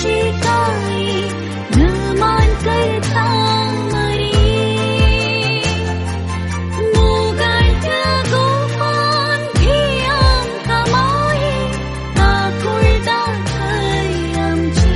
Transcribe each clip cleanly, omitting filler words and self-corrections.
शिकाई मान करता मरी मुगाट गोमान धियाम कमाई काकुळदा थई आमची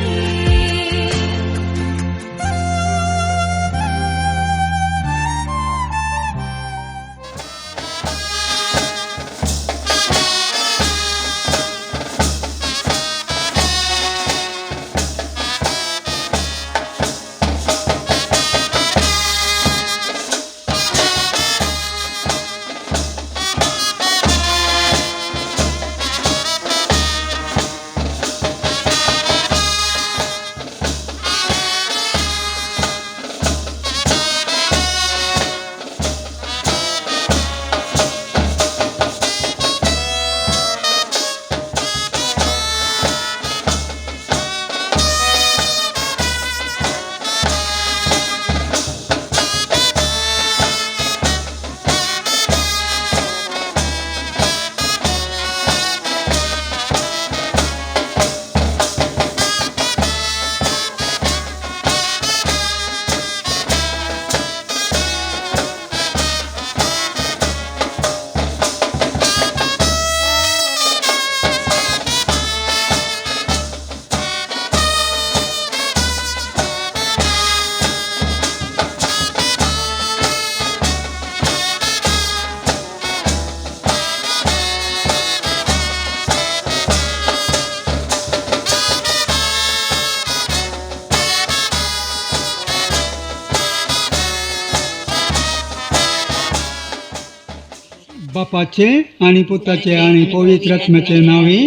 बापाचे आणि पुताचे आणि पवित्र आत्म्याचे नावे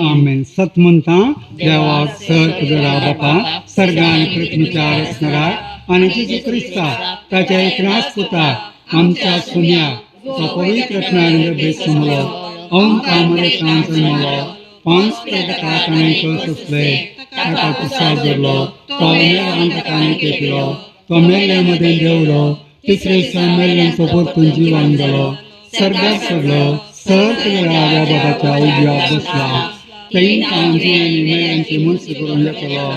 आमेन. सत म्हणता देवा सर तुझा बापा सर्ग आणि पृथ्वीच्या रचणारा आणि जेजू ख्रिस्ता ताच्या एकनाच पुता आमच्या सुन्या तो पवित्र आत्म्याने बेसमलो औन कामरे कांचमलो पांच प्रकारात आणि कसले ताका कुसा जोडलो तो अंतकाने केलो तो मेल्ल्यामध्ये देवलो तिसरे दिसा मेल्ल्यांसोबत जीवन गेलो सर्गात चढलो सर तुझ्या बाबाच्या उजव्यात बसला तीन कांजी आणि मेल्यांचे मुंशी करून घेतलो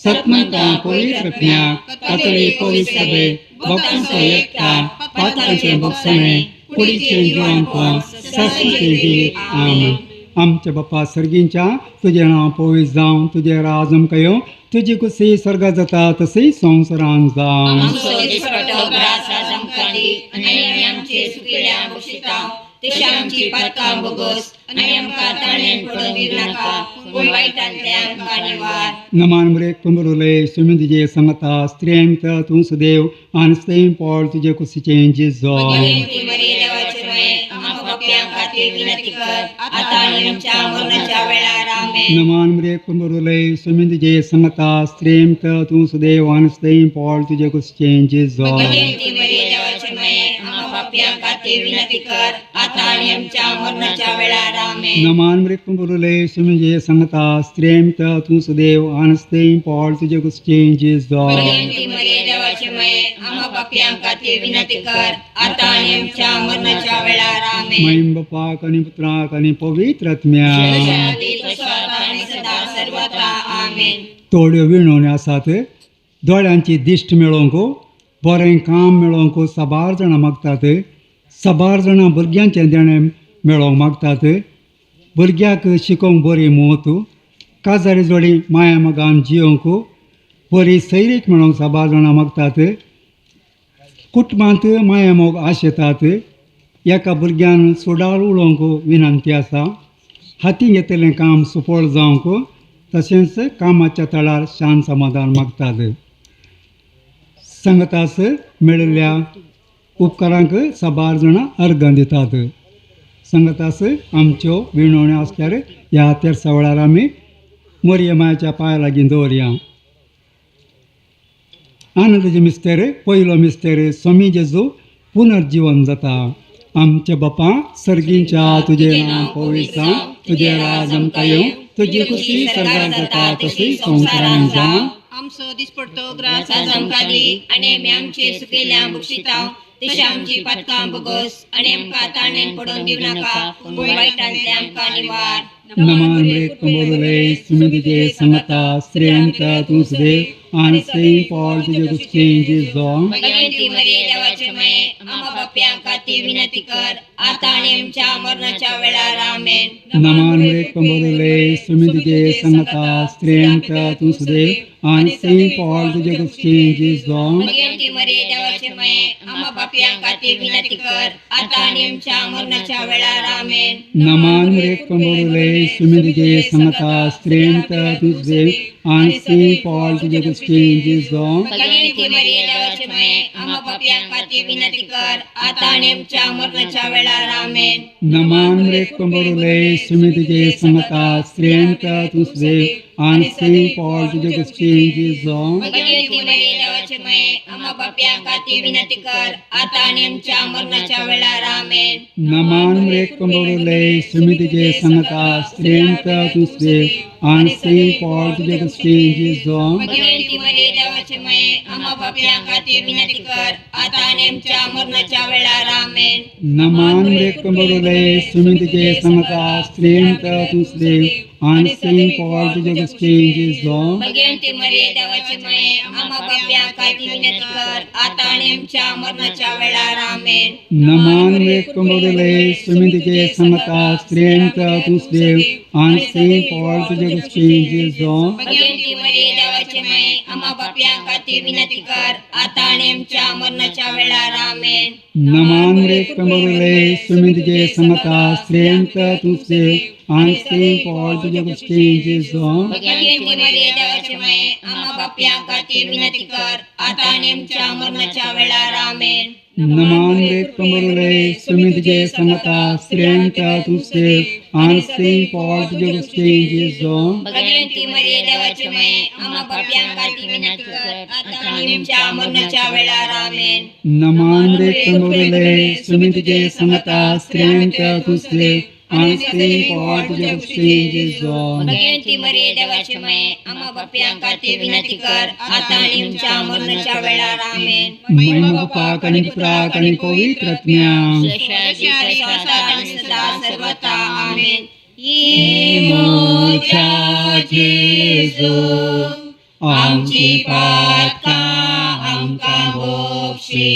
सतमंता पवित्र आत्म्याक कातळी पवित्र सभे भक्तांचो एकता पातळांचे भक्षणे कुडीचे जिवंत शाश्वती जीवित आमेन. आमचे बापा सर्गींच्या तुझे नाव पवित्र जावं तुझे राज आमकां तुझी कुशी सर्गा जाता तशी संवसारान जावं. नमान मुरेक पंबरुले सुमिंदीजे संगता स्त्रियांत तूं सुदेव आनी स्तेम पॉल तुझे कुशीचे जिजो नमान मुरेक पंबरुले सुमिंदीजे संगता स्त्रियांत तूं सुदेव आनी स्तेम पॉल तुझे कुशीचे जिजो नमान मुरेक पंबरुले सुमिंदीजे संगता स्त्रियांत तूं सुदेव आनी स्तेम पॉल तुझे कुशीचे जिजो महिम बापाक आणि पुत्राक आणि पवित्र आत्म्याक तोड्यो विणवण्यो आसात दोळ्यांची दिश्ट मेळोवंक बरें काम मेळोवंक साबार जाणां मागतात साबार जाणां भुरग्यांचें देणें मेळोवंक मागतात भुरग्याक शिकोवंक बरी मोत काजारी जोडी माया मोगान जियोवंक बरी सैरीक मेळोवंक साबार जाणां मागतात कुटुंबांत माया मोग आशेतात एका भुरग्यान सोडाळ उडोवंक विनंती आसा हाती घेतलें काम सुफळ जावंक तशेंच कामाच्या तळार शांत समाधान मागतात संगतास मेळिल्ल्या उपकारांक साबार जाणां अर्घ दितात संगतास आमच्यो विणवण्यो आसल्यार ह्या तेरसा वेळार आमी मोरयेमाच्या पांया लागीं दवरया. आनंदाचे मिस्तेर पयलो मिस्तेर स्वामी जेजू पुनर्जीवन जाता. आमचे बापा सर्गींच्या तुझे नाम पवित्र तुझे राज आमकां येवं तुजी खुशी सर्गार जाता तशी संवसारान जावं. आमचो दिसपडटो ग्रास आज आमकां दी आनी आमी आमचे सुकेल्या बक्षितांव दिशा आमची पातकां बोगस आनी आमकां ताणेन पडोवन दिव नाका पूण वायटांतले आमकां निवार नमान मृत कंबोरले सुमिदिजे संगता स्त्रियांका तू सदैव आणि सेंट पॉल तुझे गुस्तींची जो भगवंती मरिये देवाचे माये आम्हा पाप्यां खातीर विनंती कर आता आनी आमच्या मरणाच्या वेळार आमेन नमान मृत कंबोरले सुमिदिजे संगता स्त्रियांका तू सदैव आणि सेंट पॉल तुझे गुस्तींची जो भगवंती मरिये देवाचे माये आम्हा पाप्यां खातीर विनंती कर आता आनी आमच्या मरणाच्या वेळार आमेन नमान मृत कंबोरले सुमिदिजे संगता स्त्रियांका तू सदैव आणि सेंट पॉल तुझे गुस्तींची जो भगवंती मरिये देवाचे माये आम्हा पाप्यां खातीर विनंती कर आता आनी आमच्या मरणाच्या वेळार आमेन नमान मृत कंबोरले सुमिदिजे संगता स्त्रियांका तू सदैव आणि सेंट पॉल तुझे गुस्तींची जो भगवंती मरिये देवाचे माये आम्हा पाप्यां खातीर विनंती कर आता आनी आमच्या मरणाच्या वेळार आमेन नमान मृत कंबोरले सुमिदिजे संगता स्त्रियांका तू सदैव आणि सेंट पॉल तुझे गुस्तींची जो भगवंती मरिये देवाचे माये आम्हा पाप्यां खातीर विनंती कर आता आनी आमच्या मरणाच्या वेळार आमेन नमान मृत कंबोरले सुमिदिजे संगता स्त्रियांका तू सदैव आणि सेंट पॉल तुझे गुस्तींची जो भगवंती मरिये देवाचे माये आम्हा पाप्यां खातीर विनंती कर आता आनी आमच्या मरणाच्या वेळार आमेन नमान मृत कंबोरले सुमिदिजे संगता स्त्रियांका तू सदैव आणि सेंट पॉल तुझे गुस्तींची जो भगवंती मरिये देवाचे माये आम्हा पाप्यां खातीर विनंती कर आता आनी आमच्या मरणाच्या वेळार आमेन नमान मृत कंबोरले सुमिदिजे संगता स्त्रियांका तू सदैव आणि सेंट पॉल तुझे गुस्तींची जो भगवंती मरिये देवाचे माये आम्हा पाप्यां खातीर विनंती कर आता आनी आमच्या मरणाच्या वेळार आमेन नमान मृत कंबोरले सुमिदिजे संगता स्त्रियांका तू सदैव आणि सेंट पॉल तुझे गुस्तींची जो भगवंती मरिये देवाचे माये आम्हा पाप्यां खातीर विनंती कर आता आनी आमच्या मरणाच्या वेळार आमेन नमान मृत कंबोरले सुमिदिजे संगता स्त्रियांका तू सदैव आणि सेंट पॉल तुझे गुस्तींची जो भगवंती मरिये देवाचे माये आम्हा पाप्यां खातीर विनंती कर आता आनी आमच्या मरणाच्या वेळार आमेन महिमा बापाक आणि पुत्राक आणि पवित्र आत्म्याक जशाची संस्था आणि सदा सर्वथा आमेन मोठा जेजू आमची पातकां आमकां भोगशी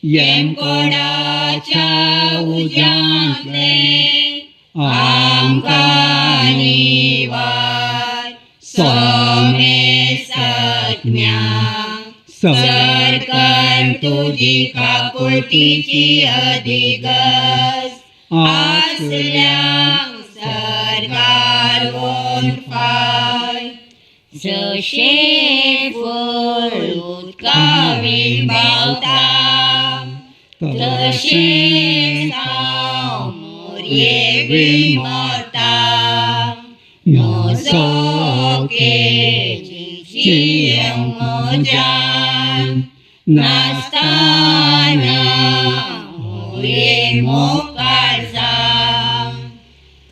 येमकोडाच्या उज्यांतले आमकां निवार सोमे सत्म्या सरकार तुझी काकुळटीची अधिगस आसल्या सरकार फाय जशे फूल उदकावेल बावता तशें मोरये विमोरता नोजोके जियम मोजान नास्ताना मोरये मोकाळजा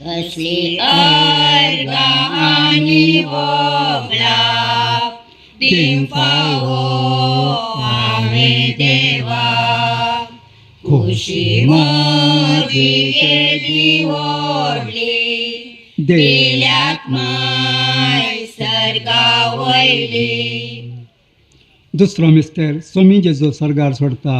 कसली अर्गा आनी वगळा दिवपावो आमी देवा खुशी मोदी गेली व्हडली दिल्याक माय सर्गा वयली दुसरो मिस्टर सोमी जेजो सरगार सोडता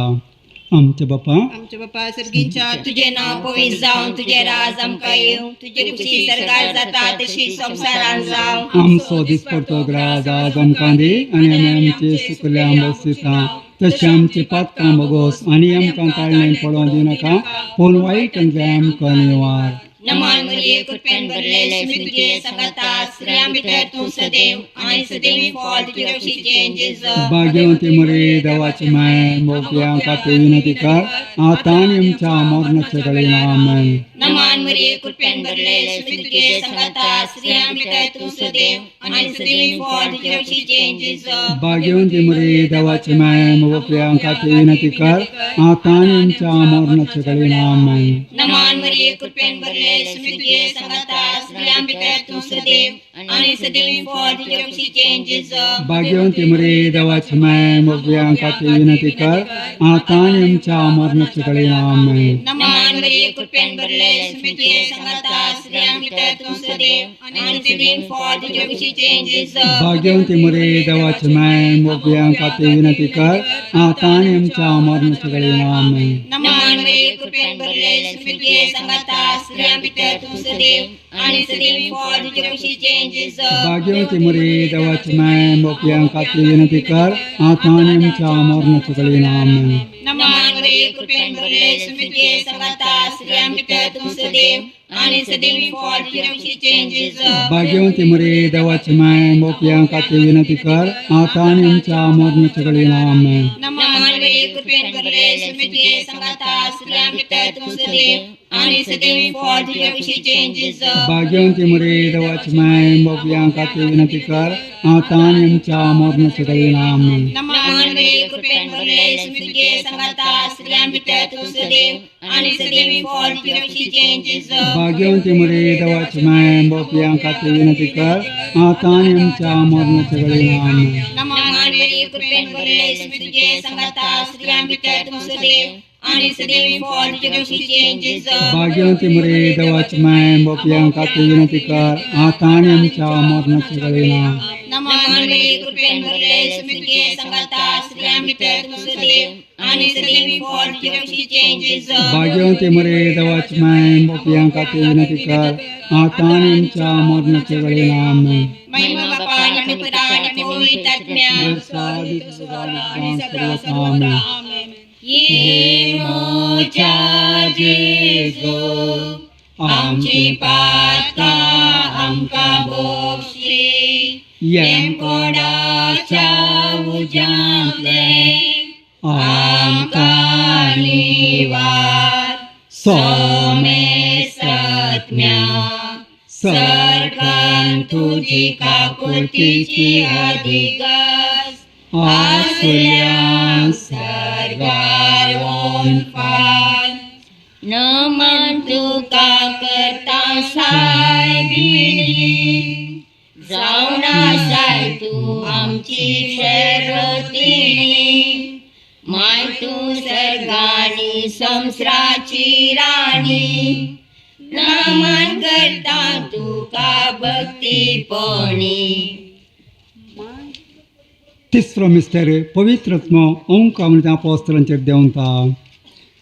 आमचे बापा आमचे बापा सर्गीच्या तुझे नाव पवित्र जावन तुझे राज आमकां येवं तुझे खुशी सरकार जाता तशी संवसारान जावं आमचो दिसपडटो ग्रास आज आमकां दी आनी आमी आमचे सुकल्या बसयता तशें आमची पातकां बोगोस आनी आमकां ताळणेन पडोवंक दिनाका पूण वायटांतले आमकां निवार नमान मरिये कृपेन भरलेले तुझे संगता स्त्रियां भितर तूं सदैव आनी सदैव फळ तुझे खुशीचे जेजू भाग्यवंती मरे देवाची माय मोगल्या खातीर विनंती कर आतां आनी आमच्या मरणाचे घडीन आमेन नमान मरिये कृपेन भरलेले तुझे संगता स्त्रियां भितर तूं सदैव आनी सदैव फळ तुझे खुशीचे जेजू भाग्यवंती मरे देवाची माय मोगल्या खातीर विनंती कर आतां आनी आमच्या मरणाचे घडीन आमेन नमान मरिये कृपेन भरलेले तुझे संगता स्त्रियां भितर तूं सदैव आणि सदैव फॉल तुझ्या खुशीचे जिजो. भाग्यवंती मरे देवाची माय मोगव्यांकाची विनंती कर आता आणि आमच्या मरणाच्या वेळी आमेन. नमान मरिये कृपेन भरलेले स्मृती संगता स्त्रियां पिता तू सदैव आणि सदैव फॉल तुझ्या खुशीचे जिजो. भाग्यवंती मरे देवाची माय मोगव्यांकाची विनंती कर आता आणि आमच्या मरणाच्या वेळी आमेन. नमान मरिये कृपेन भरलेले स्मृती संगता स्त्रियां पिता तू सदैव आणि सदैव फॉल तुझ्या खुशीचे जिजो. भाग्यवंती मरे देवाची माय मोगव्यांकाची विनंती कर आता आणि आमच्या मरणाच्या वेळी आमेन. नमान मरिये कृपेन भरलेले स्मृती संगता स्त्रियां पिता तू सदैव आणि सदैव फॉल तुझ्या खुशीचे जिजो. भाग्यवंती मरे देवाची माय मोगव्यांकाची विनंती कर आता आणि आमच्या मरणाच्या वेळी आमेन. नमान मरिये कृपेन भरलेले स्मृती संगता स्त्रियां पिता तू सदैव आणि सदैव फॉल तुझ्या खुशीचे जिजो. भाग्यवंती मरे देवाची माय मोगव्यांकाची विनंती कर आता आणि आमच्या मरणाच्या वेळी आमेन. नमान मरिये कृपेन भरलेले स्मृती संगता स्त्रियां पिता तू सदैव आणि सदैव फॉल तुझ्या खुशीचे जिजो. भाग्यवंती मरे देवाची माय मोगव्यांकाची विनंती कर आता आणि आमच्या मरणाच्या वेळी आमेन. नमान मरिये कृपेन भरलेले स्मृती संगता स्त्रियां पिता तू सदैव आणि सदैव फॉल तुझ्या खुशीचे जिजो. भाग्यवंती मरे देवाची माय मोगव्यांकाची विनंती कर आता आणि आमच्या मरणाच्या वेळी आमेन. नमान मरिये कृपेन भरलेले स्मृती संगता स्त्रियां पिता तू सदैव आणि सदैव फॉल तुझ्या खुशीचे जिजो. भाग्यवंती मरे देवाची माय मोगव्यांकाची विनंती कर आता आणि आमच्या मरणाच्या वेळी आमेन. महिमा बापा आणि पुत्रा आणि पवित्र आत्म्या. आमेन. ये मोच्या जेजो आमची पातका आमका बोक्षी येम कोडाच्या उज्यांतले आमका निवार सोमे सत्म्या सरकान तुझी काकुळतीची अधिगस आसुल्या सरगार ओंकार नमन तुका करता साय बिणी जाऊन आसाय तू आमची शरतीणी माय तू सर्गानी संसाराची राणी नमन करता तुका भक्तीपणी. तिसरो मिस्टर पवित्रत्म ओंकार अपोस्तलांचेर देंवता.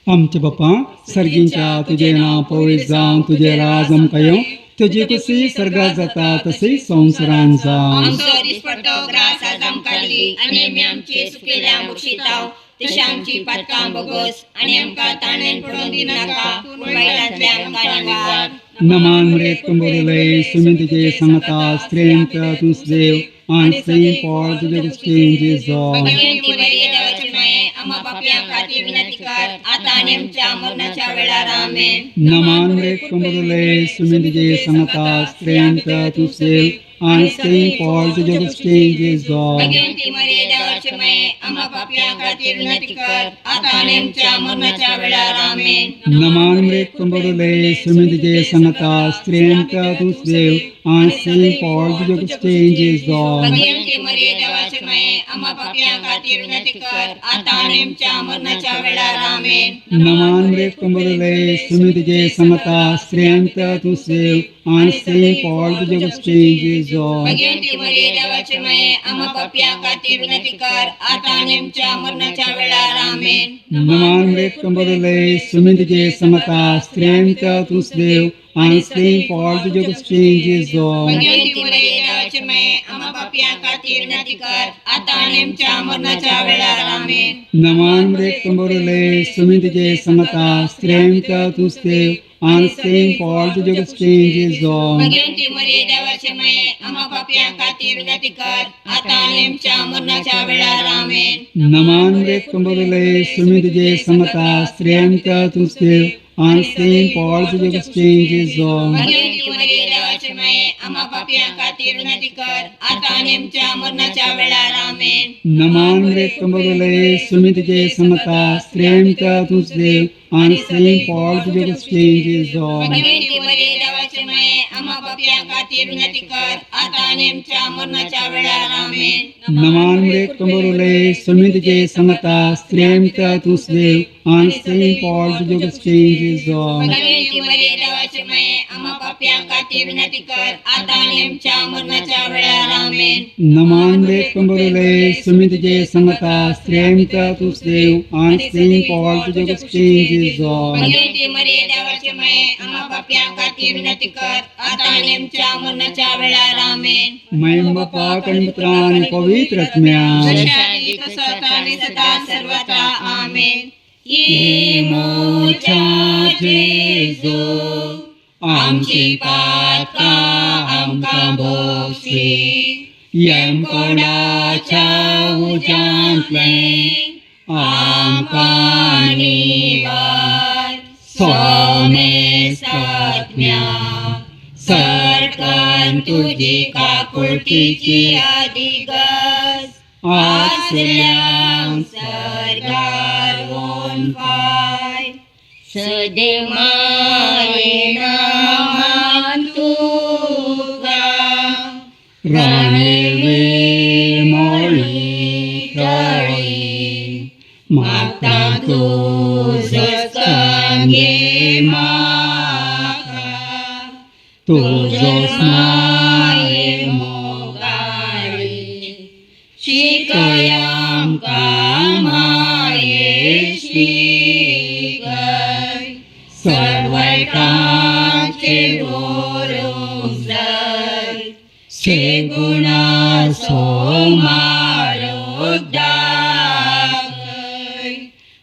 आमचे बापा सर्गींच्या तुझे नांव पवित्र जावं तुझे राज आमकां येवं तुजी कशी सर्गात जाता तशी संवसारांत जावं. आमचो दिसपट्टो ग्रास आज आमकां दी आनी आमी आमचे सुकिल्या मुक्षिताव तशी आमची पातकां बोगोस आनी आमकां ताणेन पडून दिनाका पूण वायटांतले आमकां निवार. नमान मरे कुंभरुलय सुमितीचे सांगता स्त्रियांत तूं देव आणि सेंट पॉल तुझे कुशीचे जिजो. भगवंती मरिये देवाची माये आम्हा पापयां खातीर विनंती कर आता आनी आमच्या मरणाच्या वेळार आमेन. नमान मरे कुंभरुलय सुमितीचे सांगता स्त्रियांत तूं देव आणि सेंट पॉल तुझे कुशीचे जिजो. भगवंती मरिये देवाची माये आम्हा पापयां खातीर विनंती कर आता आनी आमच्या मरणाच्या वेळार आमेन. नमान मरे कुंभरुलय सुमितीचे सांगता स्त्रियांत तूं देव आणि सेंट पॉल तुझे कुशीचे जिजो. भगवंती मरिये देवाची माये आम्हा पापयां खातीर विनंती कर आता आनी आमच्या मरणाच्या वेळार आमेन. नमान मरे कुंभरुलय सुमितीचे सांगता स्त्रियांत तूं देव आणि सेंट पॉल तुझे कुशीचे जिजो. भगवंती मरिये देवाची माये आम्हा पापयां खातीर विनंती कर आता आनी आमच्या मरणाच्या वेळार आमेन. नमान मरे कुंभरुलय सुमितीचे सांगता स्त्रियांत तूं देव आणि सेंट पॉल तुझे कुशीचे जिजो. भगवंती मरिये देवाची माये आम्हा पापयां खातीर विनंती कर आता आनी आमच्या मरणाच्या वेळार आमेन. नमान मरे कुंभरुलय सुमितीचे सांगता स्त्रियांत तूं देव आणि सेंट पॉल तुझे कुशीचे जिजो. भगवंती मरिये देवाची माये आम्हा पापयां खातीर विनंती कर आता आनी आमच्या मरणाच्या वेळार आमेन. नमान मरे कुंभरुलय सुमितीचे सांगता स्त्रियांत तूं देव आणि सेंट पॉल तुझे कुशीचे जिजो. भगवंती मरिये देवाची माये आम्हा पापयां खातीर विनंती कर आता आनी आमच्या मरणाच्या वेळार आमेन. नमान मरे कुंभरुलय सुमितीचे सांगता स्त्रियांत तूं देव आणि सेंट पॉल तुझे कुशीचे जिजो. भगवंती मरिये देवाची माये आम्हा पापयां खातीर खातीर विनंती कर आता आणि आमच्या मरणाच्या वेळार आमेन. नमानमुळे कमरुले समितीचे संगता स्त्रियंत तुसदेव आणि सेंट पॉल तुझे चेंजेस भगवंती मरिये देवाची माये आम्हा पाप्यांक खातीर विनंती कर आता आणि आमच्या मरणाच्या वेळार आमेन. नमानमुळे कमरुले समितीचे संगता स्त्रियंत तुसदेव आणि सेंट पॉल तुझे चेंजेस भगवंती मरिये देवाची माये आम्हा पाप्यांक खातीर विनंती कर आता आणि आमच्या मरणाच्या वेळार आमेन. महिमा बापा आणि पुत्रा आणि पवित्र आत्म्या जशा आधी तसं आता आणि सदा सर्वत्र आमेन. ये मोठा जेजू आमची पातका आमकां भोगशी यमकोडाच्या उजांतले आमकां निवार सोमेस्त आत्म्या सरकन तुझी काकुळतीची अधिगस आसल्यां सरकार वोन पाय सदैव मायेन मान तुका राणेवे मोळी तळी माता तुझं संगे म्हाका तुझो माये मोगाळी शिकय आमकां माये शिकय सडवयकांचे व्हरूंक जाय सेगुणा सोमारोग दाखय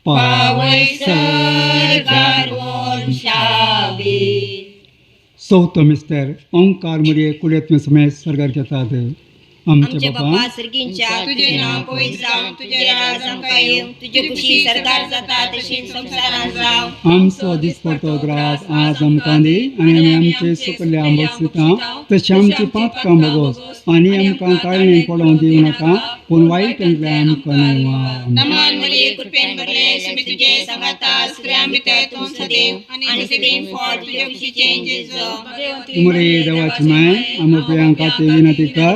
पावय सरकार वंशावी. चौथो मिस्टर ओंकार मरिये कुळ्यात्म्य समेत सरकार घेतात. आमचे बापा सर्गींच्या तुझे नाव पवित्र जावं तुझे राज आमकां येवं तुझे खुशी सरकार जाता तशी संसारांत जावं. आमचो दिसपडटो ग्रास आज आमकां दी आणि आमी आमचे सुकल्ल्या आंबोसिता तशी आमची पातकां भोगोस आणि आमकां काळीं पडोवंक दिवं नाका पूण वायटांतल्यान आमकां निवार. नमान मरिये कृपेन भरले सुमी तुझे संगाता स्त्रियां भितर तूं सदैव आणि सदैव फळ तुझे खुशीचे जेजू. तुमरे देवाची माय आमी प्रियांक खातीर विनंती कर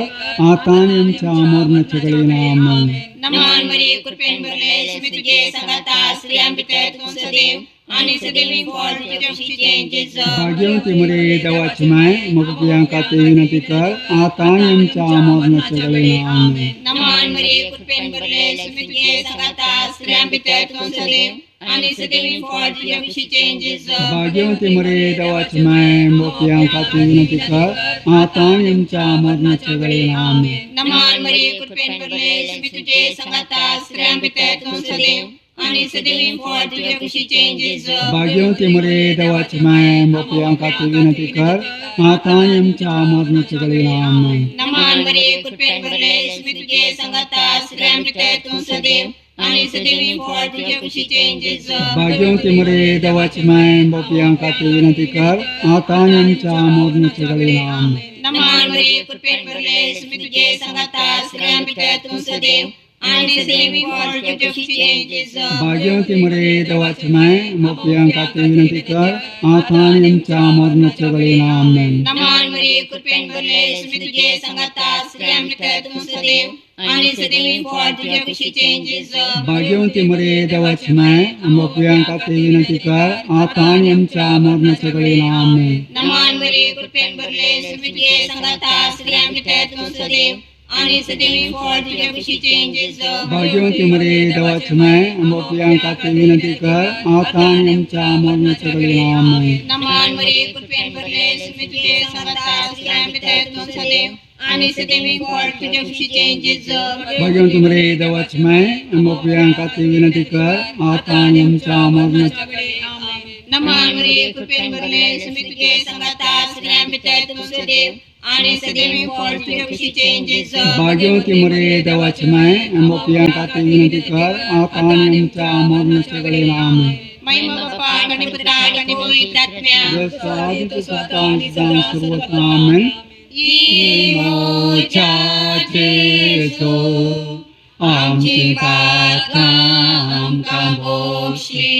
आता आणि आमच्या मरणाच्या घडीन आमेन. नमान मरिये कृपेन भरले सुमी तुझे संगाता स्त्रियां भितर तूं सदैव आणि सदैव फळ तुझे खुशीचे जेजू. भाग्यवंती मरे देवाची माय आमी प्रियांक खातीर विनंती कर आता आणि आमच्या मरणाच्या घडीन आमेन. नमान मरिये कृपेन भरले सुमी तुझे संगाता स्त्रियां भितर तूं सदैव आणि सदैव फळ तुझे खुशीचे जेजू. भाग्यवंती मरे देवाची माय आमी प्रियांक खातीर विनंती कर आता आणि आमच्या मरणाच्या घडीन आमेन. नमान मरिये कृपेन भरले सुमी तुझे संगाता स्त्रियां भितर तूं सदैव आणि सदैव फळ तुझे खुशीचे जेजू. भाग्यवंती मरे देवाची माय आमी प्रियांक खातीर विनंती कर आता आणि आमच्या मरणाच्या घडीन आमेन. नमान मरिये कृपेन भरले सुमी तुझे संगाता स्त्रियां भितर तूं सदैव आणि सदैव फळ तुझे खुशीचे जेजू. भाग्यवंती मरे देवाची माय आमी प्रियांक खातीर विनंती कर आता आणि आमच्या मरणाच्या घडीन आमेन. नमान मरिये कृपेन भरले सुमी तुझे संगाता स्त्रियां भितर तूं सदैव आणि सदैव फळ तुझे खुशीचे जेजू. भाग्यवंती मरे देवाची माय आमी प्रियांक खातीर विनंती कर आता आणि आमच्या मरणाच्या घडीन आमेन. नमान मरिये कृपेन भरले सुमी तुझे संगाता स्त्रियां भितर तूं सदैव आणि सदैव फळ तुझे खुशीचे जेजू. भाग्यवंती मरे देवाची माय आमी प्रियांक खातीर विनंती कर आता आणि आमच्या मरणाच्या घडीन आमेन. नमान मरिये कृपेन भरले सुमी तुझे संगाता स्त्रियां भितर तूं सदैव आणि सदैव फळ तुझे खुशीचे जेजू. भाग्यवंती मरे देवाची माय आमी प्रियांक खातीर विनंती कर आता आणि आमच्या मरणाच्या घडीन आमेन. नमान मरिये कृपेन भरले सुमी तुझे संगाता स्त्रियां भितर तूं सदैव आणि सदैव फळ तुझे खुशीचे जेजू. भाग्यवंती मरे देवाची माय आमी प्रियांक खातीर विनंती कर आता आणि आमच्या मरणाच्या नमान मरिये कृपेन भरले सुमी तुझे संगाता स्त्रियां भितर तूं सदैव आणि सदैव फळ तुझे खुशीचे जेजू. भाग्यवंती मरे देवाची माय आमी प्रियांक खातीर विनंती कर आता आणि आमच्या मरणाच्या घडीन आमेन. महिमा बापा आणि पुत्रा आणि पवित्र आत्म्या जसं आदित्य सत्तान सिद्धांत सर्वत्र आमेन. मोठा जेजू आमची पातकां आमकां भोगशी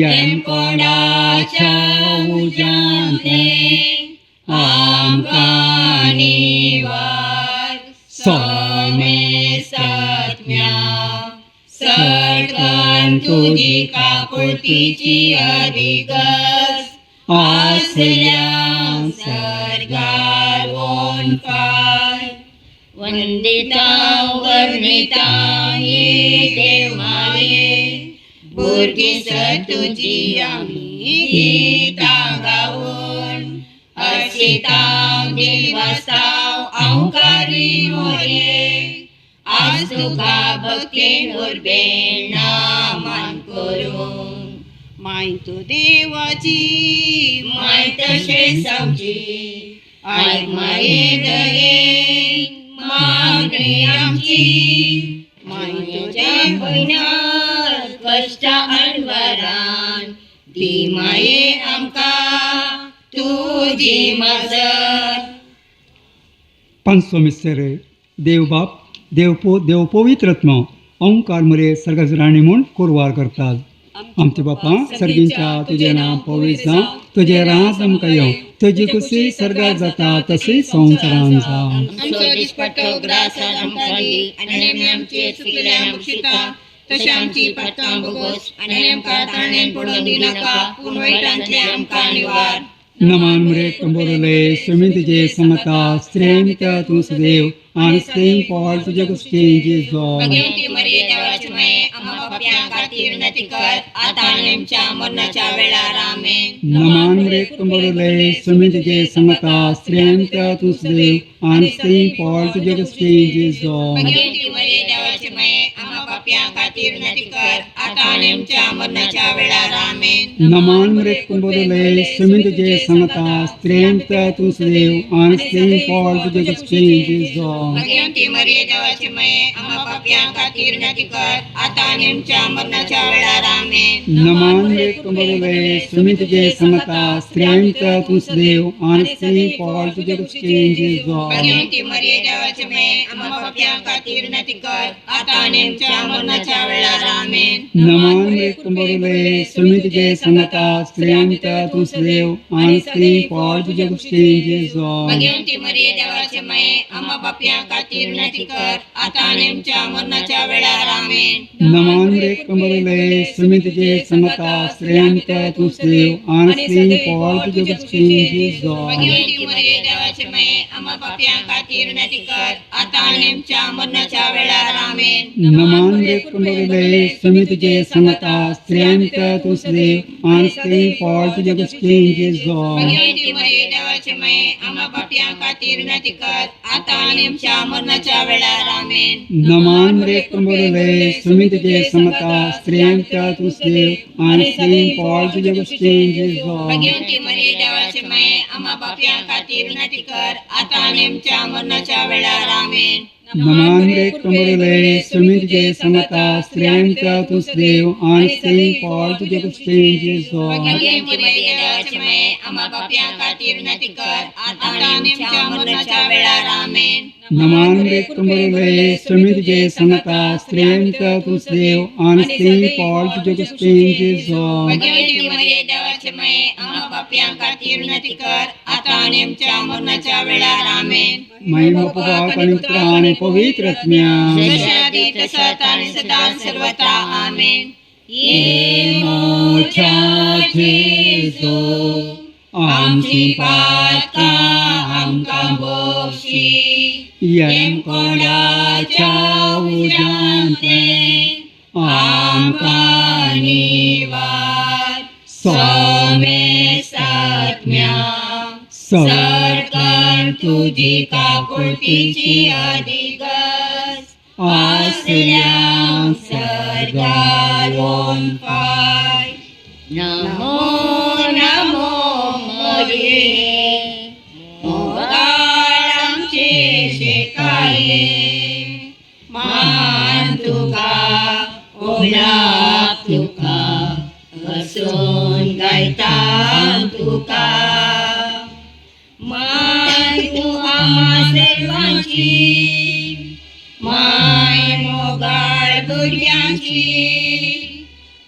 यमकोडाच्या उजांतले आमकां निवार सोमे सत्म्या सडकन तुजी काकुळतीची अधिगस आसल्या सर्गार ओंकार वंदिता वर्णिता ये देव माये भुरगीं सर तुजी आमी गितां गावून हर्षितां दिवसांव अवकारी मोरये आज तुका भक्तीन उर्बेन नामान करून माय तू देवाची माय तशेंच आमची आयक माये दयेन मागणी आमची माय तुज्या भयणार कश्टा अणवरान दी माये आमकां तुजी मजत. पांचवो मिस्तेर देव बाप देव पवित्रत्मा ओंकार मरे सर्गाच राणी म्हूण कुरवार करतात. आमचे बापा सर्गींच्या तुझे नाम पवित्र जावं तुझे राज आमकां येवं तुजी कुशी सर्गाक जाता तशी संवसारान जावं. आमचो दिसपट्टो ग्रास आमकां दी आनी आमी आमचे चुकिल्ल्या मुक्षिता तशें आमची पातकां भोगोस आनी आमकां ताणेन पडोवन दिनाका पूण वायटांतले आमकां निवार. नमान मरे कंबोरले स्वमी तुझे समता स्त्रेम त्या तूं सदैव आनी स्त्रेम पॉल तुजे कुशीन जेजो. भगवंती मरिये देवाची माये आम्हा पाप्यां खातीर विनंती कर आतां आनी आमच्या मरणाच्या वेळार आमेन. नमान मरे कंबोरले स्वमी तुझे समता स्त्रेम त्या तूं सदैव आनी स्त्रेम पॉल तुजे कुशीन जेजो. भगवंती मरिये देवाची माये आम्हा पाप्यां खातीर विनंती कर आतां आनी आमच्या मरणाच्या वेळार आमेन. नमान मरे कंबोरले स्वमी तुझे समता स्त्रेम त्या तूं सदैव आनी स्त्रेम पॉल तुजे कुशीन जेजो. भगवंती मरिये देवाची माये आम्हा पाप्यां खातीर विनंती कर आतां आनी आमच्या मरणाच्या वेळार आमेन. नमान मरे कंबोरले स्वमी तुझे समता स्त्रेम त्या तूं सदैव आनी स्त्रेम पॉल तुजे कुशीन जेजो. भगवंती मरिये देवाची माये आम्हा पाप्यां खातीर विनंती कर आतां आनी आमच्या मरणाच्या वेळार आमेन. नमान मरे कंबोरले स्वमी तुझे समता स्त्रेम त्या तूं सदैव आनी स्त्रेम पॉल तुजे कुशीन जेजो. भगवंती मरिये देवाची माये आम्हा पाप्यां खातीर विनंती कर आतां आनी आमच्या मरणाच्या वेळार आमेन. नमान मरे कंबोरले स्वमी तुझे समता स्त्रेम त्या तूं सदैव आनी स्त्रेम पॉल तुजे कुशीन जेजो. भगवंती मरिये देवाची माये आम्हा पाप्यां खातीर विनंती कर आतां आनी आमच्या मरणाच्या वेळार आमेन. नमान मरे कंबोरले स्वमी तुझे समता स्त्रेम त्या तूं सदैव आनी स्त्रेम पॉल तुजे कुशीन जेजो. भगवंती मरिये देवाची माये आम्हा पाप्यां खातीर विनंती कर आतां आनी आमच्या मरणाच्या वेळार आमेन. नमान मरे कंबोरले स्वमी तुझे समता स्त्रेम त्या तूं सदैव आनी स्त्रेम पॉल तुजे कुशीन जेजो. भगवंती मरिये देवाची माये आम्हा पाप्यां खातीर विनंती कर आतां आनी आमच्या मरणाच्या वेळार आमेन. नमान मरे कंबोरले स्वमी तुझे समता स्त्रेम त्या तूं सदैव आनी स्त्रेम पॉल तुजे कुशीन जेजो. भगवंती मरिये देवाची माये आम्हा पाप्यां खातीर विनंती कर आतां आनी आमच्या मरणाच्या वेळार आमेन. नमान मरे कंबोरले स्वमी तुझे समता स्त्रेम त्या तूं सदैव आनी स्त्रेम पॉल तुजे कुशीन जेजो. भगवंती मरिये देवाची माये आम्हा पाप्यां खातीर विनंती कर आतां आनी आमच्या मरणाच्या वेळार आमेन. महिमा बाप आणि पुत्र आणि पवित्र आत्म्या जशा आदी तसंच आणि सदा सर्वथा आमेन. ये मोठ्या जेजो आमची पातकां आमकां बोक्षी येम कोणाच्या उजांते आमकां निवार सोमे सत्म्या सरकार तुझी काकुळतीची अधिगस आसल्या सर्गार ओंकार. नमो नमो मरिये मोगाळ आमचे शेकाये मान तुका ओलाप तुका हसून गायता तुका माय तू आम्हा सर्वांची माय मोगाळ भुरग्यांची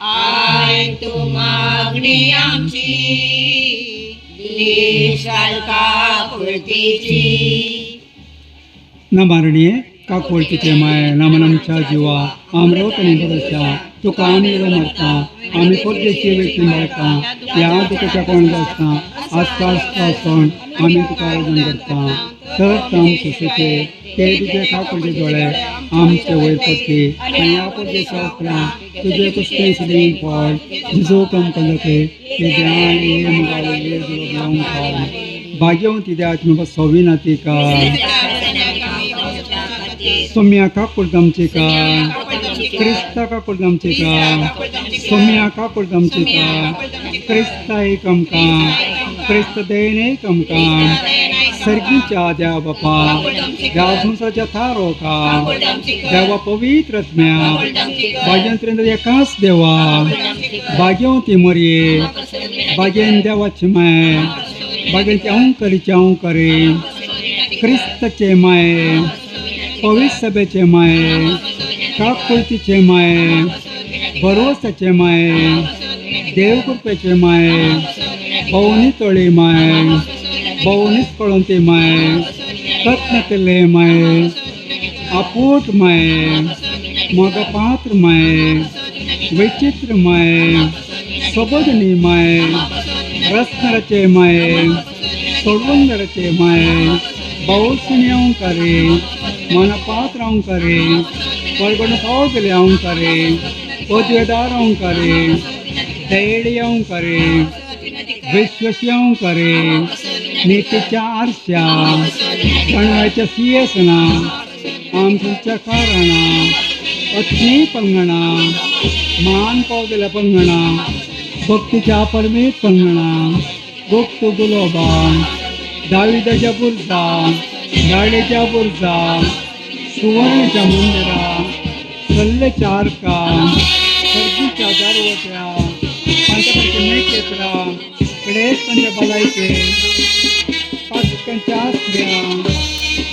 आय तू मागणी आमची दिशाल का नमारणी काकोळतीचे माय नमनमच्या जीवा आमरवतनी बरसच्या तुका आम्ही मरता आम्ही परदेशी व्यक्ती मरता या तुकाच्या कोण असता आसपास सण आम्ही तुका आराधन करता तर ताम सुसेचे ते तुझे काकोळचे डोळे आमचे वयर पडते आणि या परदेशा उपरांत तुझे कसले सिलीन फळ जिजो कम कलते ते ध्यान ये मुगावे ये जुळो लावून खाव भाग्यवंती द्या आत्म सवी नाती का सोम्या काकुळदामचे का क्रिस्ता काकुळदामचे का सोम्या काकुळदामचे का क्रिस्ता एकम का क्रिस्त देण एकम का सर्गीच्या द्या बापा द्या संसाच्या थारो का देवा पवित्रत्म्या भाग्यवंत एकाच देवा भाग्यवंती मरिये भाग्यन देवाची माय भाग्यांची अंकरीचे अंकरे क्रिस्तचे माय पवित्र सभेचे माय काकुळतीचे माय भरवसाचे माय देवकृपेचे माय भवनी तळी माय भवनीच कळंती माय रत्न केले माय आपूट माय मग पात्र माय वैचित्र माय सबोधनी माय रत्नरचे माय सोडवंदरचे माय बहुसुनी अंकारे मन पात्र अंकारे वर्गण पावले अंकारे पदवेदार अंकारे दैडी अंकारे विश्वसी अंकारे नीतीच्या आरशा गणवायच्या सिंहासना आमच्या कारणा पत्नी पंगणा मान पावलेल्या पंगणा भक्तीच्या परमेत पंगणा गुप्त गुलोबा दाविदाच्या बुरजा गाडेच्या बुरजा सुवर्णच्या मंदिरा सल्लेच्या आरका सर्दीच्या दारवट्या पंचकांच्या मेकेत्रा कडेसकांच्या बलायचे पाचकांच्या आसऱ्या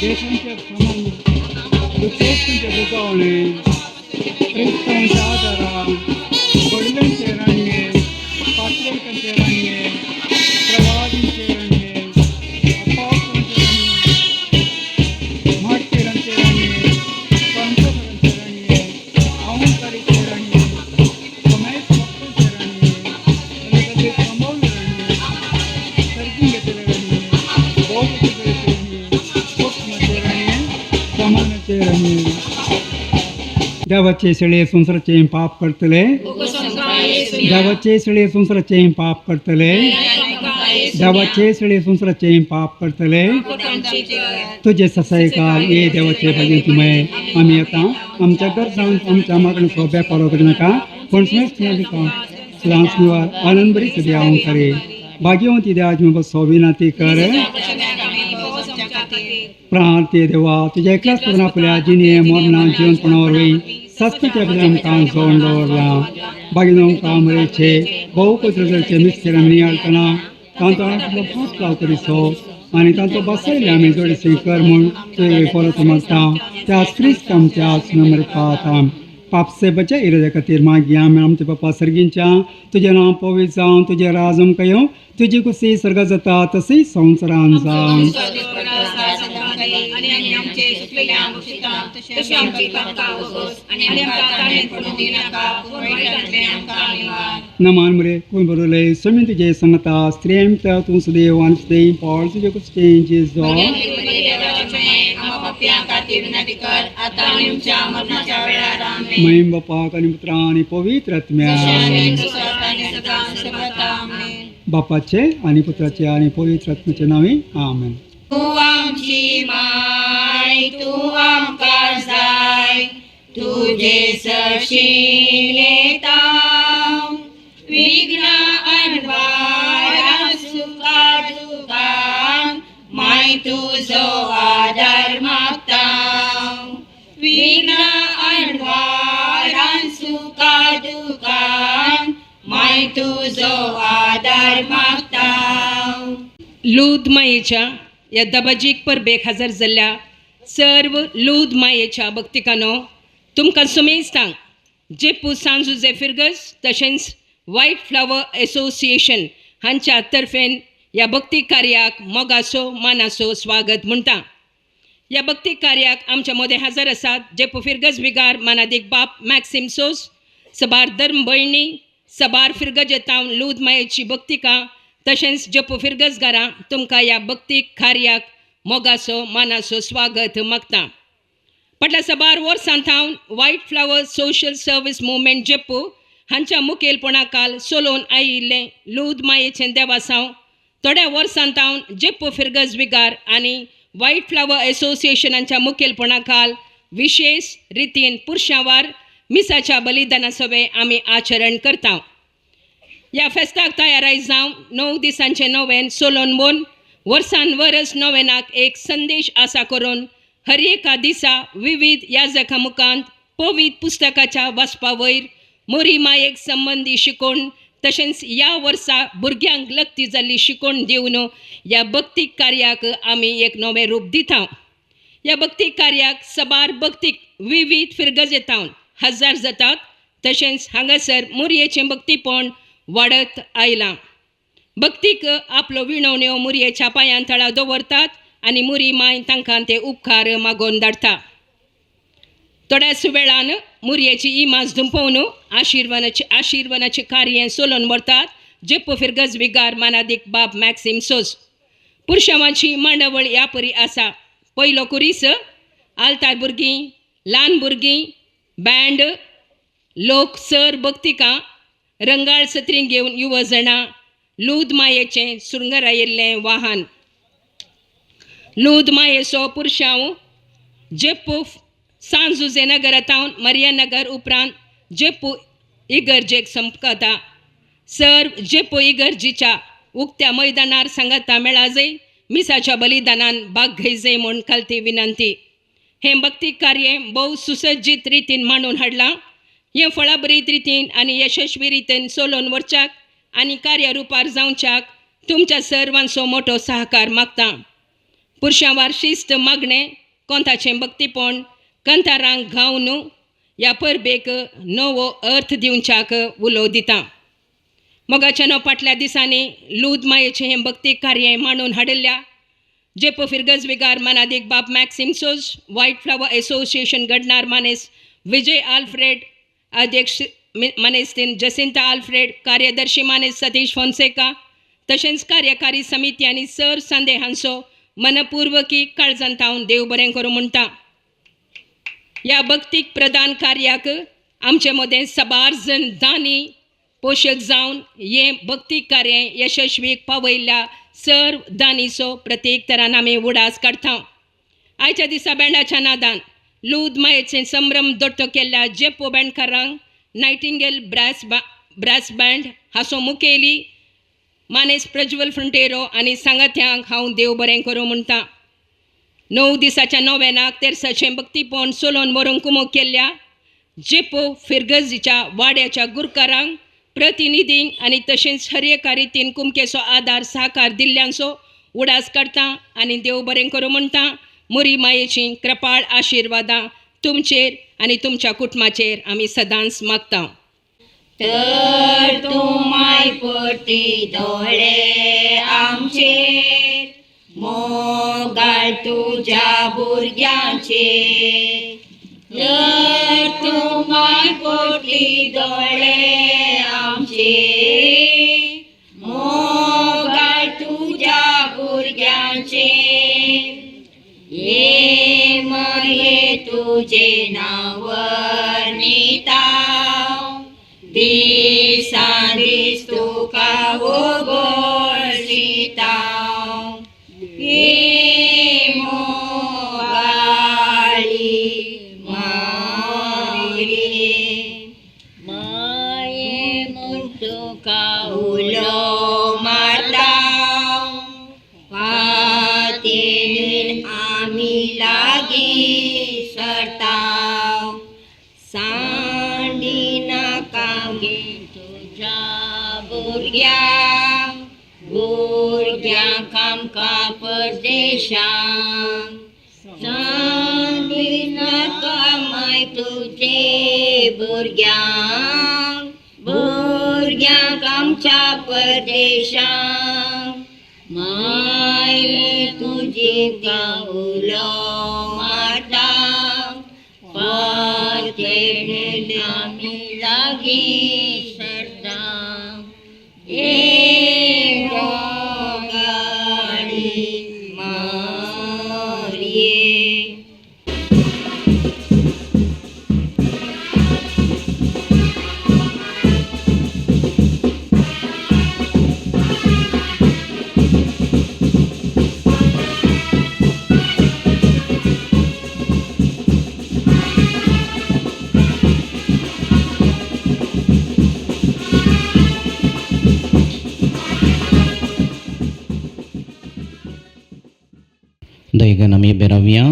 देशांच्या समान दुसऱ्यांच्या बुजावणे क्रिस्तांच्या आदारा वडिलांचे रांगे पात्रकांचे रांगे प्रवादींचे रांगे अपावकांचे रांगे माटकेरांचे रांगे पंचकरांचे रांगे अहंकारीचे रांगे समाज भक्तांचे रांगे कधी कमवले रांगे सर्गी घेतले रांगे बौद्ध रांगे सूक्ष्मचे रांगे समानाचे रांगे देवाचे सळे संसाराचे पाप करतले देवाचे सळे संसाराचे पाप करतले देवाचे सळे संसाराचे पाप करतले तुझे ससाय काल ये देवाचे भजनमय आम्ही आता आमच्या घर जाऊन आमच्या मागणं सोप्या करो करू नका पण स्लांस निवार आनंद बरी सध्या करे भाग्यवंती द्या आज मी सोविनाती कर प्राण ते देवा तुझ्या एकल्याच करून आपल्या जिने मरणा जीवनपणावर होई सस्तीच्या बदलाम काम सोडून दवरला बागिनो काम रेचे बहु कचरचे मिस्टर नियाळतना तांतो आपलो फूट लाव करिसो आनी तांतो बसयले आमी जोडीसे कर म्हूण ते परत म्हणटा त्या स्त्रीच आमच्याच नंबर पाहता पापसे बचे इराजे खातीर मागी आमी आमचे बापा सर्गींच्या तुजें नांव पवित्र जावं तुजें राज आमकां येवं तुजी कुसी सर्गा जाता तशी संवसारान जावं नमान मरे कोण बरोले समी तुजे सांगता स्त्रियम तूं सुदेव आनी सुदेव पावळ तुजे कुस्तें जेजो महिम बापाक आनी पुत्रा आनी पवित्र आत्म्या बापाचे आनी पुत्राचे आनी पवित्र आत्म्याचे नावे आमेन. तू आमची माय तू आमकां जाय तुजे सशील येता विघ्न अनवार सुखा दुखान माय तुजो आदार मागता विघ्न अनवार सुखा दुखान माय तुजो आदार मागता. लूद मायेच्या या दबाजीक पर बेखाजर जाल्ल्या सर्व लूद मायेच्या भक्तिकांनो तुमकां सुमेस्तांक जेपू सांजू फिरगस तशेंच व्हायट फ्लावर असोसिएशन हांच्या तर्फेन या भक्ती कार्याक मोगासो मानासो स्वागत म्हणटा. या भक्ती कार्याक आमच्या मदें हजर आसात जे फिरगज विगार मानादीक बाप मॅक्सिम सोस, सबार धर्म भयणी, सबार फिरगज येतावन लूद मायेची भक्तिका, तशेंच जपो फिरगजगारां तुमकां ह्या भक्ती कार्याक मोगासो मानासो स्वागत मागता. फाटल्या सबार वर्सांतावन white flower social service movement Jeppu हांच्या मुखेलपणा काल चलोवन आयिल्लें लूद मायेचें देवासांव थोड्या वर्सांतावन जेप्पो फिरगज विगार आनी व्हायट फ्लावर एसोसिएशनाच्या मुखेलपणा काल विशेष रितीन पुरुषांवार मिसाच्या बलिदाना सवे आमी आचरण करता. ह्या फेस्ताक तयाराय जावन 9 दिसांचें नोवेन चलोवन मोन वर्सान वरस नोवेनाक एक संदेश आसा करून हर एका दिसा विविध याजका मुखांत पवित्र पुस्तकाच्या वाचपा वयर मोरी मायेक संबंदी शिकोवन तशेंच ह्या वर्सा भुरग्यांक लक्ती जाल्ली शिकोवन दिवन ह्या भक्तीक कार्याक आमी एक नवें रूप दिता. ह्या भक्तीक कार्याक सबार भक्तीक विविध फिरगज येतावन हजार जातात. तशेंच हांगासर मुरयेचें भक्तीपण वाडत आयलां. भक्तीक आपलो विणवण्यो मुरयेच्या पांयां तळा दवरतात आनी मुरी माय तांकां ते उपकार मागोवन धाडटा. थोड्याच वेळान मुरयेची इमाज धुंपोवन आशिर्वादाचें कार्य चलोवन व्हरतात जेप्पो फिरगज विगार मानादीक बाब मॅक्सिम सोस. पुरुषांवाची मांडावळ ह्या परी आसा. पयलो कुरीस आलतार भुरगीं, ल्हान भुरगीं, बँड, लोक सर भक्तिकां, रंगाळ सत्री घेवन युवा जाणां, लूद मायेचें सुरंगरायिल्लें वाहन. लूद मायेचो पुरुषांव जेप्पो सांजुजे नगरांतावन मरिया नगर उपरांत जेप्पो इगर्जेक संपता. सर जेप्पो इगर्जीच्या उक्त्या मैदानार सांगाता मेळाजय मिसाच्या बलिदानान भाग घेयजय म्हूण खालती विनंती. हें भक्ती कार्य भोव सुसज्जीत रितीन मांडून हाडलां. हें फळाबरीत रितीन आनी यशस्वी रितीन चलोवन व्हरच्याक आनी कार्यरुपार जावच्याक तुमच्या सर्वांचो मोठो सहकार मागता. पुरुषांवार शिस्त मागणें कोंताचें भक्तीपण कंथारांक गावन ह्या परबेक नवो अर्थ दिवच्याक उलो दिता. मोगाच्या फाटल्या दिसांनी लूद मायेचें हें भक्ती कार्य मांडून हाडिल्ल्या जेप्पो फिरगज विगार मानादीक बाब मॅक्सिम सोस, व्हायट फ्लावर एसोसिएशन घडणार मानेस विजय आल्फ्रेड, अध्यक्ष मानेस्तीन जसिंता आल्फ्रेड, कार्यदर्शी मानेस सतीश फोन्सेका, तशेंच कार्यकारी समिती आनी सर सांदे हांचो मनपूर्वकी काळजांतावन देव बरें करूं म्हणटा. ह्या भक्तीक प्रदान कार्याक आमचे मदें सबार जण दानी पोशक जावन हे भक्ती कार्य यशस्वीक पावयल्ल्या सर्व दानीचो प्रत्येक तरान आमी उडास काडटा. आयच्या दिसा बँडाच्या नादान लूद मायेचें संभ्रम दोट्टो केल्ल्या जेप्पो बँडकारांक नायटिंगेल ब्रास बँड हाचो मुखेली मानेस प्रज्वल फ्रंटेरो आनी सांगात्यांक हांव देव बरें करूं म्हणटा. 9 दिसाच्या नोवेनाक तेर्साचें भक्तीपण चलोवन व्हरूंक कुमक केल्ल्या जेप्पो फिरगजीच्या वाड्याच्या गुरकारांक, प्रतिनिधींक आनी तशेंच हर एका रितीन कुमकेचो आदार सहकार दिल्ल्यांचो उडास काडटा आनी देव बरें करूं म्हणटा. मुरी मायेची कृपाळ आशिर्वादां तुमचेर आनी तुमच्या कुटुंबाचेर आमी सदांच मागता. तर तूं माय पटी दोळे आमचेर, मोगाळ तुज्या भुरग्यांचेर. तर तूं माय पटी दोळे आमचेर, मोगाळ तुज्या भुरग्यांचेर. ये मये तुजे नांव वर्णितां, दिसान दीस तुका वगळितां. ये मोगाळी माये, माये म्हूण तुका उलो मारतां. फाटीन आमी लागीं सरतां. सांडी नाका गे तुज्या भुरग्यांक, भुरग्यांक आमकां परदेशांक. सांडी नाका माय तुजे भुरग्यांक, भुरग्यांक आमच्या परदेशांक. माये तुझी गाऊलो माता पाचेडले आम्ही लागी सरता ए गाडी मारिये. दैगनमी बेराव्या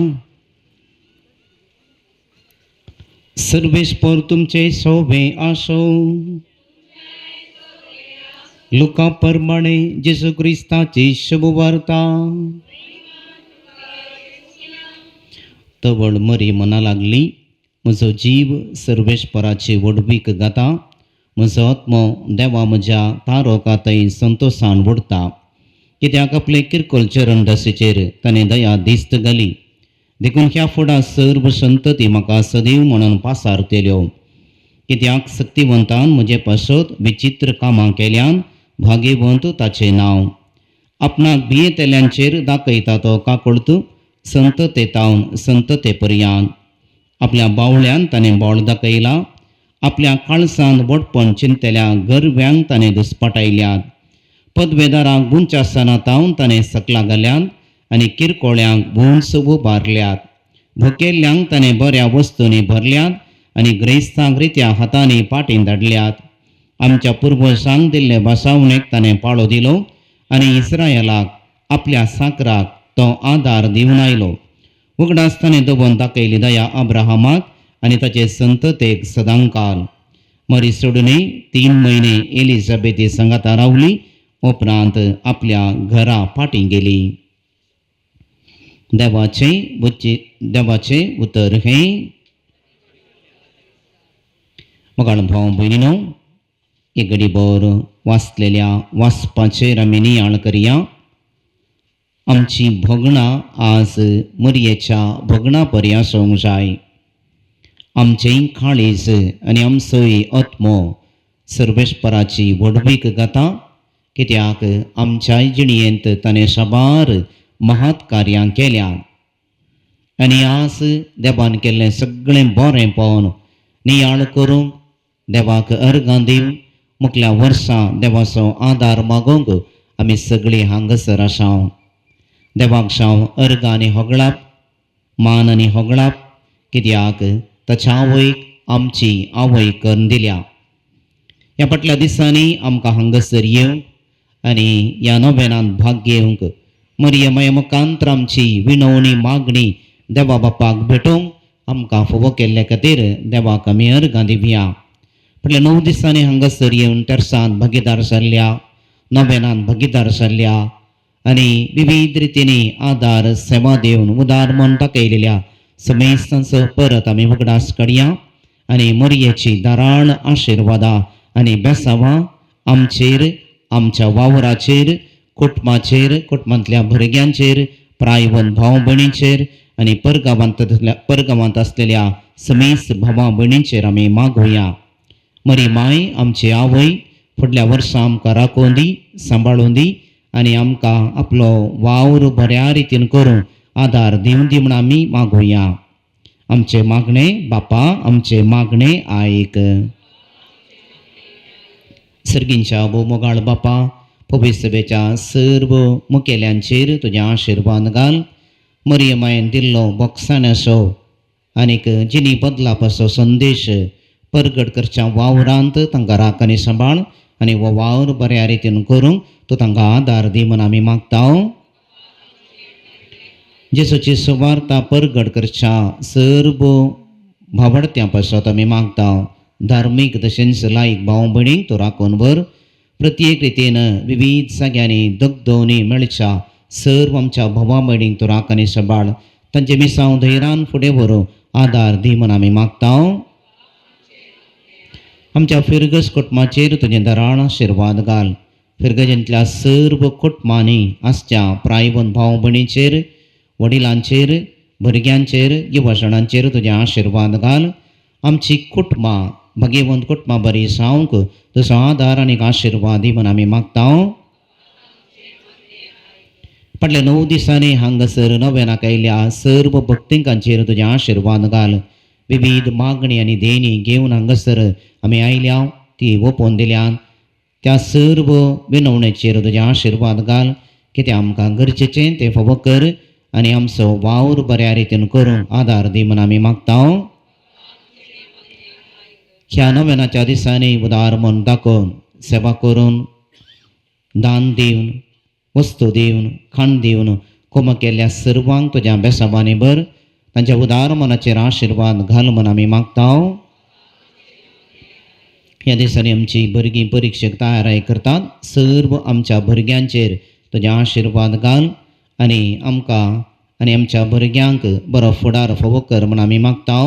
सर्वेश पर तुमचे शोभे आशो लुका प्रमाणे जेसू ख्रिस्ताची शुभ वार्ता. तवळ मरी मना लागली म्हजो जीव सर्वेश्वराची वडवीक गाता म्हजो आत्मो देवा म्हज्या तारोकातय संतोषान वडता. कित्याक आपले किरकोळ चरण दसेचेर ताणें दया दिस्त घाली देखून ह्या फुडा सर्व संतती म्हाका सदैव म्हणून पासारतेल्यो. कित्याक शक्तिवंतान म्हजे पासत विचित्र कामां केल्यान भाग्यवंत ताचें नांव. आपणाक भियेतेल्यांचेर दाखयता तो काकूळत संततेतावन संतते पर्यान. आपल्या बावळ्यान ताणें बोळ दाखयला आपल्या काळसान वडपण चिंतेल्या गरव्यांक ताणें दुस्पटायल्यात. पदवेदारांक गुंचासना तावन ताणें सकला घाल्यात आनी किरकोळ्यांक भोंस उबारल्यात. भुकेल्ल्यांक ताणें बऱ्या वस्तूंनी भरल्यात आनी ग्रेस्तांक रित्या हातांनी पाटीं धाडल्यात. आमच्या पुर्वजांक दिल्ले बसावणेक ताणें पाळो दिलो आनी इस्रायलाक आपल्या साकराक तो आदार दिवन आयलो. उगडास ताणें दबोवन दाखयली दया अब्राहमाक आनी ताचे संततेक सदांकाल. मरी सोडून 3 म्हयने एलिझाबेती संगाता रावली उपरांत आपल्या घरा फाटीं गेली. देवाचे उतर हे. मगाळ भाव भयणीनो, एक घडीभर वाचलेल्या वाचपाचेर आमी नियाळ करया. आमची भोगणां आज मरयेच्या भोगणा परी आसूंक जाय. आमचें काळीज आनी आमचोय आत्मो सर्वेश्वराची वडवीक गाता. कित्याक आमच्याय जिणयेंत ताणें साबार महत् कार्यां केल्यात आनी आज देवान केल्लें सगळें बरें पळोवन नियाळ करूंक देवाक अर्गां दिवंक मुखल्या वर्सां देवाचो आदार मागोवंक आमी सगळीं हांगासर आसांव. देवाक जावं अर्गां आनी होगळाप मान आनी होगळाप कित्याक ताच्या आवयक आमची आवय करून दिल्या. ह्या फाटल्या दिसांनी आमकां हांगासर येवंक आनी ह्या नोवेनांत भाग घेवंक मरियमाय मुखांतर आमची विनवणी मागणी देवा बापाक भेटोवंक आमकां फोव केल्ले खातीर देवाक आमी अर्गां दिवया. फाटल्या 9 दिसांनी हांगासर येवन तेर्सांत भागीदार जाल्ल्या नोवेनांत भागीदार जाल्ल्या आनी विविध रितींनी आदार सेवा दिवन उदार मन दाखयलेल्या समेस्तांचो परत आमी उगडास काडया आनी मरियेची दाराळ आशिर्वादां आनी बेसावां आमचेर आमच्या वावराचेर कुटुंबाचेर कुटुंबांतल्या भुरग्यांचेर प्रायवंत भाव भयणींचेर आनी परगांवांत आसलेल्या समेस्त भावां भयणींचेर आमी मागुया. मरी माय आमची आवय फुडल्या वर्सां आमकां राखून दी सांबाळून दी आनी आमकां आपलो वावर बऱ्या रितीन करूं आदार दिवन दी म्हण आमी मागुया. आमचे मागणे बापा आमचे मागणे आयक. सर्गींच्या मोगाळ बापा पवित्र सभेच्या सर्व मुखेल्यांचेर तुजें आशिर्वाद घाल. मरियमायेन दिल्लो बोक्साण्याचो आनीक जिनी बदलापाचो संदेश परगट करच्या वावरांत तांकां राख आनी सांबाळ आनी हो वावर बऱ्या रितीन करूंक तूं तांकां आदार दी म्हण आमी मागतांव. जेसूची सुवार्ता परगट करच्या सर्व भावडत्यां पासत आमी मागतांव. धार्मीक तशेंच लायक भाव भयणीक तूं राखून भर. प्रत्येक रितीन विविध जाग्यांनी दगदवनी मेळच्या सर्व आमच्या भावा भयणीक तूं राख आनी सांबाळ. तांचे मिसांव धैर्यान फुडें व्हरूं आदार दी म्हण आमी मागतांव. आमच्या फिरगस कुटुंबाचेर तुजें दाराळ आशिर्वाद घाल. फिरगजेंतल्या सर्व कुटुंबांनी आसच्या प्रायबंद भाव भयणींचेर वडिलांचेर भुरग्यांचेर युवजणांचेर तुजे आशिर्वाद घाल. आमची कुटुंबां भगेवंत कुटुंबां बरी जावंक तुजो आदार आनी आशिर्वाद दी म्हूण आमी मागता. फाटल्या 9 दिसांनी हांगासर नव्यानाक आयिल्ल्या सर्व भक्तिकांचेर तुजे आशिर्वाद घाल. विविध मागणी आनी देणी घेवन हांगासर आमी आयल्या ती ओपोवन दिल्यान त्या सर्व विनवणेचेर तुजे आशिर्वाद घाल. कितें आमकां गरजेचें तें फावो कर आनी आमचो वावर बऱ्या रितीन करूंक आदार दी म्हूण आमी मागता. ह्या नव्यानाच्या दिसांनी उदार मन दाखोवन सेवा करून दान दिवन वस्तू दिवन खाण दिवन कोम केल्ल्या सर्वांक तुज्या बेसाबांनी भर. तांच्या उदार मनाचेर आशिर्वाद घाल म्हूण आमी मागता. ह्या दिसांनी आमची भुरगीं परिक्षेक तयाराय करतात. सर्व आमच्या भुरग्यांचेर तुजे आशिर्वाद घाल आनी आमकां आनी आमच्या भुरग्यांक बरो फुडार फावो कर म्हूण आमी मागता.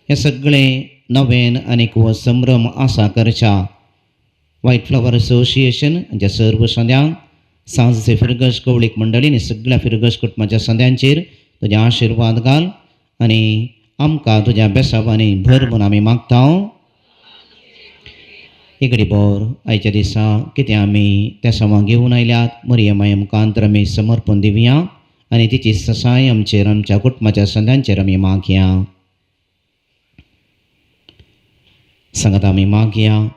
हे सगळे नवेन आनीक वो संभ्रम आसा करच्या व्हायट फ्लावर असोसिएशन हांच्या सर्व सद्यांक सांजचे फिरगज कवळीक मंडळी आनी सगळ्या फिरगज कुटुंबाच्या सद्यांचेर तुजे आशिर्वाद घाल आनी आमकां तुज्या बेसाबांनी भर म्हूण आमी मागता. एक बोर आयच्या दिसा कितें आमी त्या समा घेवन आयल्यात मरिये माय आमकां अंतर आमी समर्पण दिवया आनी तिची ससाय आमचेर आमच्या कुटुंबाच्या सद्यांचेर आमी मागया. सांगात आमी मागया.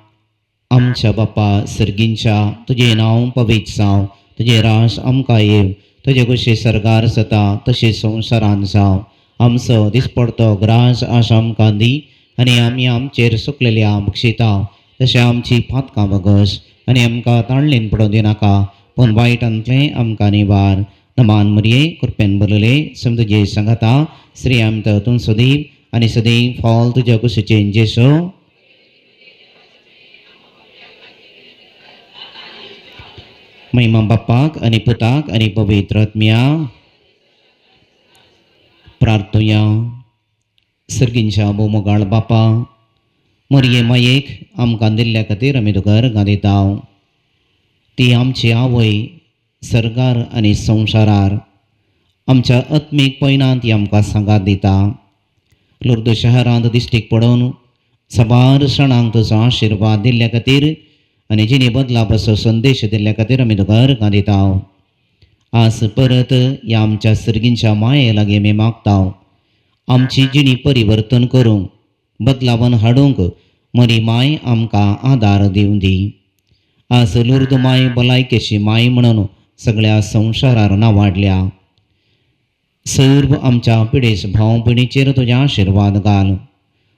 आमच्या बापा सर्गींच्या तुजें नांव पवित्र जावं. तुजें रास आमकां येव. तुजे कशें सरकार जाता तशें संवसारांत जावं. आमचो दिसपडतो ग्रास आस आमकां दी आनी आमी आमचेर सुकलेल्या बक्षिता तशें आमची पातकां वगस आनी आमकां ताळणेन पडोवं दिनाका पूण वायटांतलें आमकां निवार. नमान मरिये कृपेन भरलेले सम तुजे सांगाता श्री आमत तूं सदैव आनी सदैव फॉल तुज्या कुशीचें जेसो. महिमा बापाक आनी पुताक आनी पवित्र आत्म्या. प्रार्थुया. सर्गींच्या बोमोगाळ बापा मरिये मायेक आमकां दिल्ल्या खातीर आमी तुका अर्गां दिता. ती आमची आवय सरकार आनी संवसारार आमच्या आत्मीक पैनांत ती आमकां सांगात दिता. लुर्द शहरांत दिश्टीक पडोवन सबार सणांक तुजो आशिर्वाद दिल्ल्या खातीर आनी जिणे बदला बसो संदेश दिल्ल्या खातीर आमी तुका अर्गां दिता. आज परत ह्या आमच्या सर्गींच्या माये लागीं आमी मागता. आमची जिणी परिवर्तन करूंक बदलावन हाडूंक मरी माय आमकां आदार दिवं दी. आज लुर्द माय भलायकेची माय म्हणून सगळ्या संवसारार नांवाडल्या. सर्व आमच्या पिडेस भाव भयणीचेर तुजे आशिर्वाद घाल.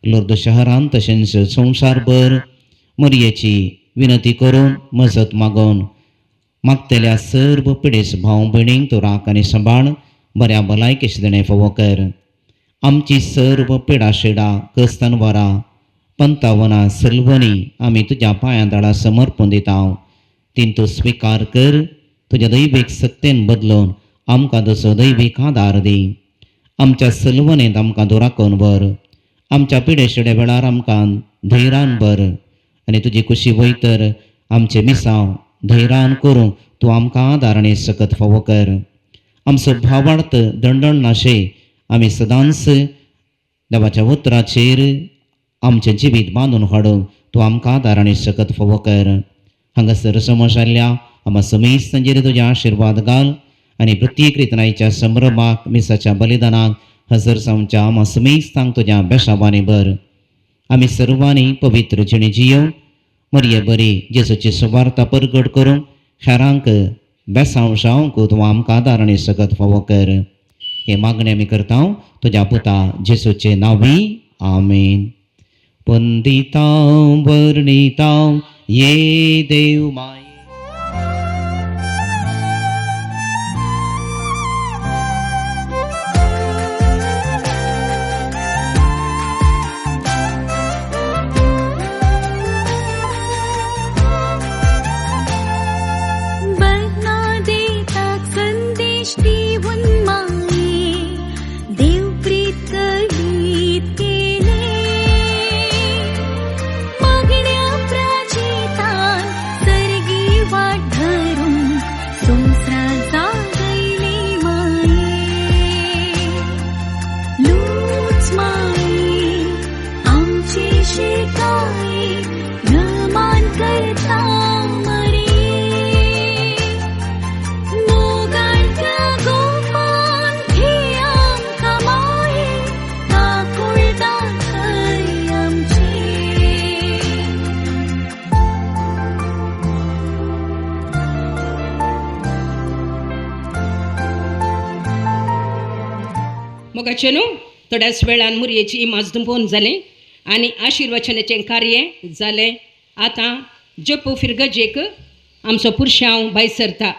लुर्द शहरांत तशेंच संवसारभर मरयेची विनंती करून मजत मागोवन मागतल्या सर्व पिडेस भाव भयणींक तूं राख आनी सांबाळ. बऱ्या भलायकेचे दिणे फावो कर. आमची सर्व पिडा शिडा कस्तनवरां पंतावनां सलवणी आमी तुज्या पांयां तळा समर्पण दिता. तीन तूं स्विकार कर. तुज्या दैवीक सत्तेन बदलून आमकां तुजो दैवीक आदार दी. आमच्या सलवणेंत आमकां तूं राखून भर. आमच्या पिडे शिडे वेळार आमकां धैर्यान भर आनी तुजी खुशी वयतर आमचे मिसांव धैर्यान करूंक तूं आमकां आदार आनी सकत फावो कर. आमचो भावार्थ दंडण नाशे आमी सदांच देवाच्या उतराचेर आमचें जिवीत बांदून हाडूंक तूं आमकां आदार आनी सकत फावो कर. हांगासर समज जाल्ल्या आमच्या समेस्तांचेर तुजे आशिर्वाद घाल आनी प्रत्येक रितनायच्या संभ्रमाक मिसाच्या बलिदानाक हजर जावच्या आमच्या समेस्तांक तुज्या बेशाबांनी भर. आमी सर्वांनी पवित्र जिणे जियो मरिये बरी जेजूची सुवार्ता परगट करूंक हेरांक बेसांव जावंक तूं आमकां आदार आनी सकत फावो कर. हे मागणे आमी करता तुज्या पुता जेजूचे नांवी. आमेन. वंदिता वर्णिता ये देव माय. मागण्या प्राचिता शिकाई न मान करता मरी मोगाळत्या गोमान धियाम कमाई आकुळता थई आमची मोगाचेनो थोड्याच वेळान मुरयेची इमाज दुंपोवन जालें आनी आशिर्वचनाचें कार्य जालें. आतां जपो फिरगजेक आमचो पुरशांव भायर सरता.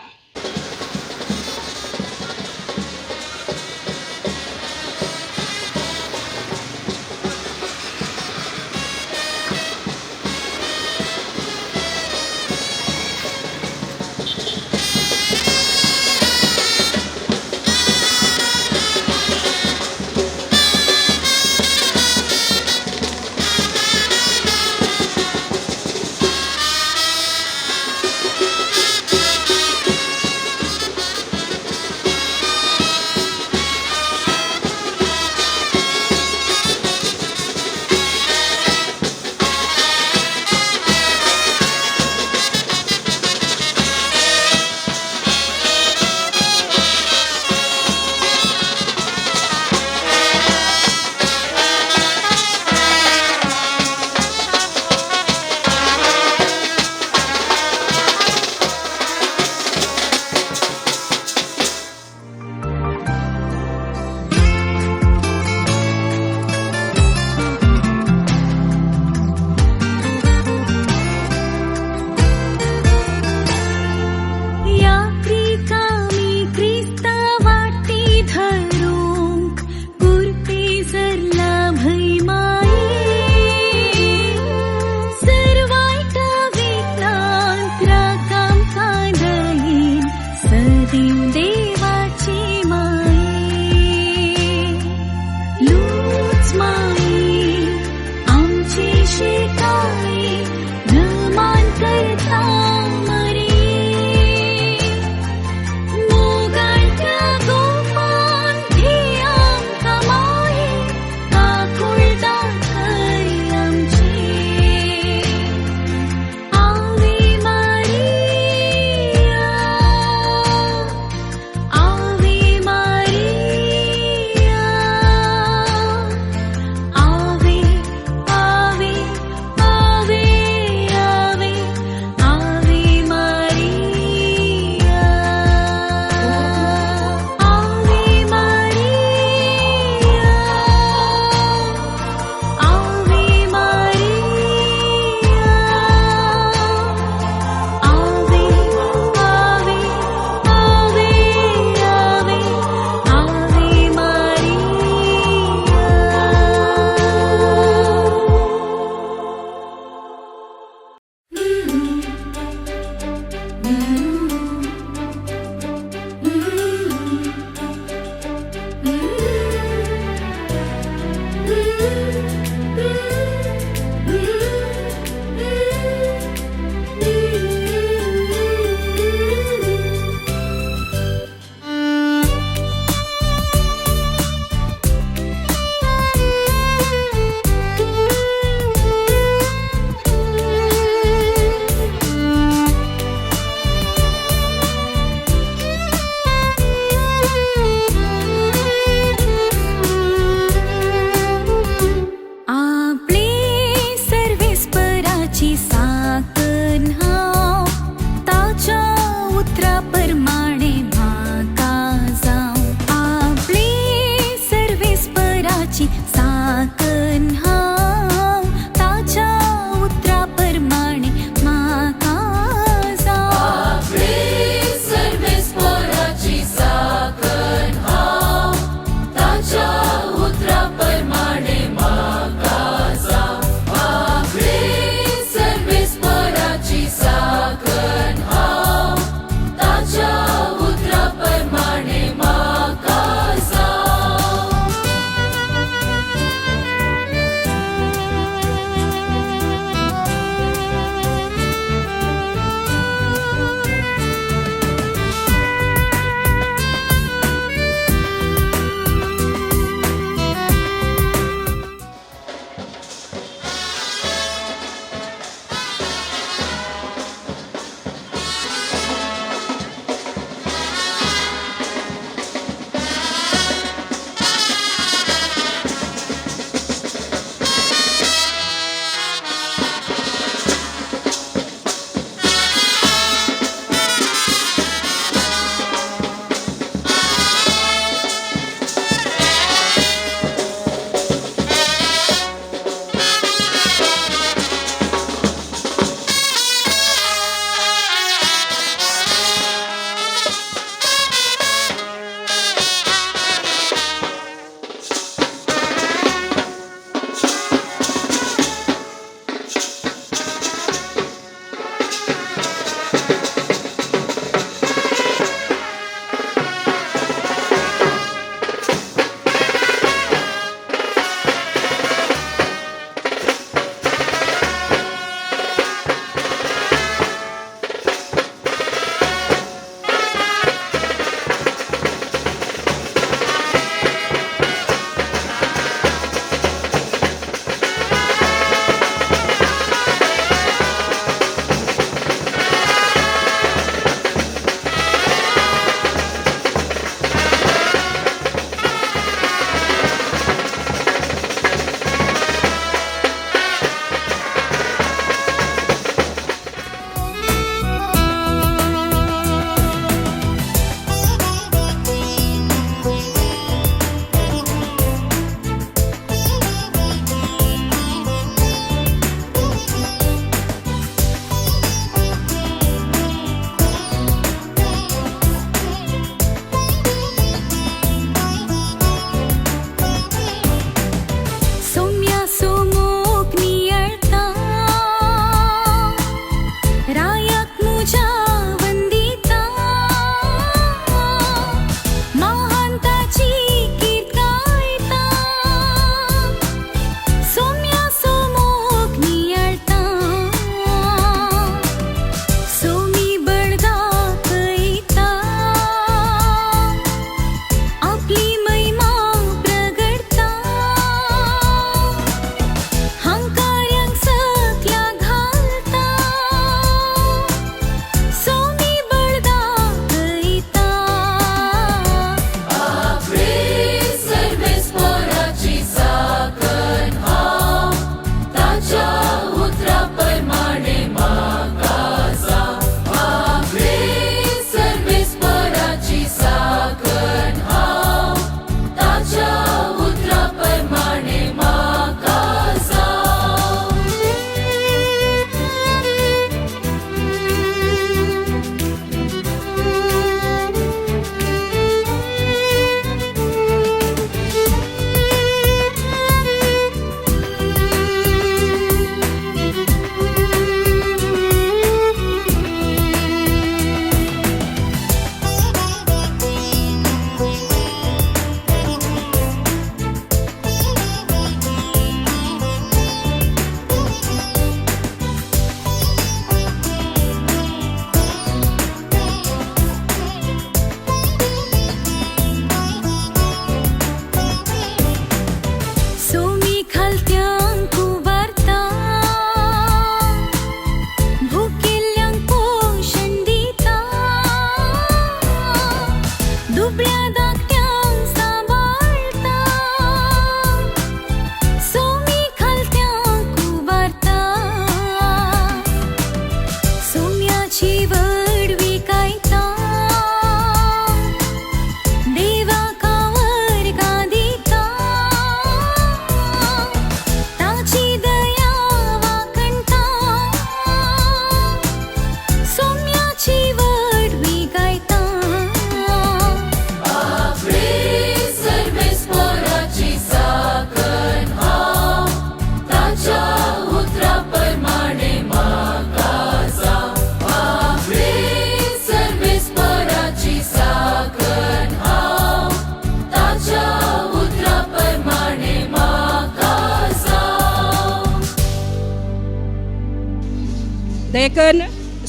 दयेकन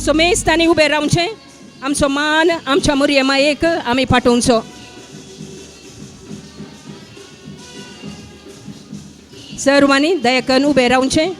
सोमेस्तानी उबे रावचे आमचो मान आमच्या मुरये मायेक आमी पाठोवचो. सर्वांनी दयेकन उबे रावचे.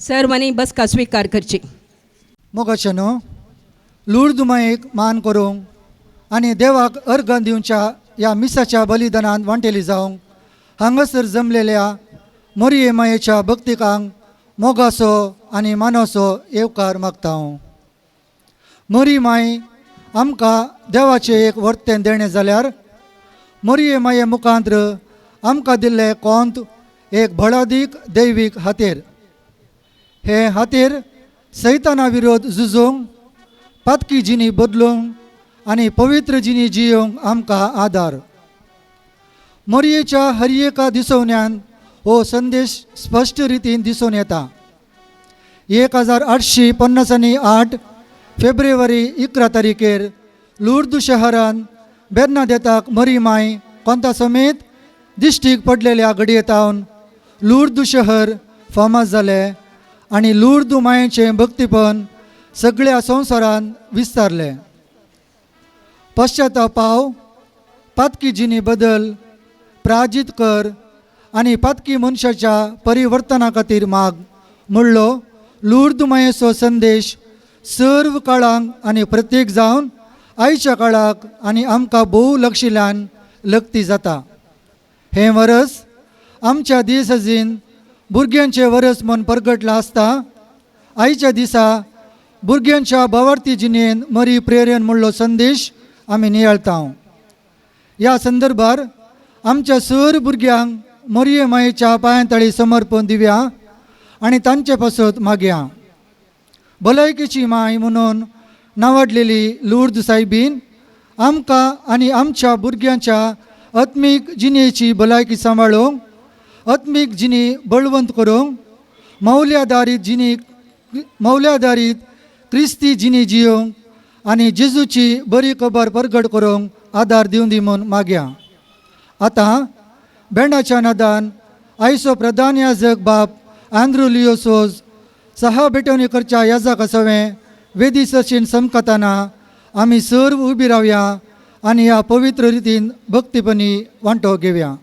सर्वांनी बसका स्वीकार करची. मोगाचेनो लूर्द मायेक मान करूंक आनी देवाक अर्घ दिवच्या ह्या मिसाच्या बलिदानांत वांटेली जावंक हांगासर जमलेल्या मोरये मायेच्या भक्तिकांक मोगाचो आनी मानाचो येवकार मागता हांव. मोरी माय आमकां देवाचें एक वर्तें देणें जाल्यार मोरये माये मुखांत्र आमकां दिल्लें कोंत एक भलादीक दैवीक हातेर. हे हातेर सैताना विरोध झुजोवंक पातकी जिणी बदलूंक आनी पवित्र जिणी जियोंक आमकां आदार. मोरयेच्या हर एका दिसवण्यान हो संदेश स्पश्ट रितीन दिसून येता. 1858 फेब्रुवारी 11 तारीखेर लूर्द शहरान बेर्नादेताक मरी माय कोंता समेत दिश्टीक पडलेल्या घडयेतावन लूर्द शहर फामाद जालें आनी लूर्द मायेचें भक्तीपण सगळ्या संवसारान विस्तारलें. पश्चातापाव पातकी जिणी बदल प्राजीत कर आनी पातकी मनशाच्या परिवर्तना खातीर माग म्हणलो लूर्द मायेचो संदेश सर्व काळांक आनी प्रत्येक जावन आयच्या काळाक आनी आमकां भोव लक्षिल्ल्यान लक्ती जाता. हें वरस आमच्या दिसजीन भुरग्यांचें वरस म्हूण परगटलां आसता. आयच्या दिसा भुरग्यांच्या भावार्थी जिणेन मरी प्रेरण म्हणलो संदेश आमी नियाळता. ह्या संदर्भार आमच्या सर भुरग्यांक मोरये मायेच्या पांयांतळी समर्पण दिवया आनी तांचे पासत मागया. भलायकेची माय म्हणून नांवाडलेली लूर्द सायबीन आमकां आनी आमच्या भुरग्यांच्या आत्मीक जिणेची भलायकी सांबाळूंक आत्मीक जिणी बळवंत करूंक मौल्याधारीत क्रिस्ती जिणी जियोंक आनी जेजूची बरी खबर परगट करूंक आदार दिवं दी म्हूण मागया. आतां बँडाच्या नादान आयचो प्रधान याजक बाब आंद्रू लियोसोज सहा बेटवणेकरच्या याजका सवें वेदी सर्चेन समकताना आमी सर्व उबी रावया आनी ह्या पवित्र रितीन भक्तीपणी वांटो घेवया.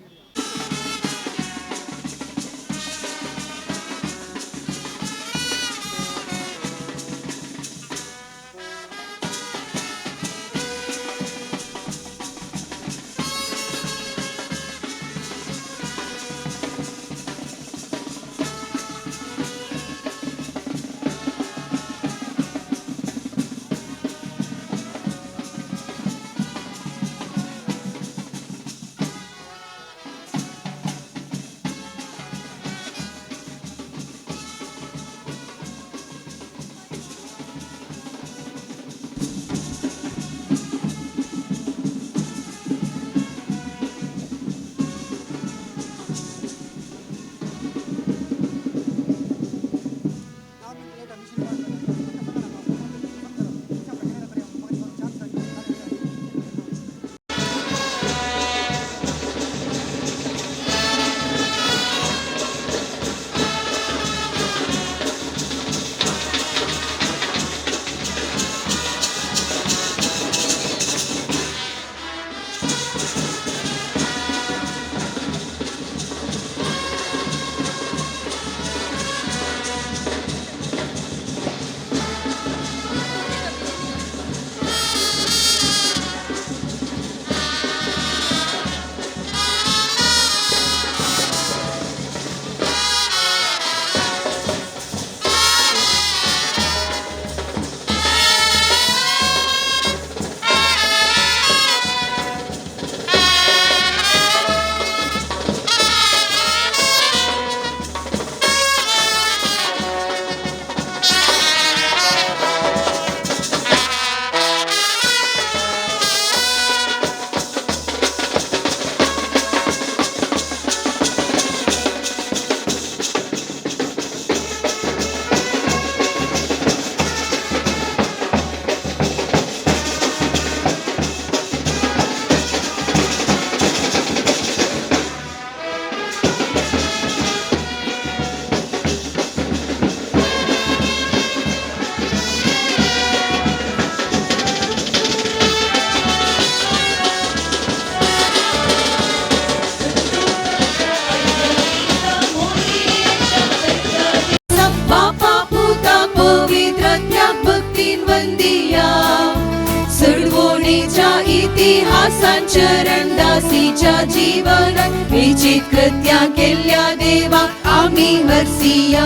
इतिहासांच्या रणदासीच्या जीवनात विचित कृत्या केल्या देवा आम्ही हरसिया.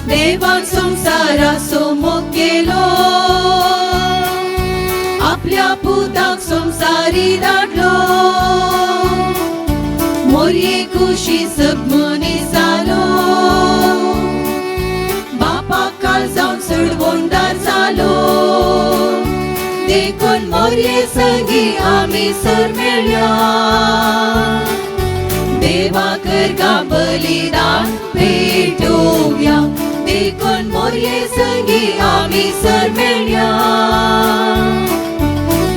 देवान संसारा सोमोग गेलो, आपल्या पुताक संसारी धाडलो. मोरये खुशी सगमनी जालो, बापाक काल जाऊन सडवोंडार जालो. देखून मोरये संगी आम्ही सर मेळ्या, देवा करगा बलिदान भेटोव्या. देखून मोरये संगी आम्ही सर मेळ्या,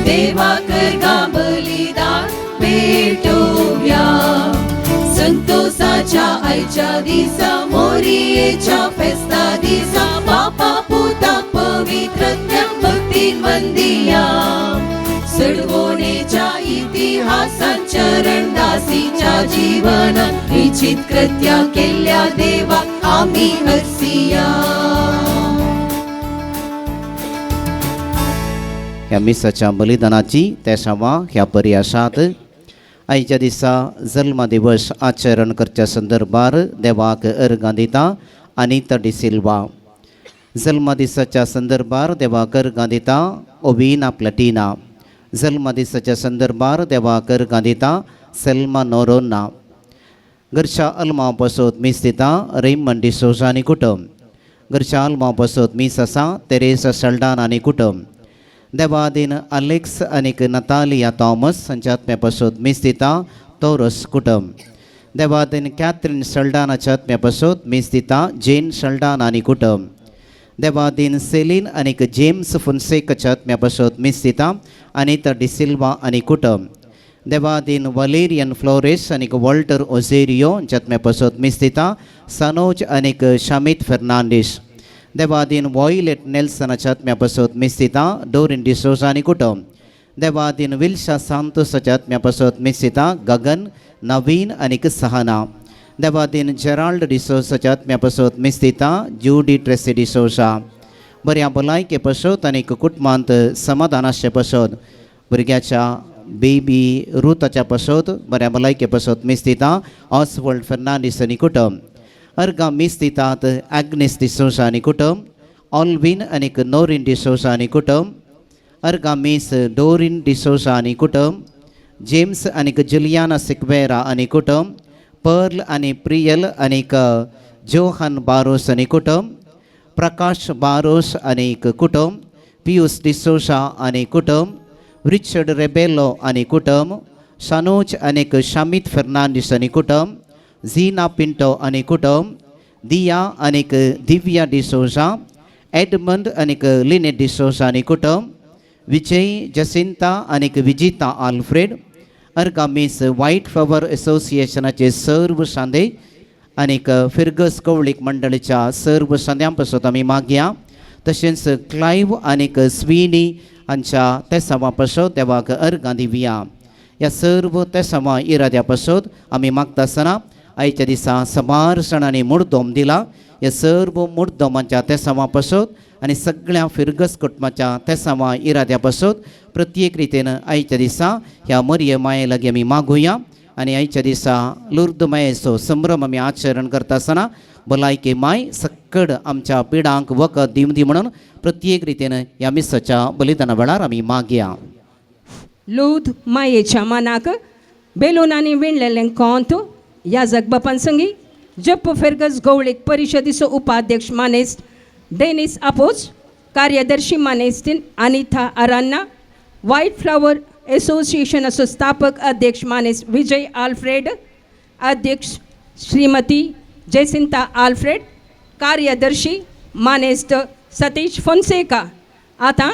देवा करगा बलिदान भेटोव्या. संतोषाच्या आयच्या दिसा मोरयेच्या फेस्ता दिसा बापा पुताक पवित्रत्यान भक्तीन वंदिया. सडवणेच्या इतिहासांच्या रणदासीच्या जीवनात विचित कृत्या केल्या देवा आम्ही हरसिया. ह्या मिसाच्या बलिदानाची तेसावा ह्या परी आसात. आयच्या दिसा जल्म दिवस आचरण करच्या संदर्भार देवाक अर्गां दिता अनिता डिसिल्वा. जल्म दिसाच्या संदर्भार देवाक अर्गां दिता ओविना प्लटिना. जल्म दिसाच्या संदर्भार देवाक अर्गां दिता सेल्मा नोरोना. घरच्या अल्मा पासोत मीस दिता रेमंड डिसोजा आनी कुटुंब. घरच्या अल्मा पासोत मीस आसा तेरेसा सल्डान आनी कुटुंब. देवादीन अलेक्स आनीक नतालिया थॉमस हांच्या आत्म्या पासोत मीस दिता तोरस कुटुंब. देवादीन कॅथरीन सल्डानाच्या आत्म्या पासोत मीस दिता जेन सल्डान आनी कुटुंब. देवादीन सेलीन आनीक जेम्स फुन्सेकाच्या आत्म्या पासोत मीस दिता अनिता डिसिल्वा आनी कुटुंब. देवादीन वलेरियन फ्लोरेस आनीक वॉल्टर ओझेरियो हांच्या आत्म्या पासोत मीस दिता सनोज आनीक शामित फेर्नांडीस. देवादीन वॉयलेट नेल्सनाच्या आत्म्या पासोत मीस दिता डोरिन डिसोजा आनी कुटुंब. देवादीन विल्शा सांतोसाच्या आत्म्या पासोत मीस दिता गगन नवीन आनीक सहना. देवादीन जेराल्ड डिसोजाच्या आत्म्या पासोत मीस दिता जूडी ट्रेसी डिसोजा. बऱ्या भलायके पासोत आनीक कुटुंबांत समाधानाचे पासोत भुरग्याच्या बेबी रुताच्या पासोत बऱ्या भलायके पासोत मीस दिता ऑसवर्ल्ड फेर्नांडीस आनी कुटुंब. अर्गां मीस दितात ॲग्नेस डिसोजा आनी कुटुंब. ऑल्विन आनीक नोरीन डिसोजा आनी कुटुंब. अर्गां मीस डोरीन डिसोजा आनी कुटुंब. जेम्स आनीक जुलियाना सिक्वेरा आनी कुटुंब. पर्ल आनी प्रियल आनीक जोहान बारोस आनी कुटुंब. प्रकाश बारोस आनीक कुटुंब. पियुस डिसोजा आनी कुटुंब. रिचर्ड रेबेलो आनी कुटुंब. सनोज आनीक शामित फेर्नांडीस आनी कुटुंब. झीना पिंटो आनी कुटुंब. दिया आनीक दिव्या डिसोजा. एडमंड आनीक लिनेट डिसोजा आनी कुटुंब. विजय जसिंता आनीक विजिता आल्फ्रेड. अर्गां मीस व्हाईट फ्लॉवर असोसिएशनाचे सर्व सांदे आनीक फिरगस कवळीक मंडळीच्या सर्व सांद्यां पासत आमी मागया. तशेंच क्लायव आनीक स्विनी हांच्या तेसावा पासत देवाक अर्गां दिवया. ह्या सर्व तेसावा इराद्या पासत आमी मागता आसतना आयच्या दिसा समार सणांनी मुर्दोम दिला. ह्या सर्व मुर्दोमांच्या तेसावा पासत आनी सगळ्या फिरगस कुटुंबाच्या तेसावा इराद्या पासत प्रत्येक रितीन आयच्या दिसा ह्या मरिये माये लागीं आमी मागुया. आनी आयच्या दिसा लुर्द मायेचो संभ्रम आमी आचरण करता आसतना भलायके माय सक्कड आमच्या पिडांक वखद दिवं दी म्हणून प्रत्येक रितीन ह्या मिसाच्या बलिदाना वेळार आमी मागया. लूद मायेच्या मानाक बेलोनांनी विणलेलें कोंत याजक बापान संगी जप फेर्गस गवळीक परिशदेचो उपाध्यक्ष मानेस्त डेनिस आपोज. कार्यदर्शी मानेस्तीन अनिथा अरान्ना. व्हाईट फ्लॉवर असोसिएशनाचो स्थापक अध्यक्ष मानेस्त विजय आल्फ्रेड. अध्यक्ष श्रीमती जेसिंता आल्फ्रेड. कार्यदर्शी मानेस्त सतीश फोन्सेका. आतां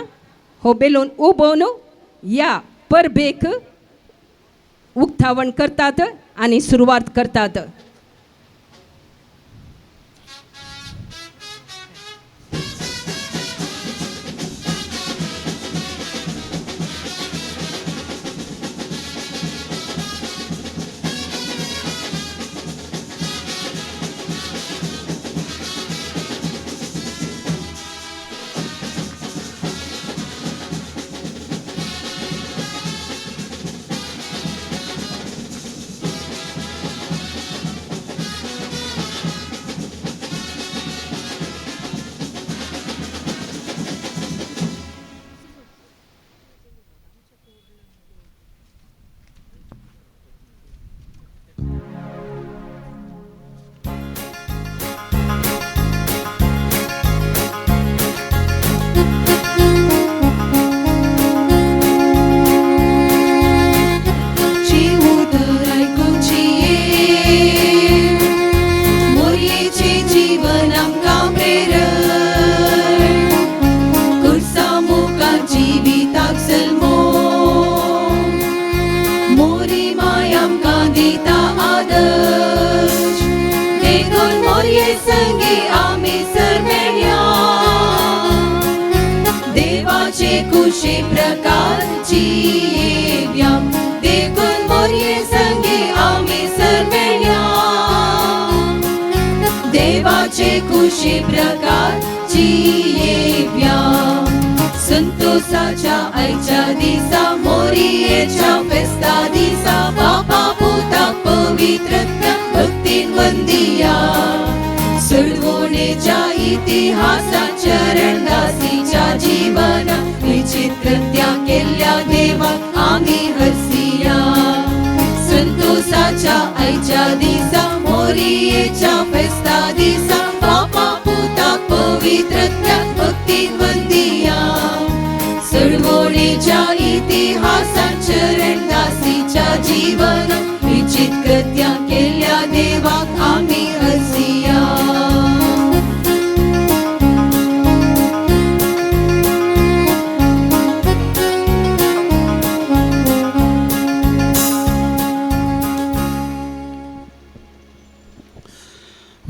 हो बेलून उबोवन या परबेक उक्तावण करतात आणि सुरुवात करतात. मोरये संगी आम्ही सरमेल्या देवाचे खुशी प्रकारची येव्या देखून मोरये संगी आम्ही सरमेल्या देवाचे खुशी प्रकारची येव्या संतोषाच्या आईच्या दिसा मोरयेच्या फेस्ता दिसा बापा पुता पवित्र भक्तीन वंदिया सोडवणेच्या इतिहासात चरणदासीच्या जीवन विचित्र त्या केल्या देवा आम्ही हसिया संतोषाच्या आईच्या दिसा मोरयेच्या फेस्ता दिसा बापा पुता पवित्र भक्तीन वंदिया सोडवणेच्या इतिहासात चरणदासीच्या जीवन विचित कृत्या केल्या देवाक आम्ही हसिया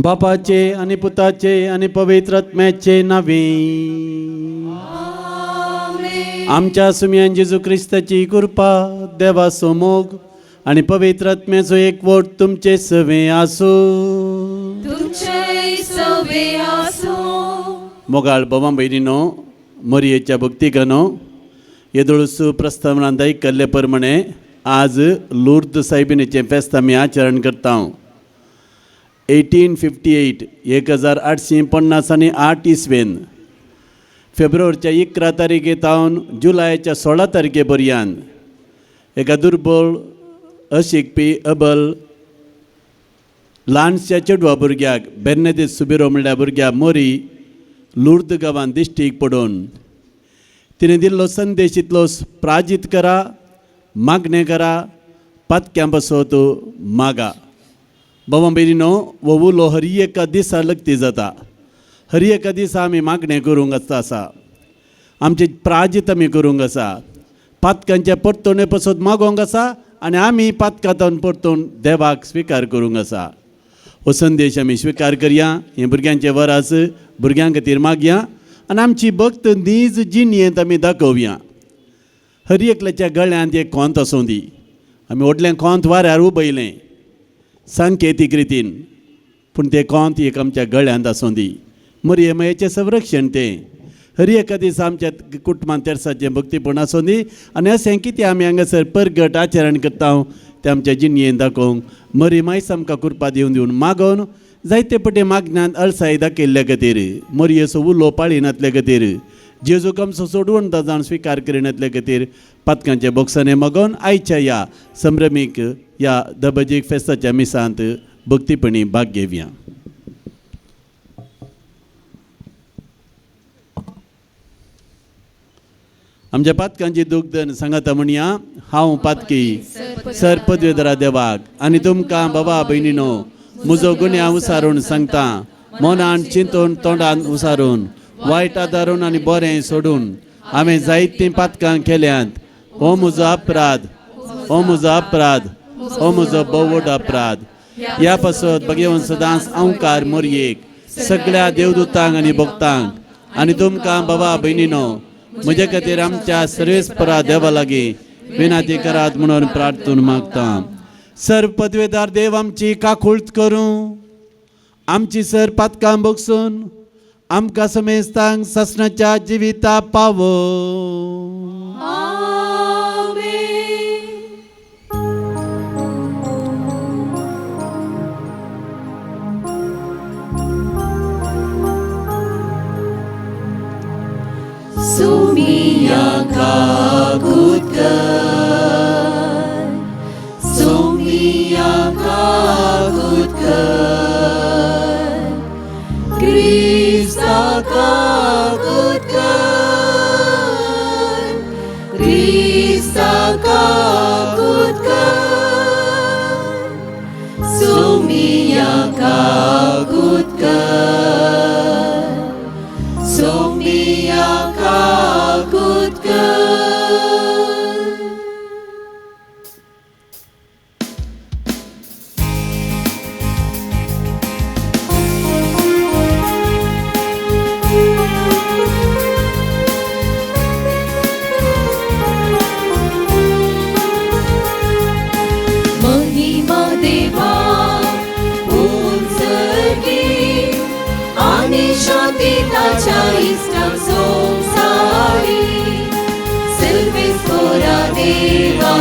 बापाचे आणि पुताचे आणि पवित्र आत्म्याचे नावे आमच्या सुमियान जेजू ख्रिस्ताची कृपा देवा सोमोग आणि पवित्र आत्म्याचो एकवट तुमचे सवे आसो तुमचे सवे आसो मोगाळ बोमा बहिणीनो मोरयेच्या भक्तिगनो येदोळसू प्रस्तावनांत आयकल्ले प्रमाणे आज लुर्द सायबिणीचें फेस्त आमी आचरण करता 1858 1850 इसवेन फेब्रुवारीच्या 11 तारखे तावन जुलयाच्या 16 तारखे पर्यंत एका दुर्बळ अशिकपी अबल ल्हानशा चेडवा भुरग्याक बेर्नेदीस सुबेरो म्हणल्या भुरग्या मोरी लुर्द गांवांत दिश्टीक पडून तिणें दिल्लो संदेश इतलो प्राजीत करा मागणें करा पत्क्यां बसोत मागा बाबा बेनीनो वो उलो हरी एका दिसा लक्ती जाता हरी एका दिसा आमी मागणें करूंक आसा आमचे प्राजीत आमी करूंक आसा पातकांचे परतोवणे पसत मागोंक आसा आनी आमी पातकांतून परतून देवाक स्विकार करूंक आसा हो संदेश आमी स्विकार करया हें भुरग्यांचें वरास भुरग्यां खातीर मागया आनी आमची भक्त नीज जिणयेंत आमी दाखोवया हर एकल्याच्या गळ्यांत एक कोंत आसूं दी आमी व्हडलें कोंत वाऱ्यार उबयलें सांकेतीक रितीन पूण तें कोंत एक आमच्या गळ्यांत आसूं दी मरियमेचें संरक्षण तें हर एका दिसा आमच्या कुटुंबांत तेर्साचें भक्तीपण आसूं दी आनी अशें कितें आमी हांगासर परगट आचरण करता तें आमच्या जिणयेन दाखोवंक मरियमायस आमकां कृपा दिवन दिवन मागोवन जायते पटे मागण्यांत अळसाय दाखयल्ल्या खातीर मरियेचो उलो पाळिनातले खातीर जेजूक आमचो सोडवण जावन स्विकार करिनातले खातीर पातकांचे बोक्साने मागोवन आयच्या ह्या संभ्रमीक ह्या दबजीक फेस्ताच्या मिसांत भक्तीपणी भाग घेवया. आमच्या पातकांची दुखदन सांगाता म्हणया हांव पातकी सर पदवेदरा देवाक आनी तुमकां बाबा भयणीनो म्हजो गुन्यांव उसारून सांगता मनान चिंतून तोंडान उसारून वायट आदारून आनी बरें सोडून हांवें जायतीं पातकां केल्यांत हो म्हजो अपराध हो म्हजो अपराध हो म्हजो बोवड अपराध ह्या पासत भगवंत सदांच अवकार मोरयेक सगळ्या देवदूतांक आनी भक्तांक आनी तुमकां बाबा भयणीनो म्हजे खातीर आमच्या सर्वेस्परा देवा लागीं विनाती करात म्हणून प्रार्थून मागता. सर पदवेदार देव आमची काकुळट करूं आमची सर पातकां बगसून आमकां समेस्तांक ससनाच्या जिविता पावो. Sumia kakutkar, Sumia kakutkar, Krista kakutkar, Krista kakutkar, Sumia kakutkar, Sumia kakutkar. इष्टं संसारी सर्वेश्वरा देवा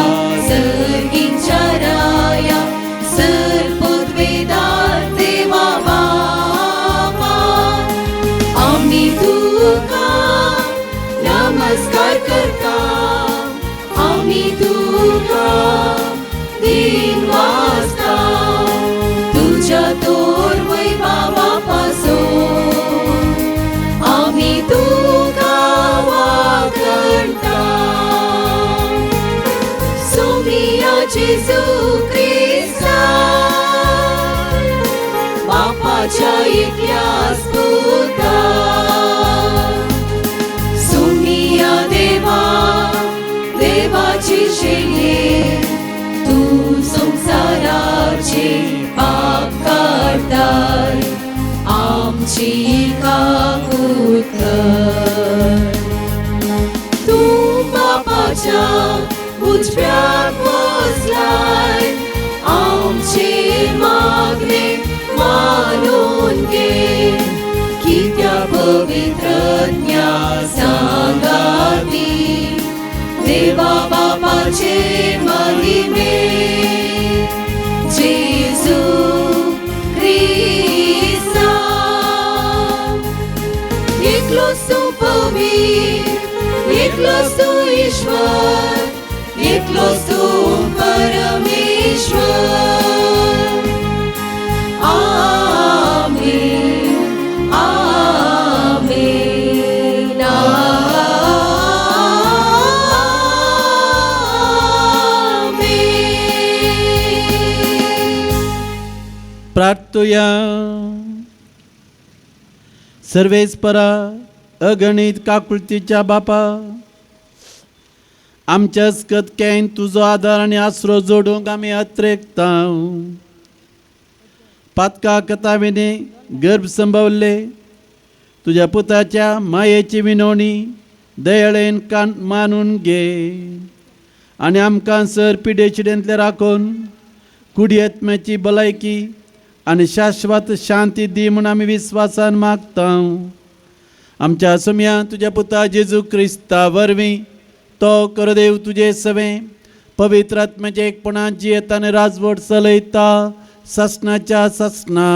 सर्गींच्या राया सर्पोद्वेदार देवा बाबा आम्ही तुका नमस्कार करता आम्ही तुका दिन वाजता तुझ्या तोर वैभवापासून आम्ही तुका वाखणता सोमिया जेजू ख्रिस्ता बापाच्या एकल्याच पुता सोमिया देवा देवाची शेणे तू संसाराचे पाप काढताय आमची काकूत कर तू बापाच्या उजव्यात बसलाय आमचे मागणे मानून घे की त्या पवित्र सांगावी देवा बापाचे महिमे जेजू ख्रिस्ता एकलोच तू पवित्र एकलोच तू ईश्वर एकलोच तू परमेश्वर आमेन आमेन आमेन प्रार्थया सर्वेस्परा अगणित काकुळतीच्या बापा आमच्या कतकेन तुजो आदार आनी आसरो जोडूंक आमी अत्रेकता पातका कथाविने गर्भ संभवले तुझ्या पुताच्या मायेची विनवणी दयाळेन मानून घे आनी आमकां सर पिडे चिडेंतले राखून कुडी आत्म्याची भलायकी आनी शाश्वत शांती दी म्हूण आमी विस्वासान मागता आमच्या सोम्या तुझ्या पुता जेजू क्रिस्ता वरवीं तो करदेव तुजे सवें पवित्र आत्म्याचे एकपणान जियेता आनी राजवट चलयता ससनाच्या ससना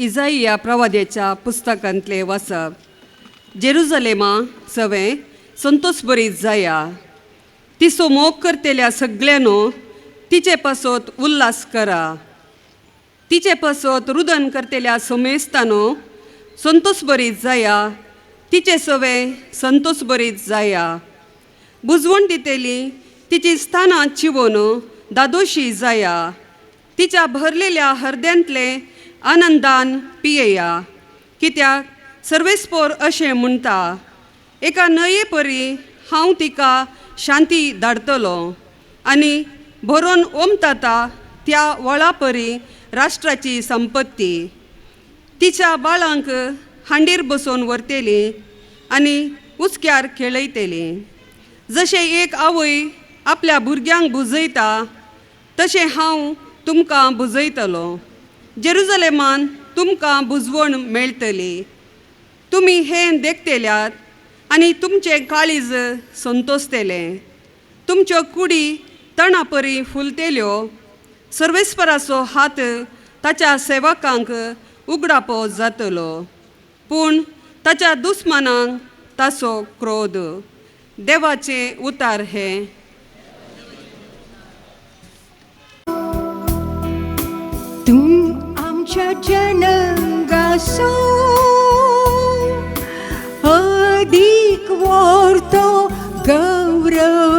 इजाइया प्रवाद्याच्या पुस्तकांतले वाचप जेरुजलेमा सवे संतोष बरी जाया तिचो मोग करतेल्या सगळ्यांनो तिचे पासत उल्हास करा तिचे पासत रुदन करतेल्या समेस्तानो संतोष बरी जाया तिचे सवे संतोष बरी जाया बुजवण दितेली तिची स्थानां चिवोन दादोशी जाया तिच्या भरलेल्या हृदयांतले आनंदान पियेया कित्याक सर्वेस्पोर अशें म्हणटा एका न्हंये परी हांव तिका शांती धाडटलो आनी भरोन ओमताता त्या वळा परी राष्ट्राची संपत्ती तिच्या बाळांक हांडीर बसोवन व्हरतेली आनी उचक्यार खेळयतेली जशें एक आवय आपल्या भुरग्यांक बुजयता तशें हांव तुमकां बुजयतलो जेरुजलेमान तुमकां बुजवण मेळटली तुमी हें देखतेल्यात आनी तुमचें काळीज संतोसतेलें तुमच्यो कुडी तणा परी फुलतेल्यो सर्वेस्पराचो हात ताच्या सेवकांक उगडापो जातलो पूण ताच्या दुस्मानांक ताचो क्रोध देवाचें उतार हें तूं आमच्या जनांगासो अदीक व्हरतो गौरव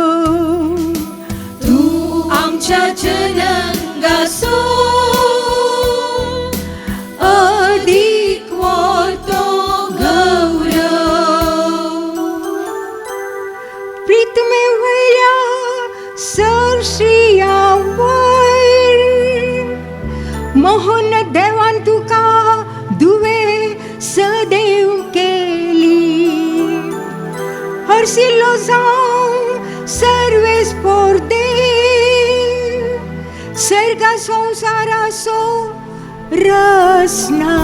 तूं आमच्या जनांगासो अदीक व्हरतो गौरव प्रितमे वयल्या सरश्रिया वयर मोहन देवान तुका दुवे सदैव केली हरसिल्लो जावं सर्वेस पोरते सर्गा संसाराचो रसना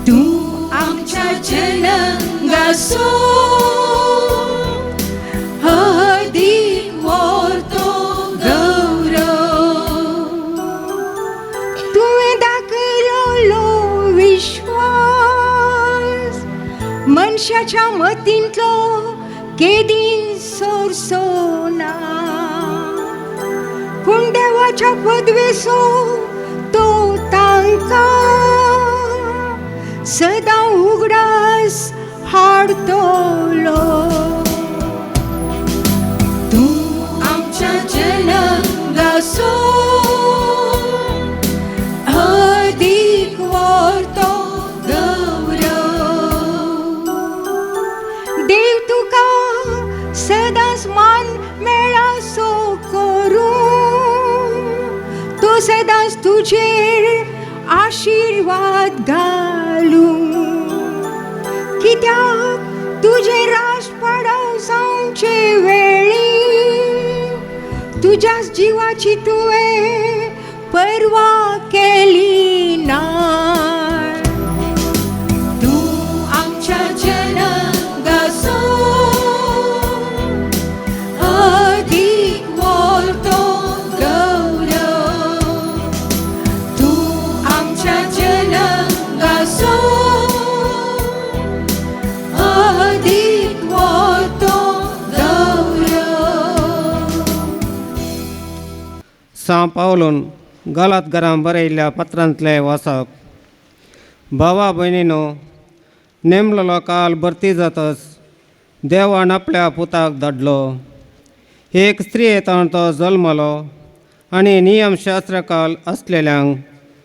तूं आमच्या जनांगासो अधिक व्हरतो गौरव तुवें दाखयलो विश्वास मनशाच्या मतींतलो केदीन सोरसो ना पूण देवाच्या पदवेचो तो तांकां सदां उगडास हाडतलो तूं आमच्या जनांगासो अधिक व्हरतो गौरव देव तुका सदांच मान मेळासो करूं तो सदांच तुजेर आशिर्वाद घालूं कित्याक तुजे राश पडाव जावचे वेळी तुज्याच जिवाची तुवें परवा केली ना तूं आमच्या जनांगासो अधिक व्हरतो गौरव तूं आमच्या जनांगासो अधिक व्हरतो गौरव सा पावलोन गालात घरां बरयल्ल्या पत्रांतले वाचप भावा भयणीनो नेमलेलो काल भरती जातच देवान आपल्या पुताक धाडलो एक स्त्रियेंतल्यान तो जल्मलो आनी नियमशास्त्रकाल असलेल्यांक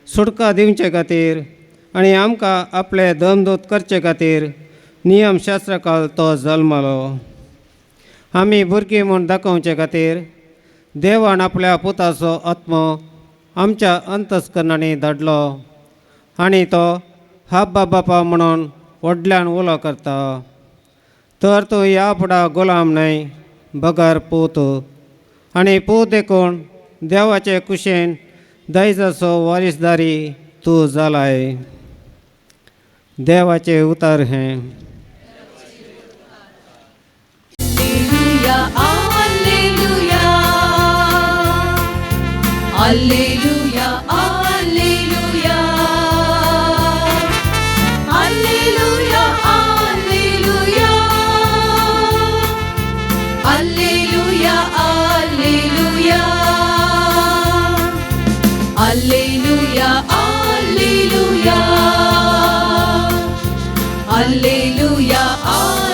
सुटका दिवचे खातीर आनी आमकां आपले दमदूत करचे खातीर नियमशास्त्रकाल तो जल्मलो आमी भुरगीं म्हूण दाखोवचे खातीर देवान आपल्या पुताचो आत्मो आमच्या अंतस्करणांनी धाडलो आनी तो हाब्बा बापा म्हणून व्हडल्यान उलो करता तर तूं ह्या फुडा गुलाम न्हय बगर पूत आनी पूत देखून देवाचे कुशेन दायजाचो वारीसदारी तूं जालाय देवाचे उतर हें Alleluia, alleluia, alleluia, alleluia, alleluia, alleluia, alleluia, alleluia, alleluia,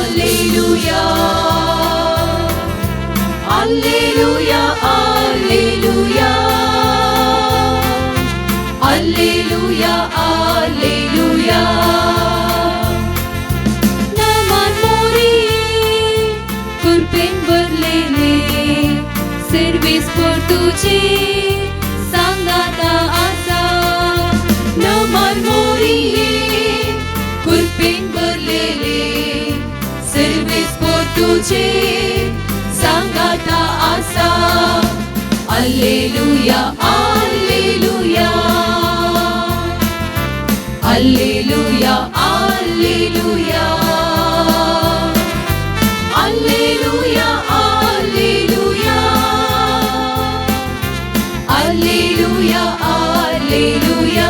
alleluia, alleluia, alleluia. Alleluia, alleluia. Naman mori, kurpen berlene, service por tuji, sangata asa. Naman mori, kurpen berlene, service por tuji, sangata asa. Alleluia, alleluia. Alleluia, alleluia, alleluia, alleluia, alleluia, alleluia.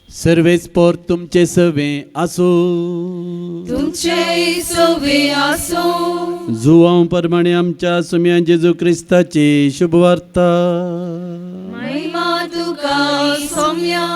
सर्वेच पोर तुमचे सवे आसो तुमचे सवे आसो जुवां प्रमाणे आमच्या सुम्या जेजू क्रिस्ताची शुभवार्ता महिमा तुका सौम्या.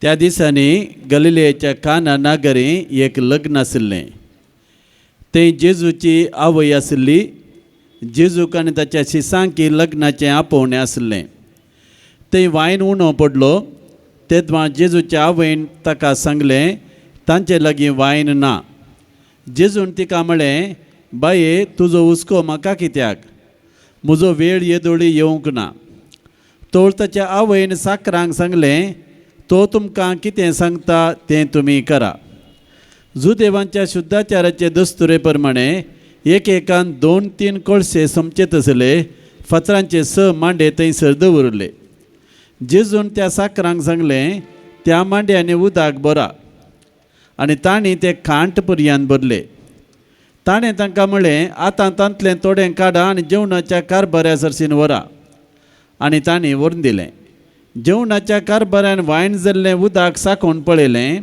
त्या दिसांनी गलिलेच्या काना नागरे एक लग्न आशिल्लें थंय जेजूची आवय आशिल्ली जेजूक आनी ताच्या शिसांकी लग्नाचें आपोवणें आशिल्लें थंय वायन उणो पडलो तेदवां जेजूच्या आवयन ताका सांगलें तांचे लागीं वायन ना जेजून तिका म्हळें बाये तुजो हुस्को म्हाका कित्याक म्हजो वेळ येदोळी येवंक ना. तोळ ताच्या आवयन साकरांक सांगलें, तो तुमकां कितें सांगता तें तुमी करा. जुदेवांच्या शुद्धाचाराचे दस्तुरे प्रमाणे एकेकान 2-3 कळशे समचेत आसले. फातरांचे 6 मांडे थंयसर दवरले. जेजून त्या साकरांक सांगलें, त्या मांड्यांनी उदक भरा. आनी तांणी ते खांट पर्यंत भरले. ताणें तांकां म्हणलें, आतां तांतलें थोडें काडा आनी जेवणाच्या कारबाऱ्या सरशीन व्हरा. आनी तांणी व्हरून दिलें. जेवणाच्या कारबाऱ्यान वायन जाल्लें उदक साकोवन पळयलें.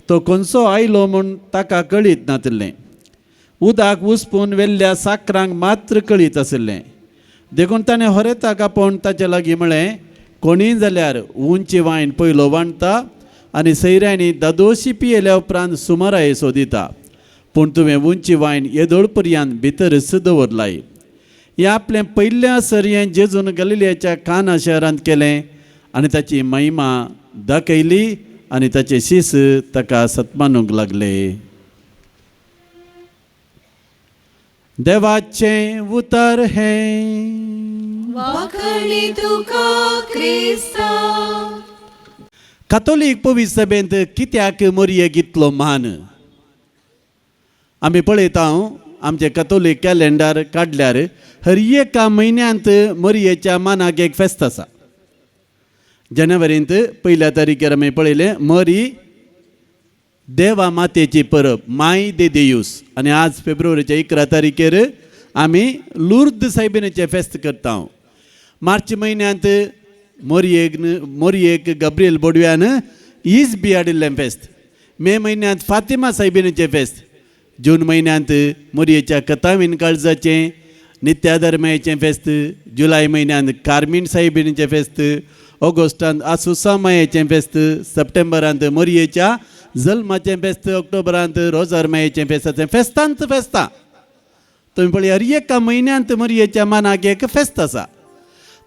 तो खंयचो आयलो म्हूण ताका कळीत नासलें. उदक उसपून वेल्ल्या साकरांक मात्र कळीत आसलें. देखून ताणें होरेताक आपोवन ताचे लागीं म्हळें, कोणीय जाल्यार उंची वायन पयलो वांडटा आनी सयऱ्यांनी दादोशी पियेल्या उपरांत सुमाराये सोदिता. पूण तुवें उंची वायन येदोळ पर्यंत भितरच दवरलाय. हें आपलें पयल्या सरयें जेजून गलिलेच्या काना शहरांत केलें आनी ताची महिमा दाखयली आनी ताचे शीस ताका सत्मानूंक लागले. देवाचें उतर हें. वाखणी तुका क्रिस्ता. कातोलीक पवित्र सभेंत कित्याक मोरयेक इतलो मान? आमी पळयता आमचे कॅथोलीक कॅलेंडर काडल्यार हर एका म्हयन्यांत मोरयेच्या मानाक एक फेस्त आसा. जानेवारींत 1 तारीखेर आमी पळयलें मोरी देवा मातेची परब, माय दे देयूस. आनी आज फेब्रुवारीच्या 11 तारीखेर आमी लुर्द सायबिणीचें फेस्त करता. मार्च म्हयन्यांत मोरयेक गब्रियल बोडव्यान इज बियाडिल्लें फेस्त. मे म्हयन्यांत फातिमा सायबिणीचें फेस्त. जून म्हयन्यांत मोरयेच्या कथावीन काळजाचें नित्याधर्माचें फेस्त. जुलय म्हयन्यांत कार्मीन सायबिणीचें फेस्त. ऑगस्टांत आसुसा मायेचें फेस्त. सप्टेंबरांत मोरयेच्या जल्माचें फेस्त. ऑक्टोबरांत रोजार मायेचें फेस्ताचें फेस्तांत फेस्तां. तुमी पळय हर एका म्हयन्यांत मोरयेच्या मानाक एक फेस्त आसा.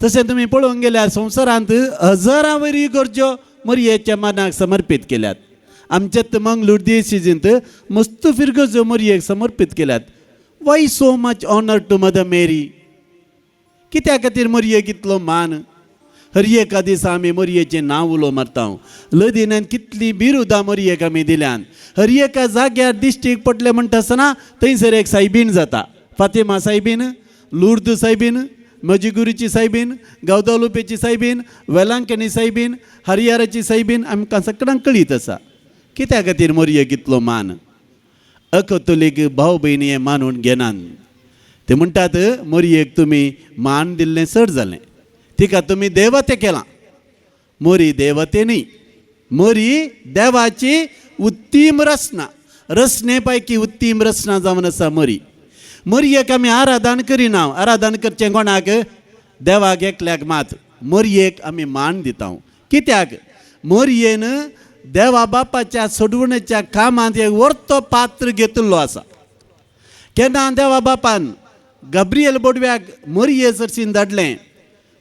तशें तुमी पळोवंक गेल्यार संवसारांत हजारावरी गरज्यो मोरयेच्या मानाक समर्पीत केल्यात. आमच्यात मंगळूर सिजींत मस्त फिरगज्यो मोरयेक समर्पीत केल्यात. Why so much honour to Mother Mary? कित्या खातीर मोरयेक इतलो मान? हर एका दिसा आमी मोरयेचें नांव उलो मारता. लदिनान कितलीं बिरुदां मोरयेक आमी दिल्यान. हर एका जाग्यार दिश्टीक पडलें म्हणटा आसतना थंयसर एक सायबीण जाता. फातिमा सायबीण, लुर्द सायबीण, मजिगुरीची सायबीण, गौदालुपेची सायबीण, वेलांकणी सायबीण, हरियाराची सायबीण आमकां सगळ्यांक कळीत आसा. कित्या खातीर मोरयेक इतलो मान? अकथोलीक भाव भयणी हें मानून घेनात. ते म्हणटात मोरयेक तुमी मान दिल्लें चड जालें, तिका तुमी देवते केलां. मोरी देवते न्ही, मोरी देवाची उत्तीम रचना. रचने पैकी उत्तीम रचना जावन आसा मोरी. मोरयेक आमी आराधन करिना. आराधन करचें कोणाक? देवाक एकल्याक मात. मोरयेक आमी मान दिता. कित्याक? मोरयेन देवा बापाच्या सोडवणेच्या कामांत एक व्हडलो पात्र घेतिल्लो आसा. केन्ना देवा बापान गब्रियल बोडव्याक मोरये सरशीन धाडलें.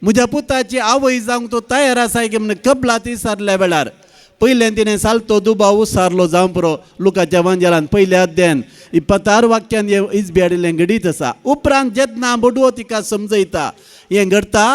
म्हज्या पुताची आवय जावंक तो तयार आसा की म्हण कबलात विसारल्या वेळार पयलें तिणें सालतो दुबाव उसारलो जावं पुरो. लुकाच्या वांजेलान 1 अध्यायान 26 वाक्यान इज बियाडिल्लें घडीत आसा. उपरांत जेन्ना बोडवो तिका समजयता हें घडटा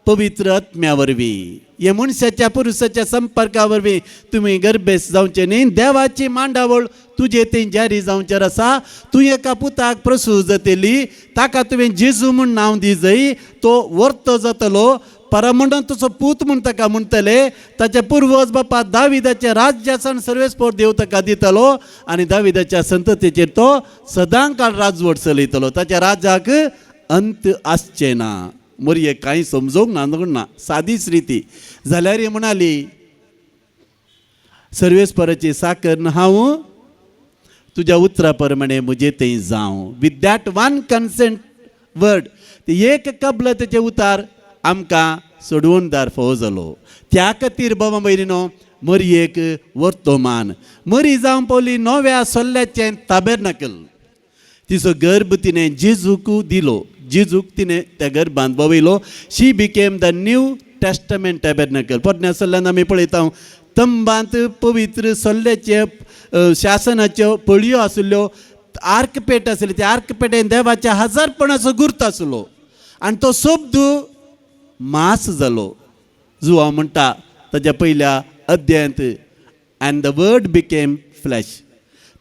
पवित्र आत्म्या वरवीं. हे मनशाच्या पुरुषाच्या संपर्का वरवीं तुमी गर्भेस जावचे न्ही. देवाची मांडावळ तुजे थंय जारी जावचेर आसा. तूं एका पुताक प्रसूत जातली, ताका तुवें जेजू म्हूण नांव दिजय. तो वर्तो जातलो. परमंडंतचो पूत म्हूण ताका म्हणटले. ताचे पुर्वज बापा दाविदाच्या राज्यासन सर्वेस्पोर देव ताका दितलो आनी दाविदाच्या संततीचेर तो सदां काळ राजवट चलयतलो. ताच्या राज्याक अंत आसचे ना. मोरयेक कांय समजोवंक ना. सादीच रिती जाल्यार ही म्हणाली, सर्वेस्पराची साकर हांव तुज्या उतरा प्रमाणे म्हजे थंय जावं. With that one consent word, एक कबलतेचे उतार आमकां सोडवणदार फोव जालो. त्या खातीर बाबा भयणीनो मोरयेक व्हरतो मान. मोरी जावं पयली नव्या सोल्ल्याचें ताबेरनाकल. तिचो गर्भ तिणें जेजूक दिलो. जेजूक तिणें त्या गर्भांत बवयलो. शी बिकेम द न्यू टेस्टमेंट टॅबरनेकल. पोरण्या सोल्ल्यान आमी पळयता तंबांत पवित्र सोल्ल्याचे शासनाच्यो पळयो आशिल्ल्यो. आर्कपेट आसली. त्या आर्कपेटेन देवाच्या हजारपणाचो गुर्त आसलो. आनी तो शब्द मास जालो जो हांव म्हणटा ताच्या पयल्या अध्यायांत and the word became flesh.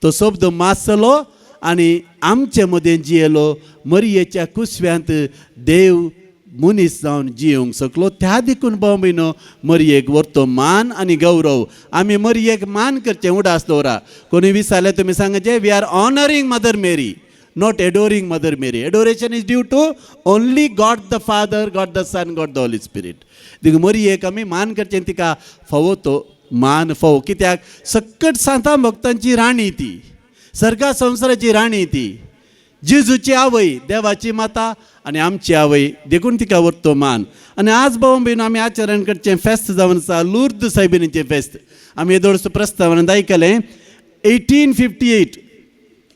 तो शब्द मास जालो आनी आमचे मदें जियेलो. मरियेच्या कुसव्यांत देव मनीस जावन जियोंक शकलो. त्या देखून भाव भयणो मरियेक व्हरतो मान आनी गौरव. आमी मरियेक मान करचें उडास दवरा. कोणी विचारलें तुमी सांगचें we are honouring Mother Mary, not adoring Mother Mary. Adoration is due to only God the Father, God the Son, God the Holy Spirit. देखून मरियेक आमी मान करचें तिका फावो तो मान फावो. कित्याक सकट सांता भक्तांची राणी ती, सर्गा संवसाराची राणी ती, जेजूची आवय, देवाची माता आनी आमची आवय, देखून तिका व्हरतो मान. आनी आज भाव भयण आमी आचरण करचें फेस्त जावन आसा लुर्द सायबिणीचें फेस्त. आमी येदोळसो प्रस्तावनांत आयकलें 1858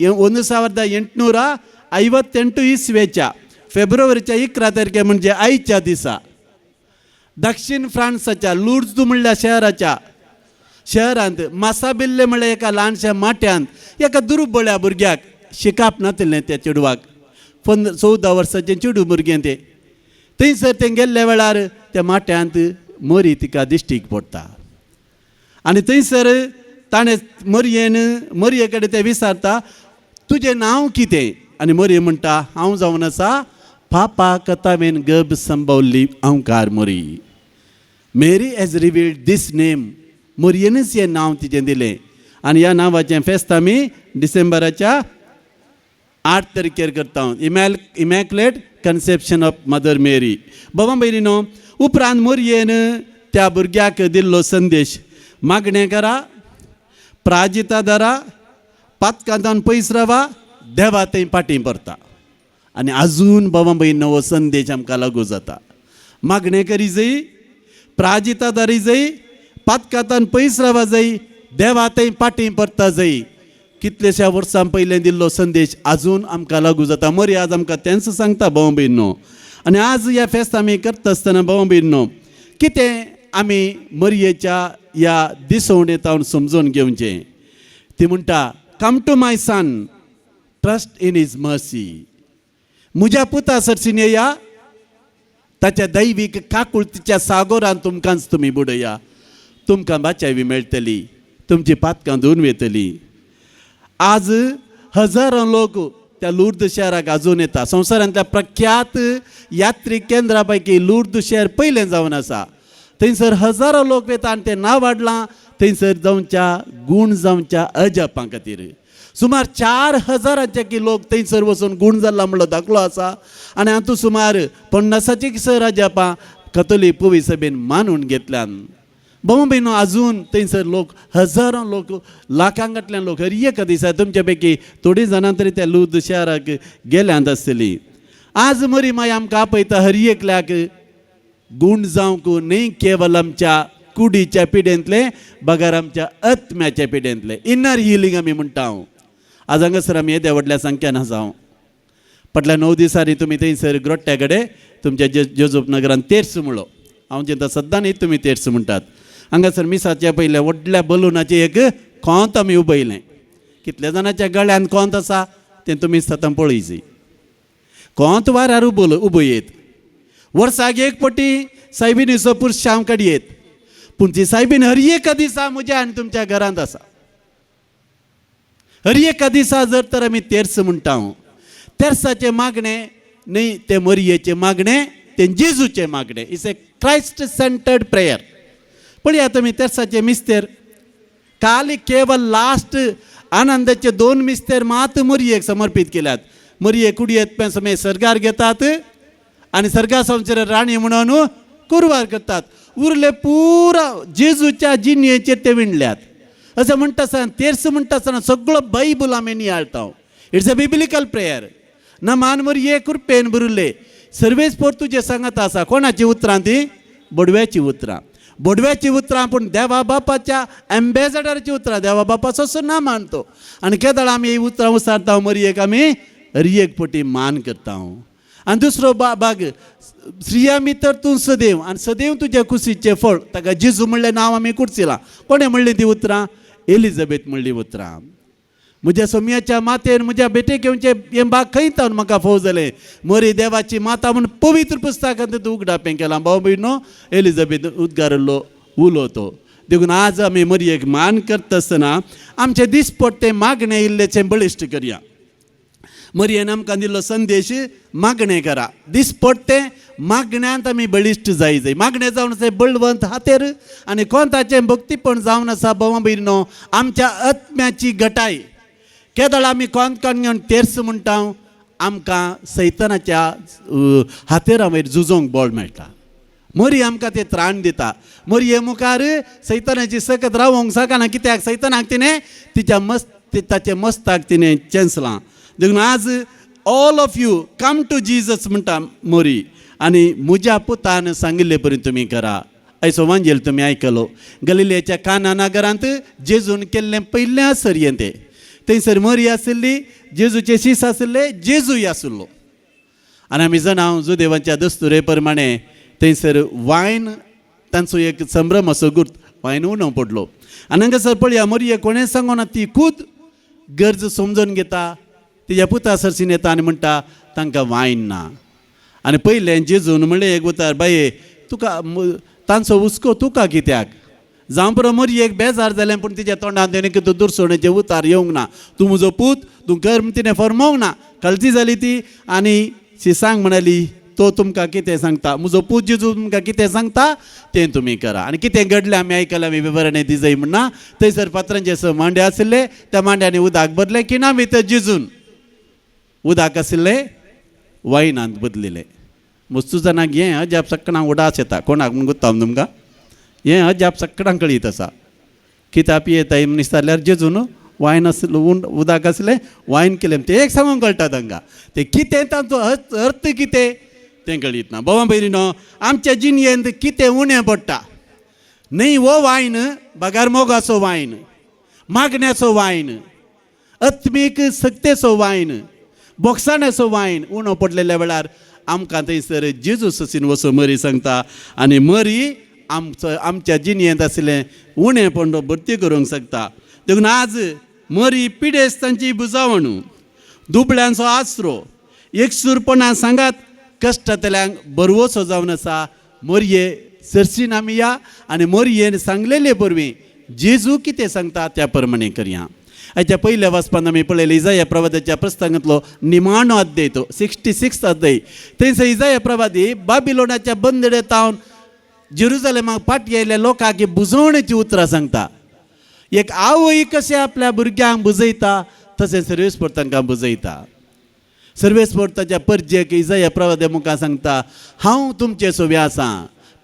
1858 इस्वेच्या फेब्रुवारीच्या 11 तारखे म्हणजे आयच्या दिसा दक्षिण फ्रांसाच्या लुर्द म्हणल्या शहरांत मासाबिल्ले म्हणल्यार एका ल्हानशा माट्यांत एका दुर्बळ्या भुरग्याक शिकाप नातिल्लें. त्या चेडवाक 14 वर्साचें चेडूं भुरगें तें. थंयसर तें गेल्ल्या वेळार त्या माट्यांत मरी तिका दिश्टीक पडटा. आनी थंयसर ताणें मरये कडेन तें विचारता तुजें नांव कितें. आनी मरये म्हणटा हांव जावन आसा पापा कथावेन गर्भ संभवल्ली ओंकार मरी. मेरी हॅज रिवील्ड दीस नेम. मरयेनच हें नांव तिचें दिलें. आनी ह्या नांवाचें फेस्त आमी डिसेंबराच्या 8 तारखेर करता. इमॅक्युलेट कन्सेप्शन ऑफ मदर मेरी. बाबा भयणीनो, उपरांत मरयेन त्या भुरग्याक दिल्लो संदेश मागणें करा, प्राजिता धरा, पातकांतान पयस रावा, देवा थंय फाटीं परता. आनी आजून बाबा भयणीनो हो संदेश आमकां लागू जाता. मागणें करी जाय, प्राजिता धरी जाय, पातकांतान पयस रावा जाय, देवा थंय फाटीं परता जाय. कितलेशा वर्सां पयलें दिल्लो संदेश आजून आमकां लागू जाता. मरी आज आमकां तेंच सांगता भाव भयणीनो. आनी आज ह्या फेस्त आमी करता आसतना भाव भयणीनो कितें आमी मरयेच्या ह्या दिसवणेंतावन समजून घेवचें. ती म्हणटा come to my son, trust in his mercy. म्हज्या पुता सरसीन येया, ताच्या दैवीक काकुळतीच्या सागोरान तुमकांच तुमी बुडया. तुमकां बाचावी मेळटली, तुमची पातकां धुवन वेतली. आज हजारो लोक त्या लुर्द शहराक आजून येता. संवसारांतल्या प्रख्यात यात्रीक केंद्रा पैकी लुर्द शहर पयलें जावन आसा. थंयसर हजारो लोक येता आनी तें नांव वाडलां थंयसर जावच्या गूण जावच्या अजापां खातीर. सुमार 4000 लोक थंयसर वचून गूण जाल्ला म्हणलो दाखलो आसा. आनी हातूंत सुमार 50 अजापां कथोलीक पवित्र सभेन मानून घेतल्यान. भाव भयणो, आजून थंयसर लोक हजारो लोक, लाखांगांतल्यान लोक हर एका दिसा तुमच्या पैकी थोडीं जाणां तरी त्या लुर्द शहराक गेल्यांत आसतलीं. आज मरी माय आमकां आपयता हर एकल्याक गूण जावंक न्ही केवल आमच्या कुडीच्या पिडेंतले बगार आमच्या आत्म्याच्या पिडेंतले. इनर हिलींग आमी म्हणटा. हांव आज हांगासर आमी येद्या व्हडल्या संख्यान आसा. हांव फाटल्या 9 दिसांनी तुमी थंयसर ग्रोट्ट्या कडेन तुमच्या जोजफ नगरान तेर्स म्हणलो. हांव चिंता सद्दां न्ही तुमी तेर्स म्हणटात. हांगासर मिसाच्या पयले व्हडल्या बलूनाचें एक कोंत आमी उबयलें. कितल्या जाणांच्या गळ्यान कोंत आसा तें तुमी सदां पळयची. कोंत वाऱ्यार उबयेत. वर्साक एक पटी सायबिणीचो पुरुश शाम काडयेत. पूण ती सायबीण हर एका दिसा म्हज्या आनी तुमच्या घरांत आसा. हर एका दिसा जर तर आमी तेर्स म्हणटा. तेर्साचें मागणें न्ही तें मरयेचें मागणें, तें जेजूचें मागणें. It's a Christ centred prayer. पळया तुमी तेर्साचें मिस्तेर. काल केवल लास्ट आनंदाचे 2 मिस्तेर मात मरयेक समर्पीत केल्यात. मरये कुडयेंत समय सर्गार घेतात आनी सर्गा संवसार राणी म्हणून कुरवार करतात. उरले पुरा जेजूच्या जिणयेचेर ते विणल्यात. अशें म्हणटा आसतना तेर्स म्हणटा आसतना सगळो बायबल आमी नियाळटा. It's a biblical prayer. ना मान मरये कृपेन बरिल्ले. सर्वेच पोर्तुजे सांगता आसा. कोणाची उतरां ती? बोडव्याची उतरां. बोडव्याची उतरां पूण देवा बापाच्या एम्बेसेडराची उतरां. देवा बापाचो असो ना मानतो. आनी केदळ आमी ही उतरां उसारता मरयेक आमी हर एक पटी मान करता. आनी दुसरो भाग श्रिया मितर तूं सदैव आनी सदैव तुज्या कुशीचें फळ. ताका जेजू म्हणलें नांव आमी कुडचिलां. कोणें म्हणलीं ती उतरां? एलिझाबेथ म्हणली उतरां. म्हज्या सोम्याच्या मातेन म्हज्या बेटेक येवचे हे बाग खंय तावन म्हाका फोव जालें मोरी देवाची माता म्हूण पवित्र पुस्तकांत तूं उगडापें केलां भाऊ भयणो एलिझाबेथ उद्गारलो उलो तो देखून आज आमी मरयेक मान करता आसतना आमचे दिसपट्टे मागणें इल्लेचें बळिश्ट करया मरयेन आमकां दिल्लो संदेश मागणें करा दिसपट्टे मागण्यांत आमी बळिश्ट जाय मागणें जावन आसा बळवंत हातेर आनी कोंताचें भक्तीपण जावन आसा भावां भयणो आमच्या आत्म्याची घटाय केदळ आमी कोंत घेवन तेर्स म्हणटा आमकां सैतानाच्या हातेरा वयर झुजोंक बळ मेळटा मरी आमकां ते त्राण दिता मरये मुखार सैतानाची सकत रावोंक सकाना कित्याक सैतानाक तिणें ताचे मस्ताक तिणें चेंसलां देखून आज all of you come to Jesus म्हणटा मोरी आनी म्हज्या पुतान सांगिल्ले पर्यंत तुमी करा आयचो वांजेल तुमी आयकलो गलिलेच्या काना नगरांत जेजून केल्लें पयलें सर्यें तें थंयसर मरी आशिल्ली जेजूचे शीस आशिल्ले जेजूय आशिल्लो आनी आमी जाणां जुदेवांच्या दस्तुरे प्रमाणे थंयसर वायन तांचो एक संभ्रम असो गुर्त वायन उणो पडलो आनी हांगासर पळया मरये कोणें सांगोना ती खूद गरज समजून घेता तिच्या पुता सरसीन येता आनी म्हणटा तांकां वायन ना आनी पयलें जेजून म्हणलें एक उतार बाये तुका तांचो हुस्को तुका कित्याक जावं पुरो मरयेक बेजार जालें पूण तिच्या तोंडांत तेणें कितें दुरसोणेचे उतार येवंक ना तूं म्हजो पूत तूं कर्म तिणें फर्मोवंक ना कळती जाली ती आनी शी सांग म्हणाली तो तुमकां कितें सांगता म्हजो पूत जेजू तुमकां कितें सांगता तें तुमी करा आनी कितें घडलें आमी आयकलां आमी विवरणें दिजय म्हणना थंयसर पात्रांचे स मांडे आशिल्ले त्या मांड्यांनी उदक भरलें की ना भितर जेजून उदक आशिल्लें वायनांत बदलिल्लें मस्तू जाणांक हें अजाप सक्कणांक उडास येता कोणाक म्हूण गुत्ता तुमकां हें अजाप सक्कणांक कळीत आसा कित्याक पियेता मनीस जाल्यार जेजून वायन आसलें उदक आसलें वायन केलें तें एक सांगूंक कळटा तांकां तें कितें तांचो अर्थ कितें तें कळीत ना भावां भयणीनो आमच्या जिणयेंत कितें उणें पडटा न्हय वो वायन बागार मोगाचो वायन मागण्याचो वायन आत्मीक सक्तेचो वायन बोगसाण्याचो वायन उणो पडलेल्या वेळार आमकां थंयसर जेजू ससीन वचो मरी सांगता आनी मरी आमच्या जिणयेंत आशिल्लें उणेंपण भरती करूंक शकता देखून आज मरी पिडेस्तांची बुजावण दुबळ्यांचो आसरो एकसूरपणां सांगात कश्टांतल्यांक बरवोसो जावन आसा मरये सरसीन आमी या आनी मरयेन सांगलेले परवीं जेजू कितें सांगता त्या प्रमाणे करया हाच्या पयल्या वाचपान आमी पळयलें इजाया प्रवादाच्या प्रसंगांतलो निमाणो अध्याय तो 66 अध्याय थंयसर इजाया प्रवादी बाबिलोनाच्या बंदडेतावन जेरुजलेमाक फाटी आयिल्ल्या लोकांक बुजोवणेची उतरां सांगता एक आवय कशें आपल्या भुरग्यांक बुजयता तशें सर्वेस्पर तांकां बुजयता सर्वेस्पर ताच्या परजेक इजाया प्रवादे मुखार सांगता हांव तुमचे सोबे आसां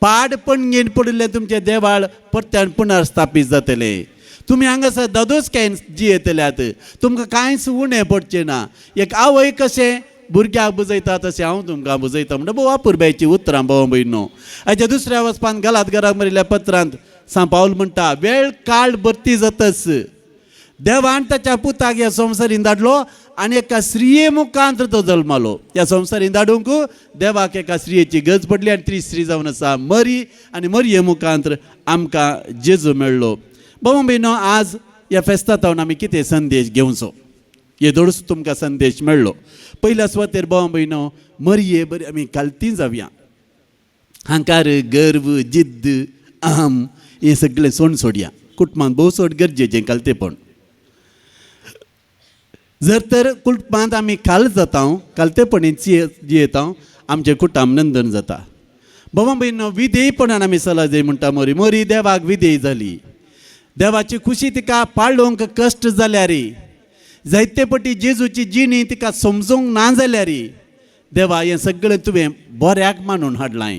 पाड पणगेन पडिल्लें तुमचें देवाळ परत्यान पुनर्स्थापीत जातलें तुमी हांगासर दोदोसकेन जियेतल्यात तुमकां कांयच उणें पडचें ना एक आवय कशें भुरग्याक बुजयता तशें हांव तुमकां बुजयता म्हणटा भोव वापुरबायची उतरां भाव भयणो हाच्या दुसऱ्या वचपान गलात बरयल्ल्या पत्रांत सा पावल म्हणटा वेळ काळ भरती जातच देवान ताच्या पुताक ह्या संवसारीन धाडलो आनी एका स्त्रिये मुखांत तो जल्मालो ह्या संवसारीन धाडूंक देवाक एका स्त्रियेची गरज पडली आनी ती स्त्री जावन आसा मरी आनी मरये मुखांत आमकां जेजू मेळ्ळो भाव भयणो आज ह्या फेस्तांत आमी कितें संदेश घेवचो हे धडूच तुमकां संदेश मेळ्ळो पयल्या सुवातेर भाव भयणो मरये बरी आमी कालती जावया हांकार गर्व जिद्द अहम हे सगळें सोड सोडया कुटुंबांत भोव सोड गरजेचें कालतेपण जर तर कुटुंबांत आमी काल जाता कालतेपणीन जियेता आमचें कुटुंब नंदन जाता भावा भयणो विधेयपणान आमी चला जाय म्हणटा मरी देवाक विधेय जाली देवाची खुशी तिका पाळोवंक कश्ट जाल्यार जायते पटी जेजूची जिणी तिका समजूंक ना जाल्यार देवा हें सगळें तुवें बऱ्याक मानून हाडलां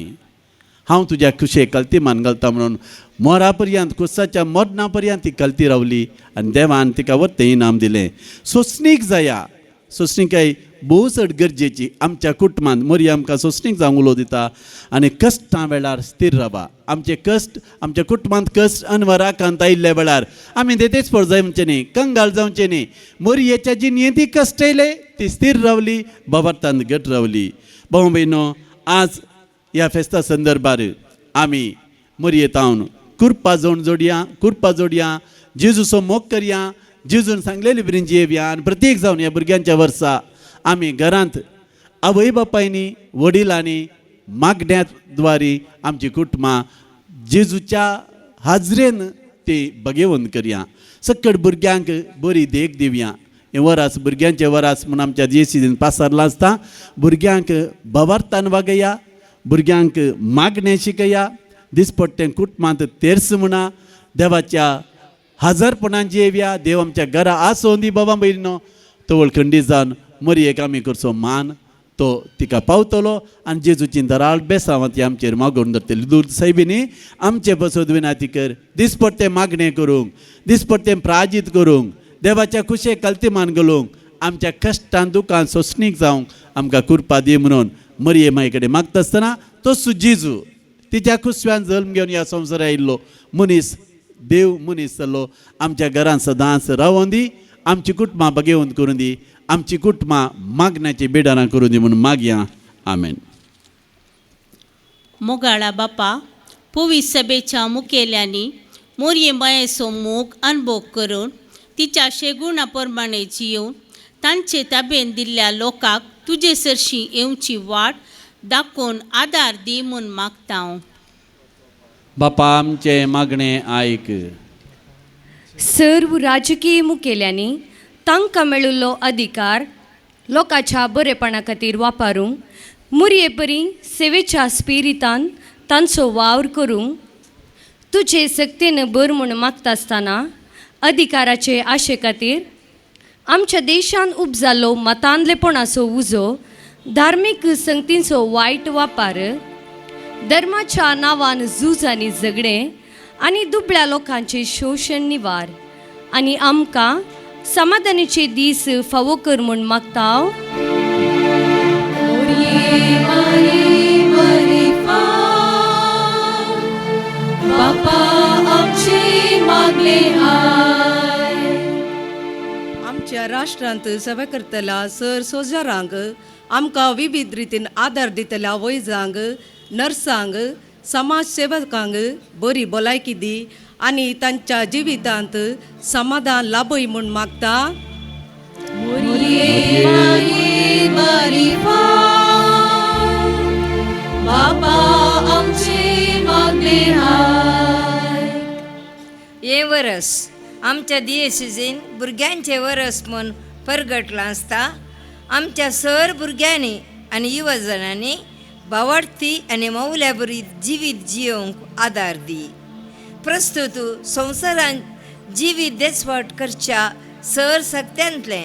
हांव तुज्या खुशेक कल्ती मान घालता म्हणून मोरा पर्यंत कुसाच्या मरना पर्यंत ती कल्ती रावली आनी देवान तिका वत्तें इनाम दिलें सोंसणीक जाया सोंसणीकाय भोव चड गरजेची आमच्या कुटुंबांत मरी आमकां सोंसणीक जावंक उलो दिता आनी कश्टां वेळार स्थिर रावा आमचे कश्ट आमच्या कुटुंबांत कश्ट अनवराकांत आयिल्ल्या वेळार आमी देतेस्पर जावचें न्ही कंगाल जावचें न्ही मरयेच्या जिणयेंत ती कश्ट येयले ती स्थिर रावली बाबार्थांत घट रावली भाव भयणो आज ह्या फेस्ता संदर्भार आमी मरयेतावन कुरपा जोडया जेजूचो मोग करया जेजून सांगलेली बरी जेवया आनी प्रत्येक जावन ह्या भुरग्यांच्या वर्सा आमी घरांत आवय बापायनी वडिलांनी मागण्याद्वारे आमची कुटुंबां जेजूच्या हाजरेन ती भगेवंत करया. सकट भुरग्यांक बरी देख दिवया. हें वरास भुरग्यांचें वरास म्हणून आमच्या जेसीन पासारलां आसता. भुरग्यांक बवार्थान वागया, भुरग्यांक मागणें शिकया, दिसपट्टें कुटुंबांत तेर्स म्हणा, देवाच्या हजरपणान जेवया. देव आमच्या घरा आसों दी बाबा भयणीनो. तो वळखंडी जावन मरयेक आमी करचो मान तो तिका पावतलो आनी जेजूची दराळ बेसांवां ती आमचेर मागून धरतली. दूद सायबीनी आमचे बसोद विनाती कर, दिसपट्टें मागणें करूंक, दिसपट्टें प्राजीत करूंक, देवाच्या कुशेक कल्तीमान घालूंक, आमच्या कश्टान दुखान सोंसणीक जावंक आमकां कृपा दी म्हणून मरये माये कडेन मागता आसतना तो जेजू तिच्या कुसव्यान जल्म घेवन ह्या संवसार आयिल्लो मनीस, देव मनीस जाल्लो आमच्या घरांत सदांच रावोन दी. आमची कुटुंबां बगेवंत करून दी. आमची कुटुंबां मागण्याची बेडारां करून दी म्हणून मागया. आमेन. मोगाळा बापा पवित्र सभेच्या मुखेल्यांनी मोरये मायेचो मोग अनुभव करून तिच्या शेगुणा प्रमाणे जियोवन तांचे ताब्यान दिल्ल्या लोकांक तुजे सरशी येवची वाट दाखोवन आदार दी म्हूण मागता हांव. बापा आमचे मागणें आयक. सर्व राजकीय मुखेल्यांनी तांकां मेळिल्लो अधिकार लोकांच्या बरेपणा खातीर वापरूंक मुरये परी सेवेच्या स्पिरितान तांचो वावर करूंक तुजे सक्तीन बर म्हूण मागता आसतना अधिकाराचे आशे खातीर आमच्या देशान उपजाल्लो मतांधलेपणाचो उजो, धार्मीक संगतींचो वायट वापर, धर्माच्या नांवान झूज आनी झगडें आनी दुबळ्या लोकांचे शोशण निवार आनी आमकां समाधानाचे दीस फावो कर म्हूण मागता हांव. बापा आमची मागणे आमच्या राष्ट्रांत सेवा करतल्या सर सोजारांक आमकां विविध रितीन आदार दितल्या वैजांक, नर्सांक, समाज सेवकांक बरी भलायकी दी आनी तांच्या जिवितांत समाधान लाभय म्हूण मागता. बापा आमची मागणे हे वरस आमच्या दियेसीन भुरग्यांचे वरस म्हूण परगटलां आसता. आमच्या सर भुरग्यांनी आनी युवजनांनी भावार्थी आनी मौल्या बरी जिवीत जियोवंक आदार दी. प्रस्तुत संवसारांत जिवीत देसवाट करच्या सर सक्त्यांतलें,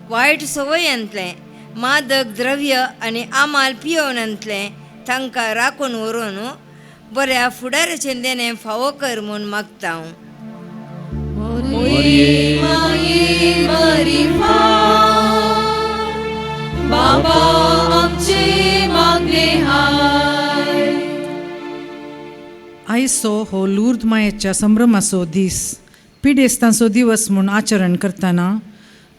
वायट संवयांतलें, मादक द्रव्य आनी आमाल पियोवनांतलें तांकां राखून व्हरून बऱ्या फुडाराचें देणें फावो कर म्हूण मागता हांव. बाबा आमची मागणे आयचो हो लूर्द मायेच्या संभ्रमाचो दीस पिडेस्तांचो दिवस म्हूण आचरण करतना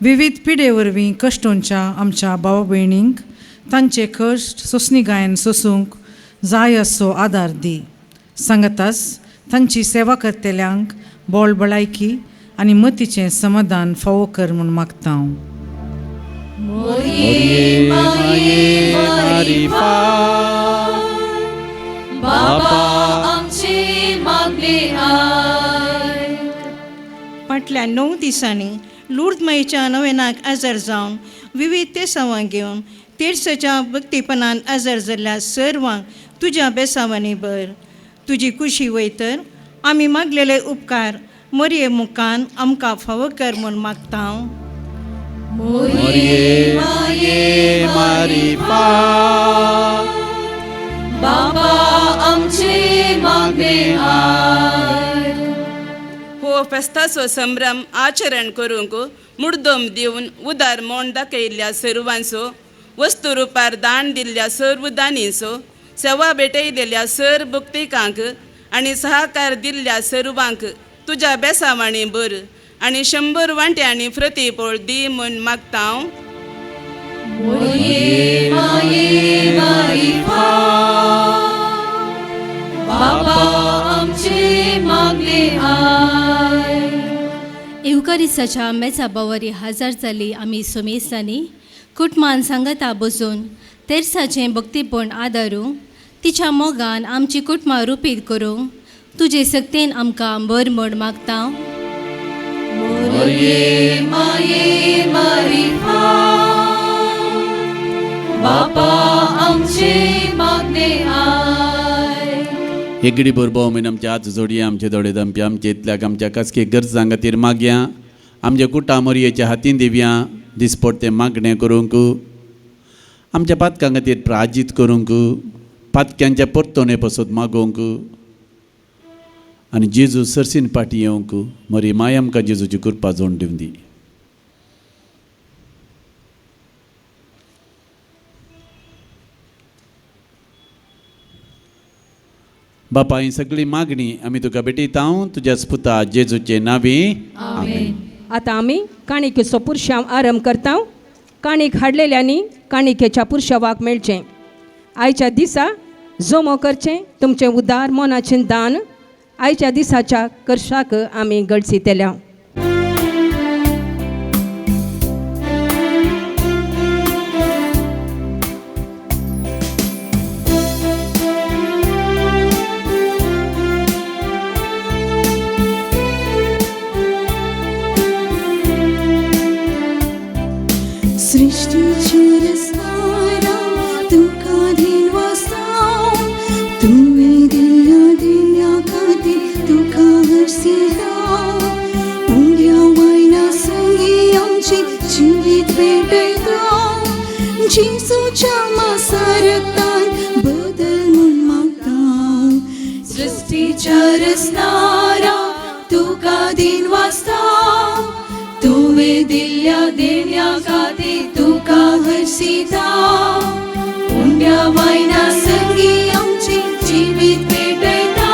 विविध पिडे वरवीं कश्टोंच्या आमच्या भावा भयणींक तांचे कश्ट सोंसणीकायेन सोसूंक जाय असो आदार दी. सांगताच तांची सेवा करतल्यांक बोळ भलायकी आनी मतीचें समाधान फावो कर म्हूण मागता हांव. फाटल्या 9 दिसांनी लूर्द मायेच्या नवेनाक आजार जावन विविध तेसावां घेवन तेर्साच्या भक्तीपणान आजार जाल्ल्या सर्वांक तुज्या बेसावांनी भर. तुजी खुशी वयतर आमी मागलेले उपकार मरये मुखान आमकां फावो कर म्हूण मागता हांव. बाबा आमची मागणे हो फेस्ताचो संभ्रम आचरण करूंक मुर्दोम दिवन उदार मोण दाखयल्ल्या सर्वांचो, वस्तू रुपार दान दिल्ल्या सर्व दानींचो, सेवा भेटयलेल्या सर भक्तिकांक आनी सहकार दिल्ल्या सर्वांक तुज्या बेसावांनी बर आनी 100 वांट्यांनी प्रतिफळ दी म्हूण मागता हांव. बाबा आमची मागणे ह्यो तुका दिसाच्या मेचा बवरी हजार जाली आमी सोमेसांनी कुटुंबान सांगता बसून तेर्साचें भक्तीपण आदारूंक तिच्या मोगान आमची कुटुंबां रुपीत करूंक तुजे सक्तेन आमकां बर म्हण मागता. मोरये माये मारी बापा आमचे मागणे आय. एगडी बरोबर म्हण आमच्या हात जोडया, आमचे दोळे दंपी, आमचे इतल्याक आमच्या कसके गरजां खातीर मागया, आमच्या कुटा मोरयेच्या हातीन दिवया, दिसपट ते मागणें करूंक, आमच्या पातकां खातीर प्राजीत करूंक, पातक्यांच्या परतोने पासून मागोवंक आनी जेजू सरसीन पाटी येवंक मोरी माय आमकां जेजूची कृपा जोड दिवन दी. बापा ही सगळी मागणी आमी तुका भेटयता तुज्या पुता जेजूचे नांवी आमेन. आता आमी काणिकेचो पुरशांव आरंभ करता. काणीक हाडलेल्यांनी काणिकेच्या पुरशावाक मेळचें. आयच्या दिसा जोमो करचें तुमचें उदार मोनाचें दान आयच्या दिसाच्या कर्शाक आमी गळसितेल्या. सृष्टीची रचणारा तुका दिनवासा तुवें दिल्या खातीर तुका हरसिता. उंड्या वायना संगी आमची जिवीत भेटयता. जेजूच्या मासा रक्तान बदल म्हूण मागता. सृष्टीच्या रचणारा तुका दिनवासा तुवें दिल्या देण्या खातीर तुका हरसिता. उंड्या वायना संगी आमची जिवीत भेटयता.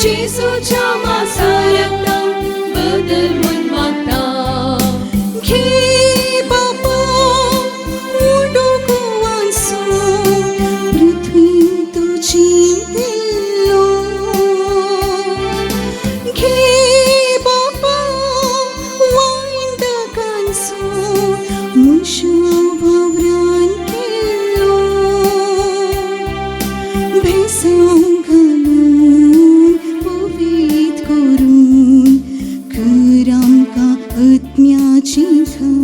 जेजूच्या मासा रक्तान बदल म्हूण मागता. घे बापा उडोकुवांचो पृथ्वी तुजी दिल्लो. घे बापा वायंदकांचो मुशो वावरान केल्लो. भेसांव घालून पवित करून कर आमकां आत्म्याची खाण.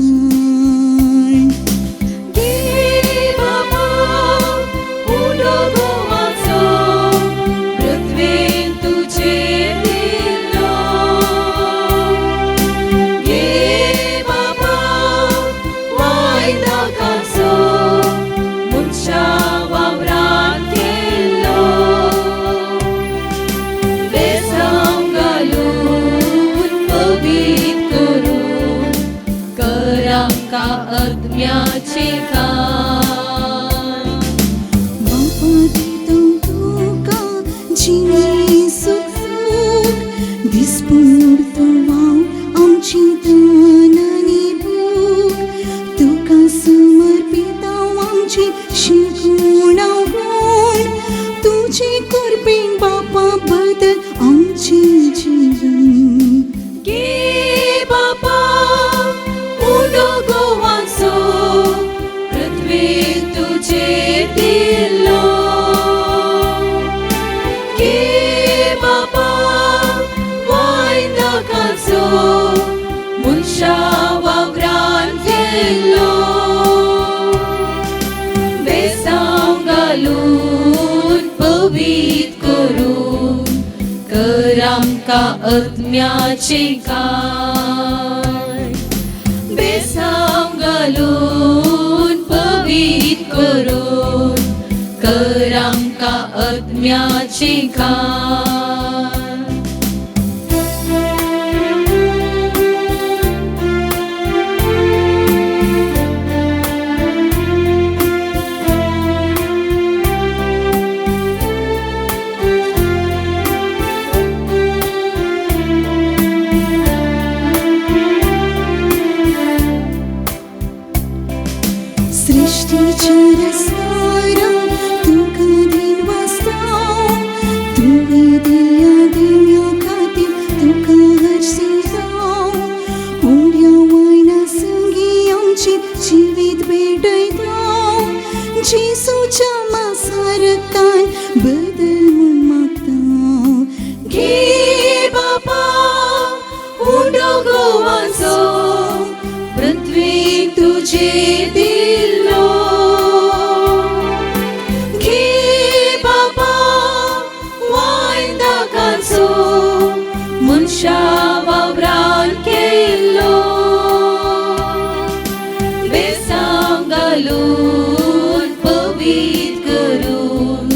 घे बाबा उडोकुवांचो पृथ्वेन तुजेर दिल्लो. घे बाबा वायंदकांचो मुनशा वावरान केल्लो. बेसांव घालून पवित करून कर आमकां आत्म्याची खाण. बापा दिता तुका जिणे सुख दिसपून उरतो वाव आमची दान आनी भूक. तुका समर्पिता आमची शिगोणां गूण. तुजी कृपेन बापा बदल आमचे जीवन. गे बापा उडोकुवांचो पृथ्वेन तुजेर दिल्लो. गे बापा वायंदकांचो मुनशा वावरान केल्लो. बेसांव घालून पवित करून कर आमकां आत्म्याची खाण. बेसांव घालून पवित करून कर आमकां आत्म्याची खाण. सृष्टीच्या रचणारा तुका दिनवासा तुवें जेसूच्या मासारकाय बदल म्हूण मागता घे बापा उडो गोवाचो पृथ्वीक तुजे दिल्लो घे बापा वायंदाकाचो मनशा वावरान केल्लो बेसांग घालून पवित्र करून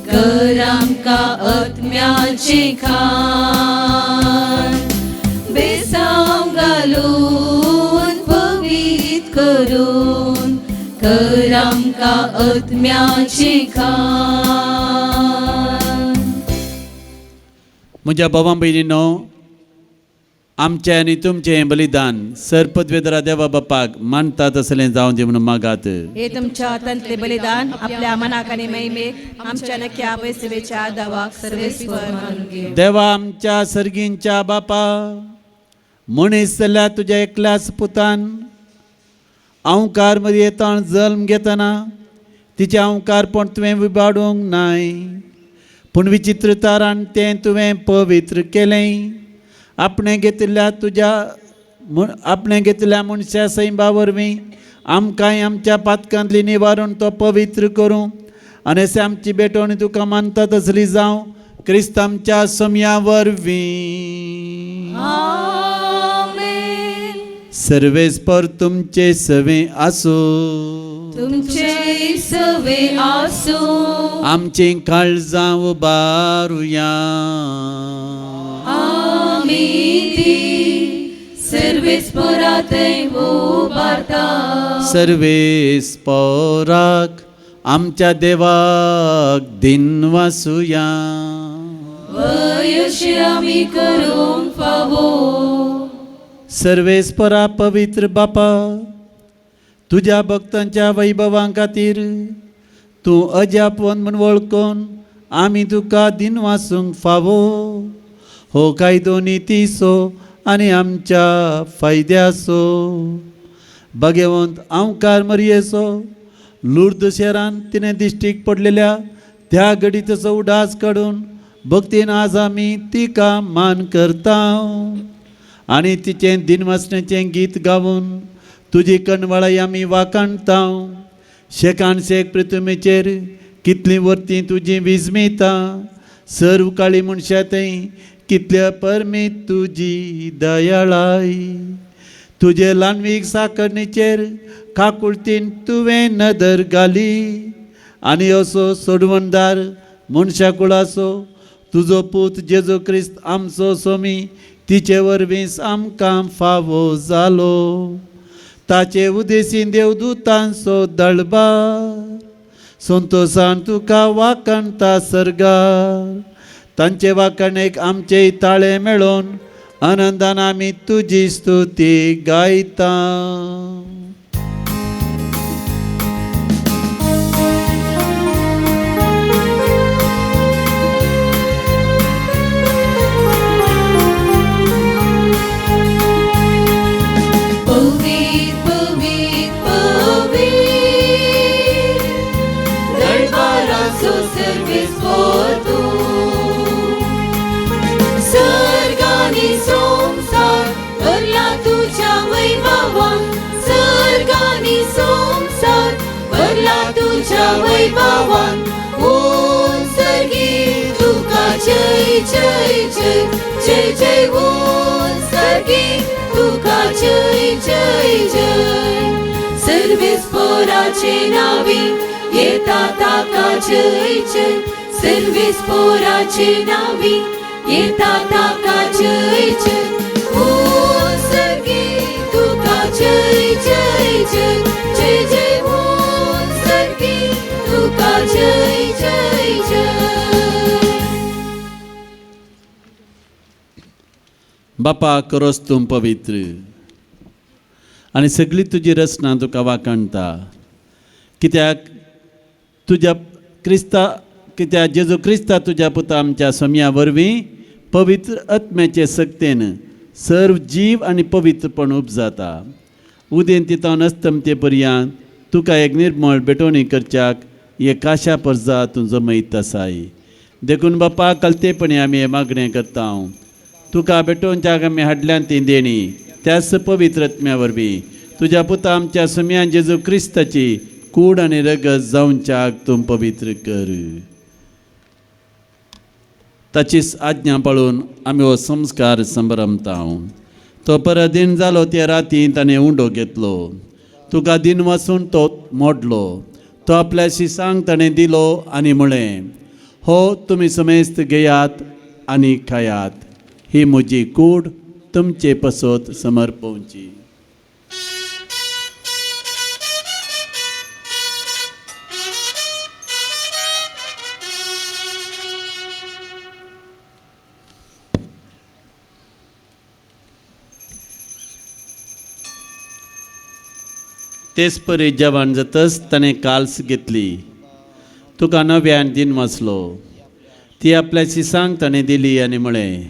कर आमकां आत्म्याचें खाण बेसांग घालून पवित्र करून कर आमकां आत्म्याचें खाण. म्हज्या भावां भयणींनो, आमचें आनी तुमचें बलिदान सरपदवेदरा देवा बापाक मानता तसलें जावं दी म्हणून मागात. हे तुमच्या हातांतले बलिदान आपल्या मनाक आनी महिमेक आमच्या नक्या वैसवेच्या दावाक सर्वेस्वर मानून घे. देवा आमच्या सर्गींच्या बापा, मनीस जाल्यार तुज्या एकल्याच पुतान अवकार मरयेतान जल्म घेतना तिचें अवकारपण तुवें विबाडूंक नाय, पूण विचित्रतारान तें तुवें पवित्र केलें. आपणें घेतिल्ल्या मनशा सैमा वरवीं आमकांय आमच्या पातकांतली निवारण तो पवित्र करूं आनी अशें आमची बेटोणी तुका मानता तसली जावं क्रिस्त आमच्या समया वरवीं. सर्वेस्पर तुमचे सवे आसूं, तुमचे सवे आसूं, आमची काळजां उबारुया. सर्वेस्परांतय उबारता, सर्वेस्पराक आमच्या देवाक दिन वासुया. वयशे आमी करूंक फावो. सर्वेस्परा पवित्र बापा, तुज्या भक्तांच्या वैभवां खातीर तूं अजापवन म्हूण वळखून आमी तुका दिन वासूंक फावो. हो कायदो नितीसो आनी आमच्या फायद्याचो. भगवंत अवकार मरयेचो लुर्द शहरान तिणें दिश्टीक पडलेल्या त्या घडीचो उडास काडून भक्तीन आज आमी तिका मान करता आनी तिचें दिनवासणेचें गीत गावून तुजी कणवळाय आमी वाखाणता. शेकान शेक पृथ्वीचेर कितलीं वर्तीं तुजी विस्मिता. सर्व काळी मनशांतय कितल्या परमीत तुजी दयाळाय. तुजे ल्हानवीक साकरणीचेर काकुळतीन तुवें नदर घाली आनी असो सोडवणदार मनशा कुळाचो तुजो पूत जेजू क्रिस्त आमचो सोमी तिचे वरवींच आमकां फावो जालो. ताचे उदेशीन देवदूतांचो दळबार संतोशान तुका वाखाणता सर्गार. तांचे वाखाणेक आमचे ताळे मेळोन आनंदान आमी तुजी स्तुती गायता. वैभवान ऊन सर्गी तुका जय जय जय जय जय. ऊन सर्गी तुका जय जय जय. सर्वेस्पराचे नावी येता ताका जय जय. सर्वेस्पराचे नावी येता ताका जय जय. ऊन सर्गी तुका जय जय जय जय जय. तुका जय जय जय. बापा करोस तूं पवित्र आनी सगळी तुजी रचना तुका वाखाणता. कित्याक तुज्या जेजू क्रिस्ता तुज्या पुता आमच्या समया वरवीं पवित्र आत्म्याचे सक्तेन सर्व जीव आनी पवित्रपण उपजाता. उदेंत तितोन अस्तमते पर्यंत तुका एक निर्मळ बेटोणी करच्याक हे काशा पर्जा तूं जमयत आसाय. देखून बापा कलतेपणी आमी हे मागणें करता. तुका बेटोवच्याक आमी हाडल्यान ती देणी त्याच पवित्र आत्म्या वरवीं तुज्या पुता आमच्या सुम्यान जेजू क्रिस्ताची कूड आनी रगत जावच्याक तूं पवित्र कर. ताचीच आज्ञा पाळून आमी हो संस्कार संभ्रमता. तो परत दिन जालो त्या राती ताणें उंडो घेतलो. तुका दिन वचून तो मोडलो. तो आपल्या शिसांक ताणें दिलो आनी म्हळें, हो तुमी समेस्त घेयात आनी खायात. ही म्हजी कूड तुमचे पसत समर्पवची. तेच परी जेवण जातच ताणें काल्स घेतली. तुका नव्यान दिन वाचलो. ती आपल्या शिसांक ताणें दिली आनी म्हळें,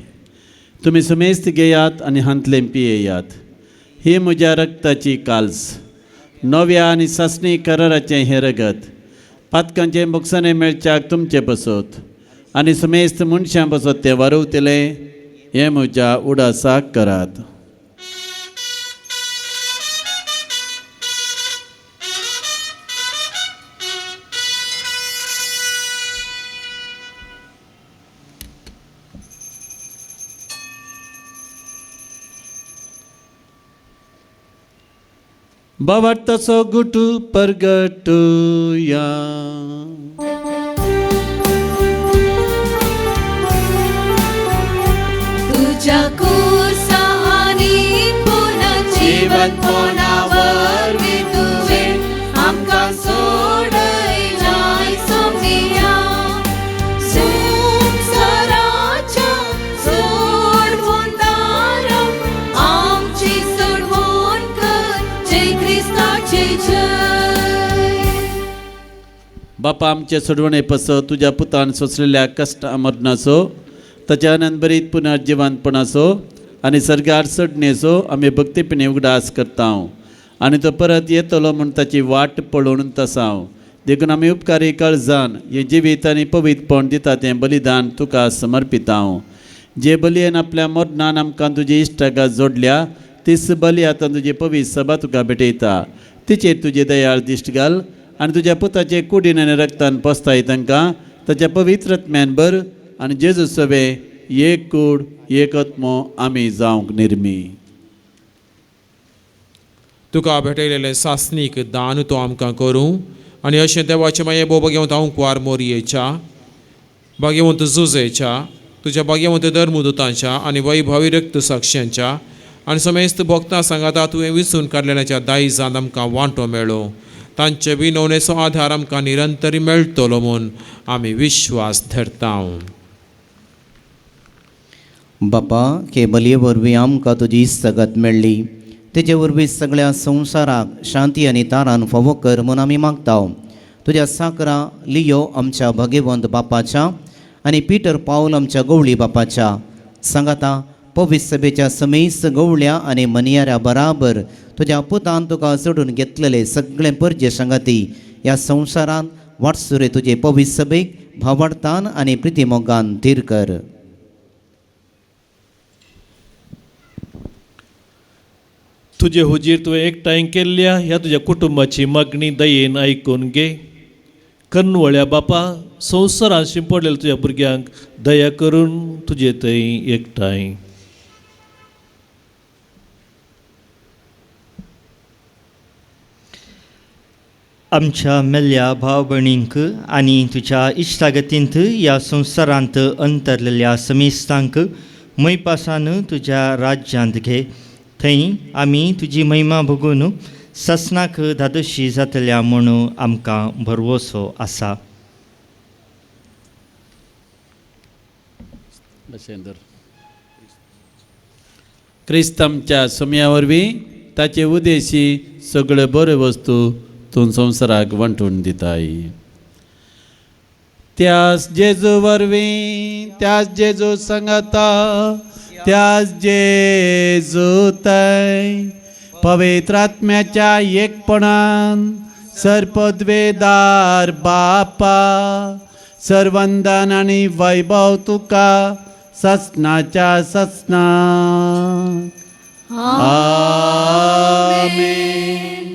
तुमी समेस्त घेयात आनी हांतलें पियेयात. ही म्हज्या रक्ताची काल्स, नव्या आनी सासणी कराराचें हें रगत, पातकांचें मोगसाणें मेळच्याक तुमचे पसत आनी समेस्त मनशां पसत तें वारवतलें. हें म्हज्या उडासाक करात. बावार्ताचो गुटू परगटुया. तुझ्या कुसा आणि पुन्हा जीवन कोणावर तुवे आमकां सोडयलाय सोमिया. संसाराच्या सोडवून दारम आमची सोडवून कर जय क्रिस्ताचे जय. बापा आमचे सोडवणे पसत तुज्या पुतान सोंसलेल्या कश्ट मरणाचो ताच्या आनंदभरीत पुनर्जिवंतपणाचो आनी सर्गार चडणेचो आमी भक्तीपणे उगडास करता. आनी तो परत येतलो म्हूण ताची वाट पळोवन तसांव. देखून आमी उपकारी काळजान हें जिवीत आनी पवित्रपण दिता तें बलिदान तुका समर्पिता. जे बलयेन आपल्या मरणान आमकां तुजी इश्टागात जोडल्या तीच बली आतां तुजी पवित्र सभा तुका भेटयता. तिचेर तुजी दयाळ दिश्ट घाल आनी तुज्या पुताचे कुडीन आनी रक्तान पोसताय तांकां ताच्या पवित्र आत्म्यान बर आनी जेजू सवे एक कूड एक आत्मो आमी जावंक निर्मी. तुका भेटयलेले सासणीक दान तो आमकां करूं आनी अशें देवाचे माये भोव भाग्यवंत आंकवार मोरयेच्या, भाग्यवंत जुजेच्या, तुज्या भाग्यवंत धर्मदुतांच्या आनी वैभवी रक्त साक्षांच्या आनी समेस्त भक्तां सांगाता तुवें विसून काडलेल्याच्या दायजान आमकां वांटो मेळ्ळो. तांचे विनवणेचो आधार आमकां निरंतरी मेळटलो म्हूण आमी विश्वास धरता. बापा के बलये वरवीं आमकां तुजी इस्तगत मेळ्ळी. तेजे वरवीं सगळ्या संवसाराक शांती आनी तारान फावो कर म्हूण आमी मागता. तुज्या साकरा लियो आमच्या भगवंत बापाच्या आनी पिटर पावल आमच्या गवळी बापाच्या सांगाता पवित्र सभेच्या समेस्त गवळ्या आनी मनियाऱ्या बराबर तुज्या पुतान तुका सोडून घेतलेले सगळे परजे सांगाती ह्या संवसारान वाटसुरे तुजे पवित्र सभेक भावार्थान आनी प्रितीमोगान थीर कर. तुजे हुजीर तुवें एकठांय केल्ल्या ह्या तुज्या कुटुंबाची मागणी दयेन आयकून घे. कन्वळ्या बापा संवसारांत शिंपडलेल्या तुज्या भुरग्यांक दया करून तुजे थंय एकठांय. आमच्या मेल्ल्या भाव भयणींक आनी तुज्या इश्टागतींत ह्या संवसारांत अंतरलेल्या समेस्तांक मैपासान तुज्या राज्यांत घे. थंय आमी तुजी महिमा भोगून ससनाक धादोशी जातल्या म्हूण आमकां भरवोसो आसा. क्रिस्त आमच्या सुम्या वरवीं ताचे उदेशी सगळ्यो बऱ्यो वस्तू तूं संवसाराक वांटून दिताय. त्याच जेजू वरवीं त्याच जेजू सांगाता त्याच जेजू तय पवित्र आत्म्याच्या एकपणान सरपदवेदार बापा, सर्वंदन आणि वैभव तुका ससनाच्या ससना. आमेन.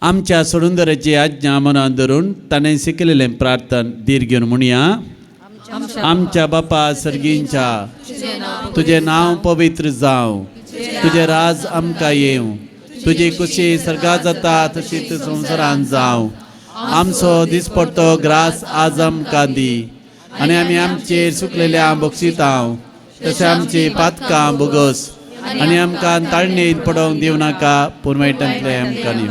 आमच्या सोडूंदराची आज्ञा मनात धरून ताणें शिकलेलें प्रार्थन धीर घेवन म्हणया. आमच्या बापा सर्गींच्या, तुझे नाव पवित्र जावं, तुझे राज आमकां येवं, तुजी कुशी सर्गात जाता तशीच संवसारांत जावं. आमचो दिसपडटो ग्रास आज आमकां दी, आनी आमी आमचेर सुकलेल्या बक्षितांव तशें आमची पातकां भोगोस, आनी आमकां ताळणेंत पडोवंक दिवं नाका, पूण वायटांतले आमकां न्ही.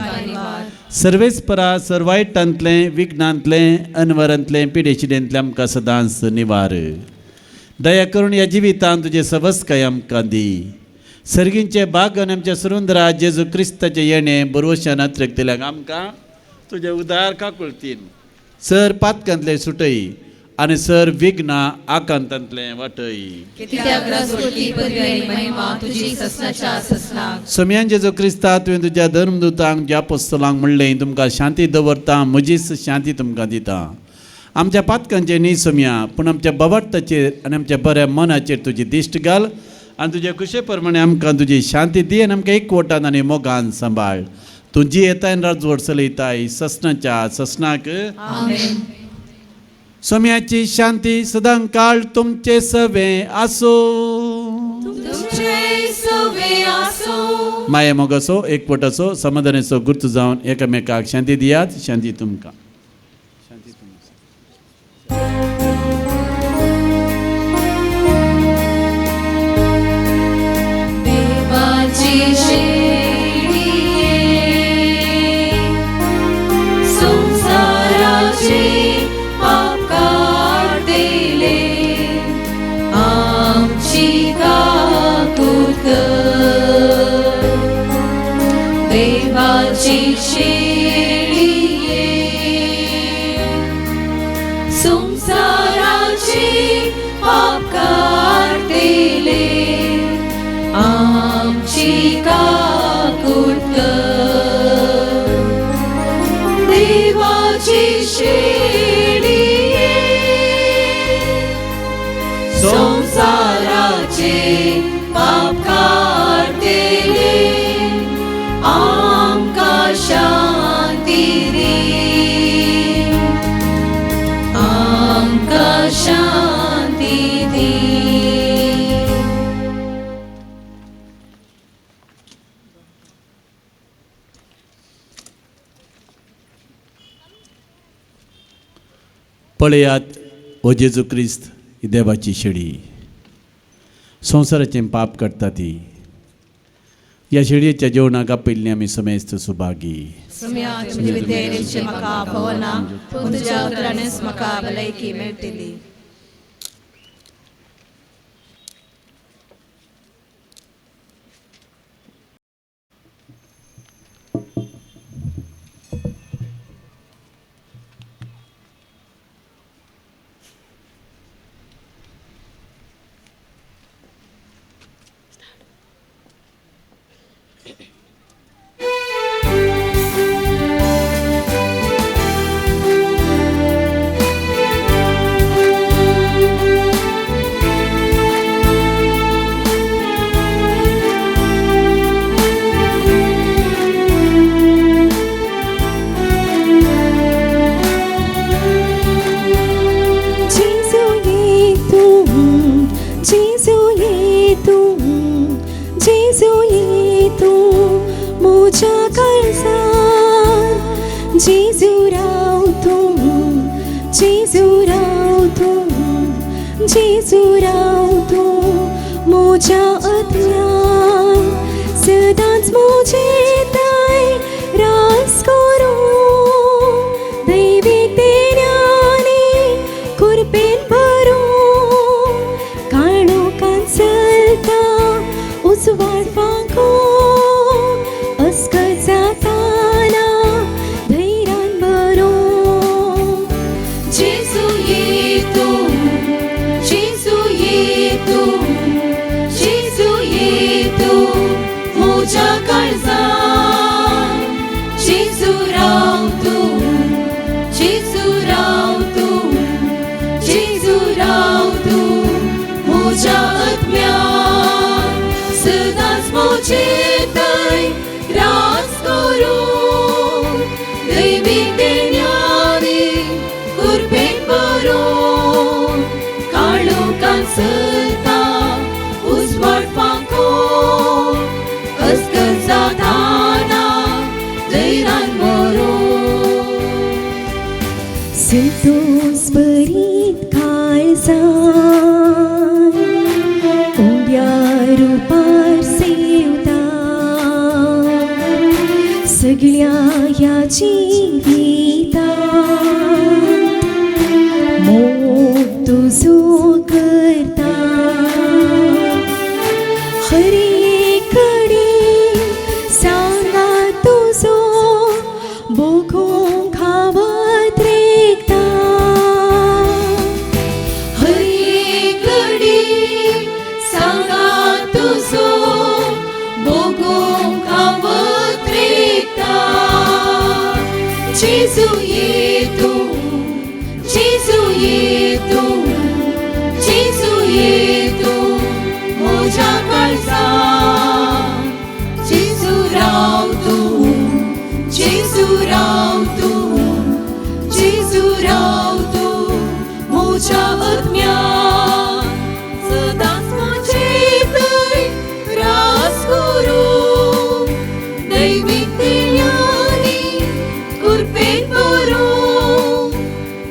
सर्वेस्परा सर्वायटांतलें विघ्नांतलें अनवरांतलें पिडेशिडेंतलें आमकां सदांच निवार. दया करून ह्या जिवितांत तुजे सबस्काय आमकां दी. सर्गींचे बागन आमच्या सुरुंदरा जेजू क्रिस्ताचें येणें बरोवशान अत्रेकतल्यांक आमकां तुजे उदार काकुळतीन सर पातकांतले सुटय आनी सर विघ्ना आकांतांतलें वाटय. सोम्यान जेजू क्रिस्ता तुवें तुज्या धर्मदुतांक ज्या अपोस्तलांक म्हणलें तुमकां शांती दवरता, म्हजीच शांती तुमकां दिता. आमच्या पातकांचेर न्ही सोम्या, पूण आमच्या बवाटाचेर आनी आमच्या बऱ्या मनाचेर तुजी दिश्ट घाल, आनी तुजे कुशे प्रमाणे आमकां तुजी शांती दी, आनी आमकां एकवटान आनी मोगान सांबाळ. तूं जी येताय राजवट चलयताय ससनाच्या ससनाक. सोम्याची शांती सदां काळ तुमचे सवे आसो. माये मोगाचो एकवटाचो समाधानाचो गुर्त जावन एकामेकाक शांती दियात. शांती तुमकां. देवाची शेळिये संसाराची पाप काढतेले आमची काकूट कर. देवाची शेळिये संसाराचे पाप काढतेले आमकां शांती दी. आमकां शांती दी. पळयात ओ जेजू क्रिस्त ही देवाची शेळी, संवसाराचें पाप काडटा ती. ह्या शेळयेच्या जेवणाक आपयल्लीं आमी समेस्त सुभागी. तुजे विद्येचे म्हाका भवना, पूण तुज्या उतरांनीच म्हाका भलायकी मेळटली. मोजा अज्ञान सदांच मोजेताय रास करू दैवीक देण्याने कुरपेन भरू काणोकान चलता उजवाड फांको अस्कत जाताना धैर्यान भरू जेजू येतो जेजू आत्म्यान सदांच मोचेतय रास करूं दैवीक देण्यानी कृपेन भरून काळोखान सता उजवाड पांखून अस्कत जाताना दैरान मरून संतोष बरीत काळजान उंड्या रुपार सेवता सगळ्या ह्या जिविता मोग तुजो करता हरे कडे सांगा तुजो बोगोंक खावत रेखता हरे कडे सांगा तुजो बोगोंक खावत रेखता जेजू ये तूं जेजू ये तूं जेजू ये तूं म्हज्या काळजांत जेजू राव तूं जेजू राव तूं जेजू राव तूं म्हज्या आत्म्यान सदांच मोचेतय रास करूं दैवीक देण्यानी कृपेन भरून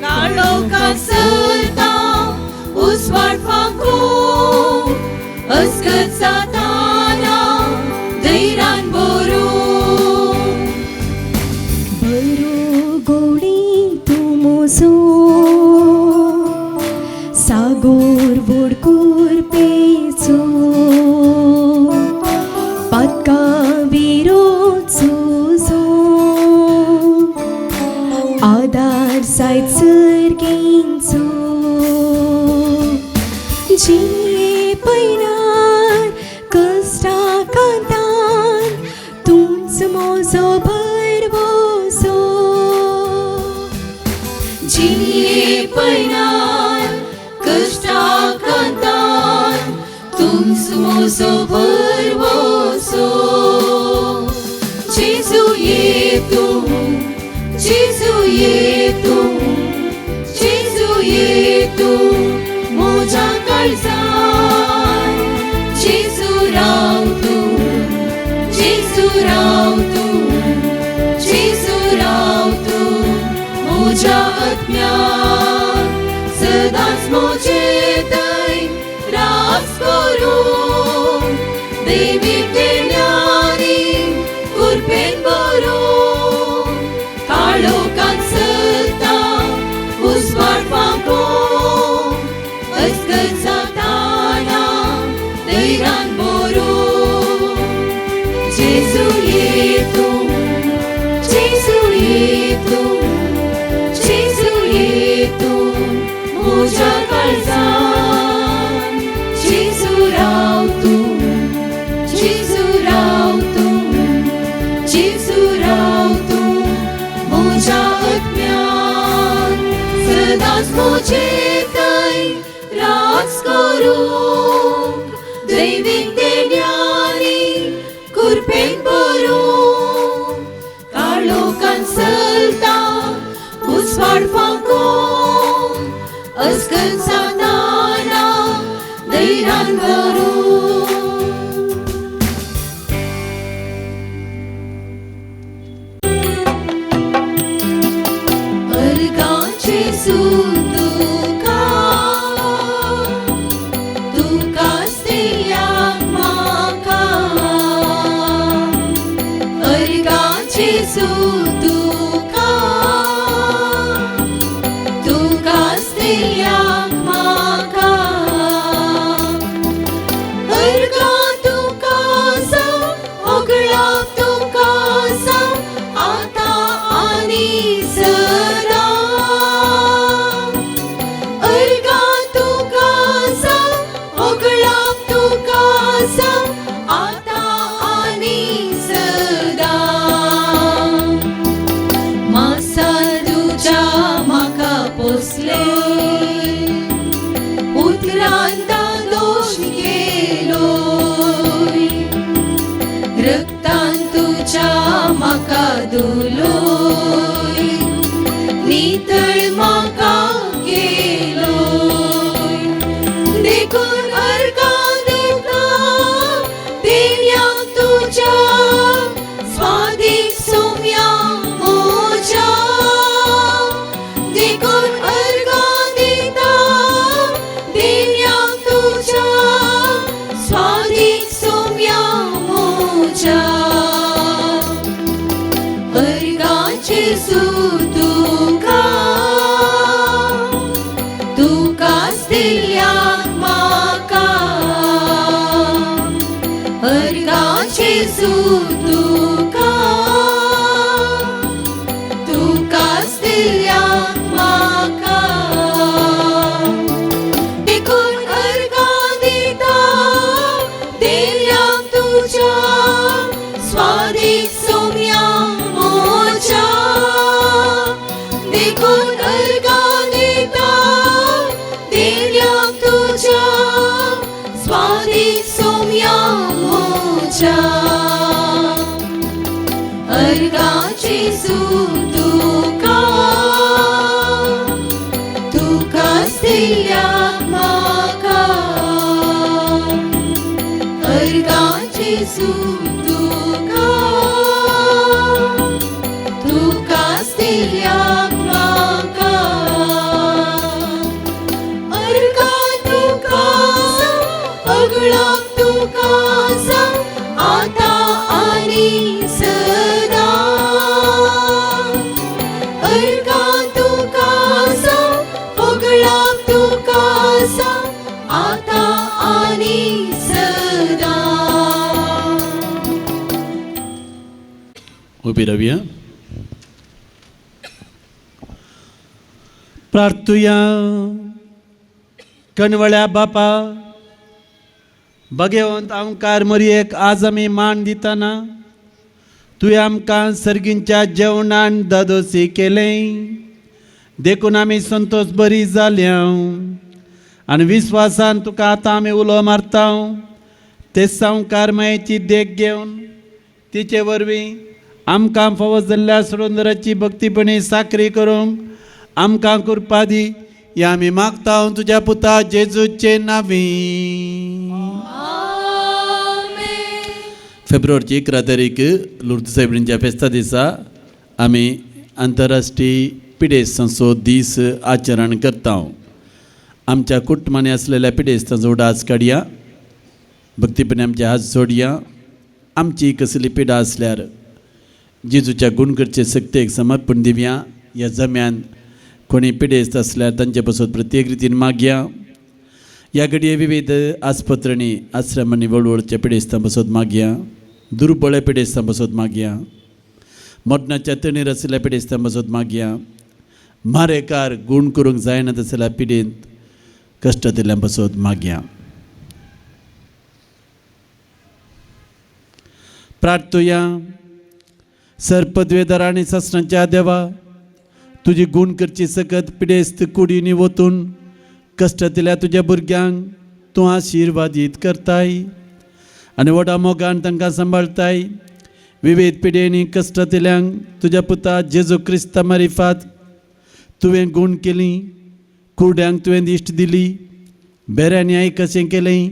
काळोखान सता उजवाड पांखून अस्कत जाताना दैरान भरून बरो गोडी तूं मोजो सागोर बोडकूर पेचो पातका विरोध सोजो आदार सायत सर्गेंचो जिये पैनार कष्टा कांतान तुमच मोजो भरवोसो जिये पैनार कष्टा कांतान तुमच मोजो भरवोसो जेजू ये तूं जेजू ये तूं जेजू ये तूं म्हज्या काळजांत जेजू राव तूं जेजू राव तूं जेजू राव तूं म्हज्या आत्म्यान सदांच मोचेतय रास करूं दैवीक देण्यानी कृपेन भरून काळोखान सता उजवाड पांखून अस्कत जाताना दैरान भरून जेजू ये तूं जेजू ये तूं जेजू ये तूं म्हज्या काळजांत जेजू राव तूं जेजू राव तूं जेजू राव तूं म्हज्या आत्म्यान सदांच मोचेतय रास करूं दैवीक देण्यानी कृपेन भरून काळोखान सलता उजवाड पांखून अस्कत जाताना दैरान भरून अर्गांचे सुतुका तुकाच दिल्याक म्हाका अर्गांचे सुतुका तुकाच दिल्याक म्हाका तुलोय नितळ म्हाका केलोय देखून अर्घां दिता देण्याक तुज्या स्वादीक सोम्या मोच्या देखून अर्घां दिता देण्याक तुज्या स्वादीक सोम्या मोच्या अर्घाचे तुका तुकाच दिल्याक म्हाका अर्घाचे तुका तुकाच दिल्याक म्हाका देखून अर्घां दिता देण्याक तुज्या स्वादीक सोम्या मोच्या देखून अर्घां दिता देण्याक तुज्या स्वादीक सोम्या मोच्या अर्घाची तुका तुकाच दिल्याक म्हाका अर्घाची तुका तुकाच दिल्याक म्हाका अर्घां तुका अगळाक तुका आतां आनी सदां अर्घां तुका अगळाक तुका आतां आनी सदां. उभी रावया. प्रार्थुया. कणवळ्या बापा भगवंत आमकां मरयेक आज आमी मान दितना तुवें आमकां सर्गींच्या जेवणान दादोसी केलें देखून आमी संतोश बरी जाल्या आनी विस्वासान तुका आतां आमी उलो मारता ते संवकार मायेची देख घेवन तिचे वरवीं आमकां फावो जाल्ल्या सुंदराची भक्तीपणी साखरी करूंक आमकां कृपा दी हें आमी मागता तुज्या पुता जेजूचे नांवी. फेब्रुवारीची 11 तारीख लुर्द सायबीणच्या फेस्ता दिसा आमी आंतरराष्ट्रीय पिडेस्तांचो दीस आचरण करता. आमच्या कुटुंबांनी आसलेल्या पिडेस्तांचो उडास काडया भक्तीपणी आमचे हात जोडया. आमची कसली पिडा आसल्यार जेजूच्या गुण करचे सक्तेक समर्पण दिवया. ह्या जम्यान कोणी पिडेस्त आसल्यार तांचे पासून प्रत्येक रितीन मागया. ह्या घडये विविध आस्पत्रांनी आश्रमांनी व्हडच्या पिडेस्तां पासून मागया. दुर्बळ पिडेस्तां पासून मागया. मरणाच्या तणीर आसलेल्या पिडेस्तां पासून मागया. म्हारेकार गुण करूंक जायना तसल्या पिडेंत कश्टांतल्यां पासून मागया. प्रार्थुया. सरपदवेदार आनी शास्त्रांच्या देवा तुजी गुण करची सकत पिडेस्त कुडींनी वतून कश्टांतल्या तुज्या भुरग्यांक तूं आशिर्वादीत करताय आनी व्हडा मोगान तांकां सांबाळताय. विविध पिडेंनी कश्टांतल्यांक तुज्या पुता जेजू क्रिस्ता मारिफात तुवें गुण केली. कुरड्यांक तुवें दिश्ट दिली. बेऱ्यांनी आयकशें केलें.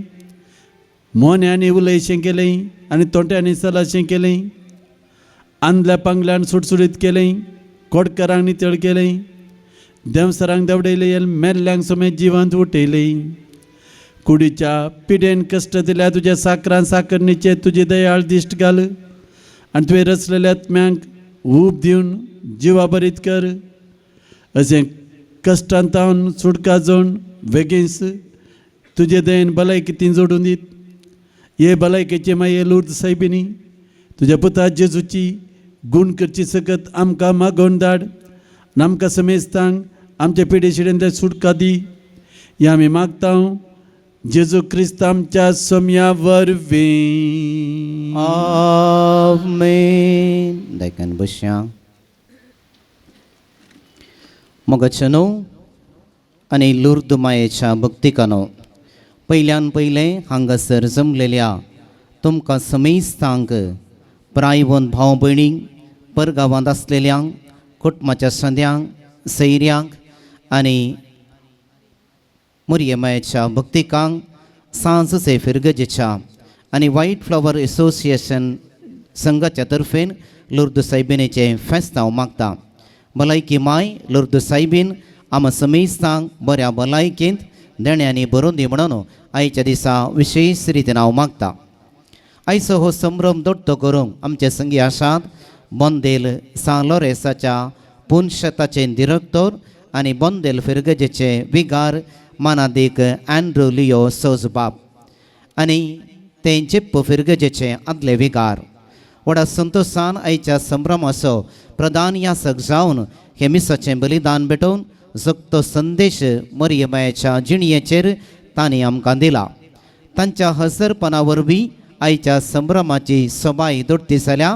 मोन्यांनी उलयशें केलें आनी तोंट्यांनी सलाशें केलें. आंधल्या पांगल्यान सुटसुडीत केलें. कोडकारांक नितळ केलें. देवसरांक देवडयलें. मेल्ल्यांक समेत जिवंत उठयलें. कुडीच्या पिडेन कश्ट दिल्या तुज्या साकरान साकरणीचे तुजी दयाळ दिश्ट घाल आनी तुवें रचलेल्या आत्म्यांक ऊब दिवन जिवा बरीत कर. अशें कश्टांतावन सुटका जोडून बेगीनच तुजे दयेन भलायकेतीन जोडून दीत. हे भलायकेचे माये लुर्द सायबिनी तुज्या पुता जेजूची गुण करची सकत आमकां मागोवन धाड आनी आमकां समेस्तांक आमच्या पिडे शिडेंतल्या सुटका दी. हें आमी मागता जेजू क्रिस्त आमच्या सोम्या वरवीं. आमेन. दायकान बसया. मोगाचनो आनी लुर्द मायेच्या भक्तिकानो पयल्यान पयलें हांगासर जमलेल्या तुमकां समेस्तांक प्रायवंत भाव भयणींक परगांवांत आसलेल्यांक कुटुंबाच्या संद्यांक सैऱ्यांक आनी मुरयेमायेच्या भक्तिकांक सांजचे फिरगजेच्या आनी व्हायट फ्लॉवर एसोसिएशन संघाच्या तर्फेन लुर्द सायबिणीचें फेस्त हांव मागता. भलायकी माय लुर्द सायबीन आम समेस्तांक बऱ्या भलायकेंत देण्यांनी भरून दी म्हणून आयच्या दिसा विशेश रितीन हांव मागता. आयचो हो संभ्रम दोट्टो करूंक आमचे संगी आसात बोंदेल सान लोरेसाच्या पुनशताचे डिरेक्टर आनी बोंदेल फिरगजेचे विगार मानादीक अँड्रू लिओ सोजबाब आनी ते चिप्प फिरगजेचे आदले विगार. व्हडा संतोशान आयच्या संभ्रमाचो प्रधान यासक जावन हे मिसाचें बलिदान भेटोवन जगतो संदेश मरियमायेच्या जिणयेचेर तांणी आमकां दिला. तांच्या हजरपणा वरवीं आयच्या संभ्रमाची सोबाय दोट्टी जाल्या.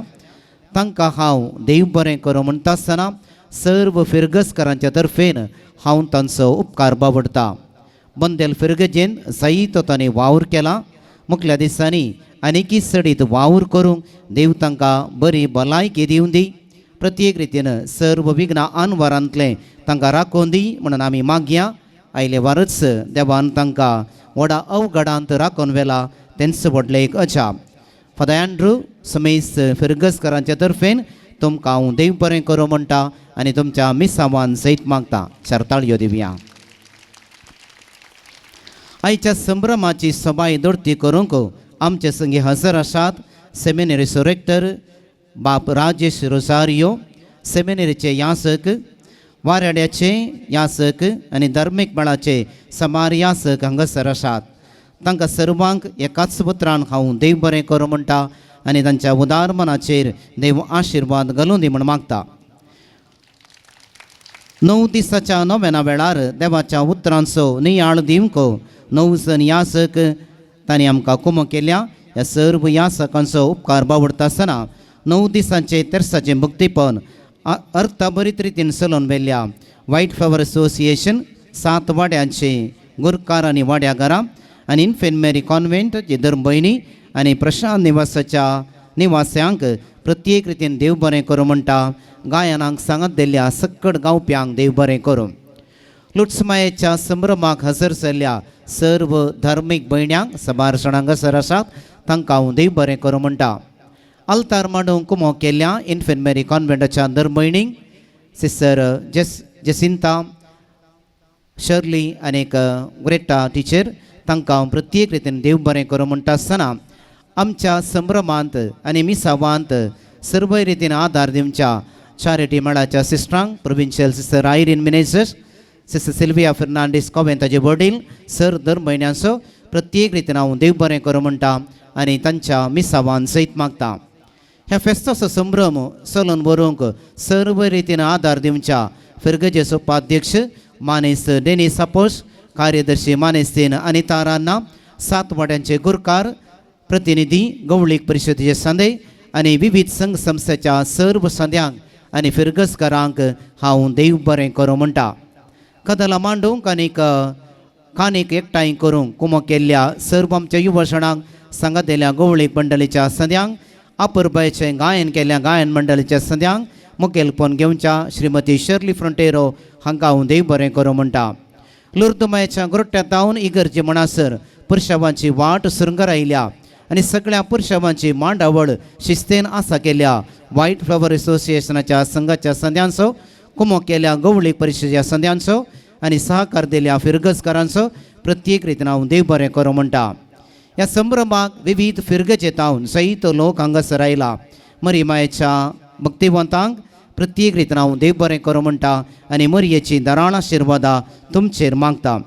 तांकां हांव देव बरें करूं म्हणटा आसतना सर्व फिरगजकारांच्या तर्फेन हांव तांचो उपकार बावडटा. बोंदेल फिरगजेन जायतो तांणी वावर केला. मुखल्या दिसांनी आनीकी सडीत वावर करूंक देव तांकां बरी भलायकी दिवन दी. प्रत्येक रितीन सर्व विघ्नां आनवारांतलें तांकां राखून दी म्हणून आमी मागया. आयले वारच देवान तांकां व्हडा अवघडांत राखून व्हेला तेंच व्हडलें एक अजाप. फादर अँड्रू समेस्त फिरगजकारांच्या तर्फेन तुमकां हांव देव बरें करूं म्हणटा आनी तुमच्या मिसावान सयत मागता. चारताळयो दिवया. आयच्या संभ्रमाची सबाय दोडती करूंक आमचे संगी हजर आसात सेमिनरीचो रेक्टर बाप राजेश रोसारियो, सेमिनरीचे यासक, वारेड्याचे यासक आनी धर्मीक मळाचे समार यासक हांगासर आसात. तांकां सर्वांक एकाच उतरान हांव देव बरें करूं म्हणटा आनी तांच्या उदार मनाचेर देव आशिर्वाद घालूं दी म्हण मागता. 9 दिसाच्या नव्याना वेळार देवाच्या उतरांचो नियाळ दिवंक 9 जण यासक तांणी आमकां कुमो केल्या. ह्या सर्व यासकांचो उपकार बावडटा आसतना 9 दिसांचे तेर्साचें भक्तीपण अर्थबरीत रितीन चलोवन व्हेल्ल्या. व्हायट फ्लॉवर एसोसिएशन 7 वाड्यांचे गुरकार आनी वाड्यागारां आनी इन्फेंट मेरी कॉन्व्हेंट जे धर्म भयणी आनी प्रशांत निवासाच्या निवास्यांक प्रत्येक रितीन देव बरें करूं म्हणटा. गायनांक सांगत दिल्ल्या सक्कड गावप्यांक देव बरें करूं. लुट्समायेच्या संभ्रमाक हजर जाल्ल्या सर्व धार्मीक भयण्यांक सबारसणांक हजर आसात तांकां हांव देव बरें करूं म्हणटा. आल्तार मांडूंक कुमो केल्ल्या इन्फेंट मेरी कॉन्व्हेंटाच्या धर्म भयणींक सिस्टर जसिंता शर्ली आनीक ग्रेटा टिचर तांकां हांव प्रत्येक रितीन देव बरें करूं म्हणटा आसतना आमच्या संभ्रमांत आनी मिसावांत सर्व रितीन आदार दिवच्या चॅरिटी मेळाच्या सिस्टरांक provincial sister Irene Menezes, sister Sylvia Fernandes कोवेन ताचे वडील सर दर म्हयन्याचो प्रत्येक रितीन हांव देव बरें करूं म्हणटा आनी तांच्या मिसावान सयत मागता. ह्या फेस्ताचो संभ्रम चलोवन व्हरूंक सर्व रितीन आदार दिवच्या फिरगजेचो उपाध्यक्ष मानेस डेनिस सापोस, कार्यदर्शी मानेस्तीन अनिता रान्ना, 7 वाड्यांचे गुरकार प्रतिनिधी, गवळीक परिशदेचे संदेय आनी विविध संघ संस्थेच्या सर्व संद्यांक आनी फिरगजकारांक हांव देव बरें करूं म्हणटा. कदलां मांडूंक आनीक कानीक एकठांय करूंक कुमो केल्ल्या सर्व आमच्या युवजणांक सांगत दिल्ल्या गवळीक मंडळीच्या संद्यांक, आपुरबायेचें गायन केल्ल्या गायन मंडळीच्या संद्यांक मुखेलपण घेवच्या श्रीमती शर्ली फ्रंटेरो हांकां हांव देव बरें करूं म्हणटा. लुर्दमायेच्या गोरट्यांतावन इगर्जे म्हणसर पुरशावांची वाट सुरंगार आयल्या आनी सगळ्या पुरशावांची मांडावळ शिस्तेन आसा केल्या व्हायट फ्लॉवर एसोसिएशनाच्या संघाच्या संद्यांचो, कुमो केल्या गवळीक परिशदेच्या संद्यांचो आनी सहकार दिल्ल्या फिरगजकारांचो प्रत्येक रितीन हांव देव बरें करूं म्हणटा. ह्या संभ्रमाक विविध फिरगजेतावन जायतो लोक हांगासर आयला. मरियमायेच्या भक्तिवंतांक प्रत्येक रितीन हांव देव बरें करूं म्हणटा आनी मरियेची दाराळ आशिर्वादा तुमचेर मागता.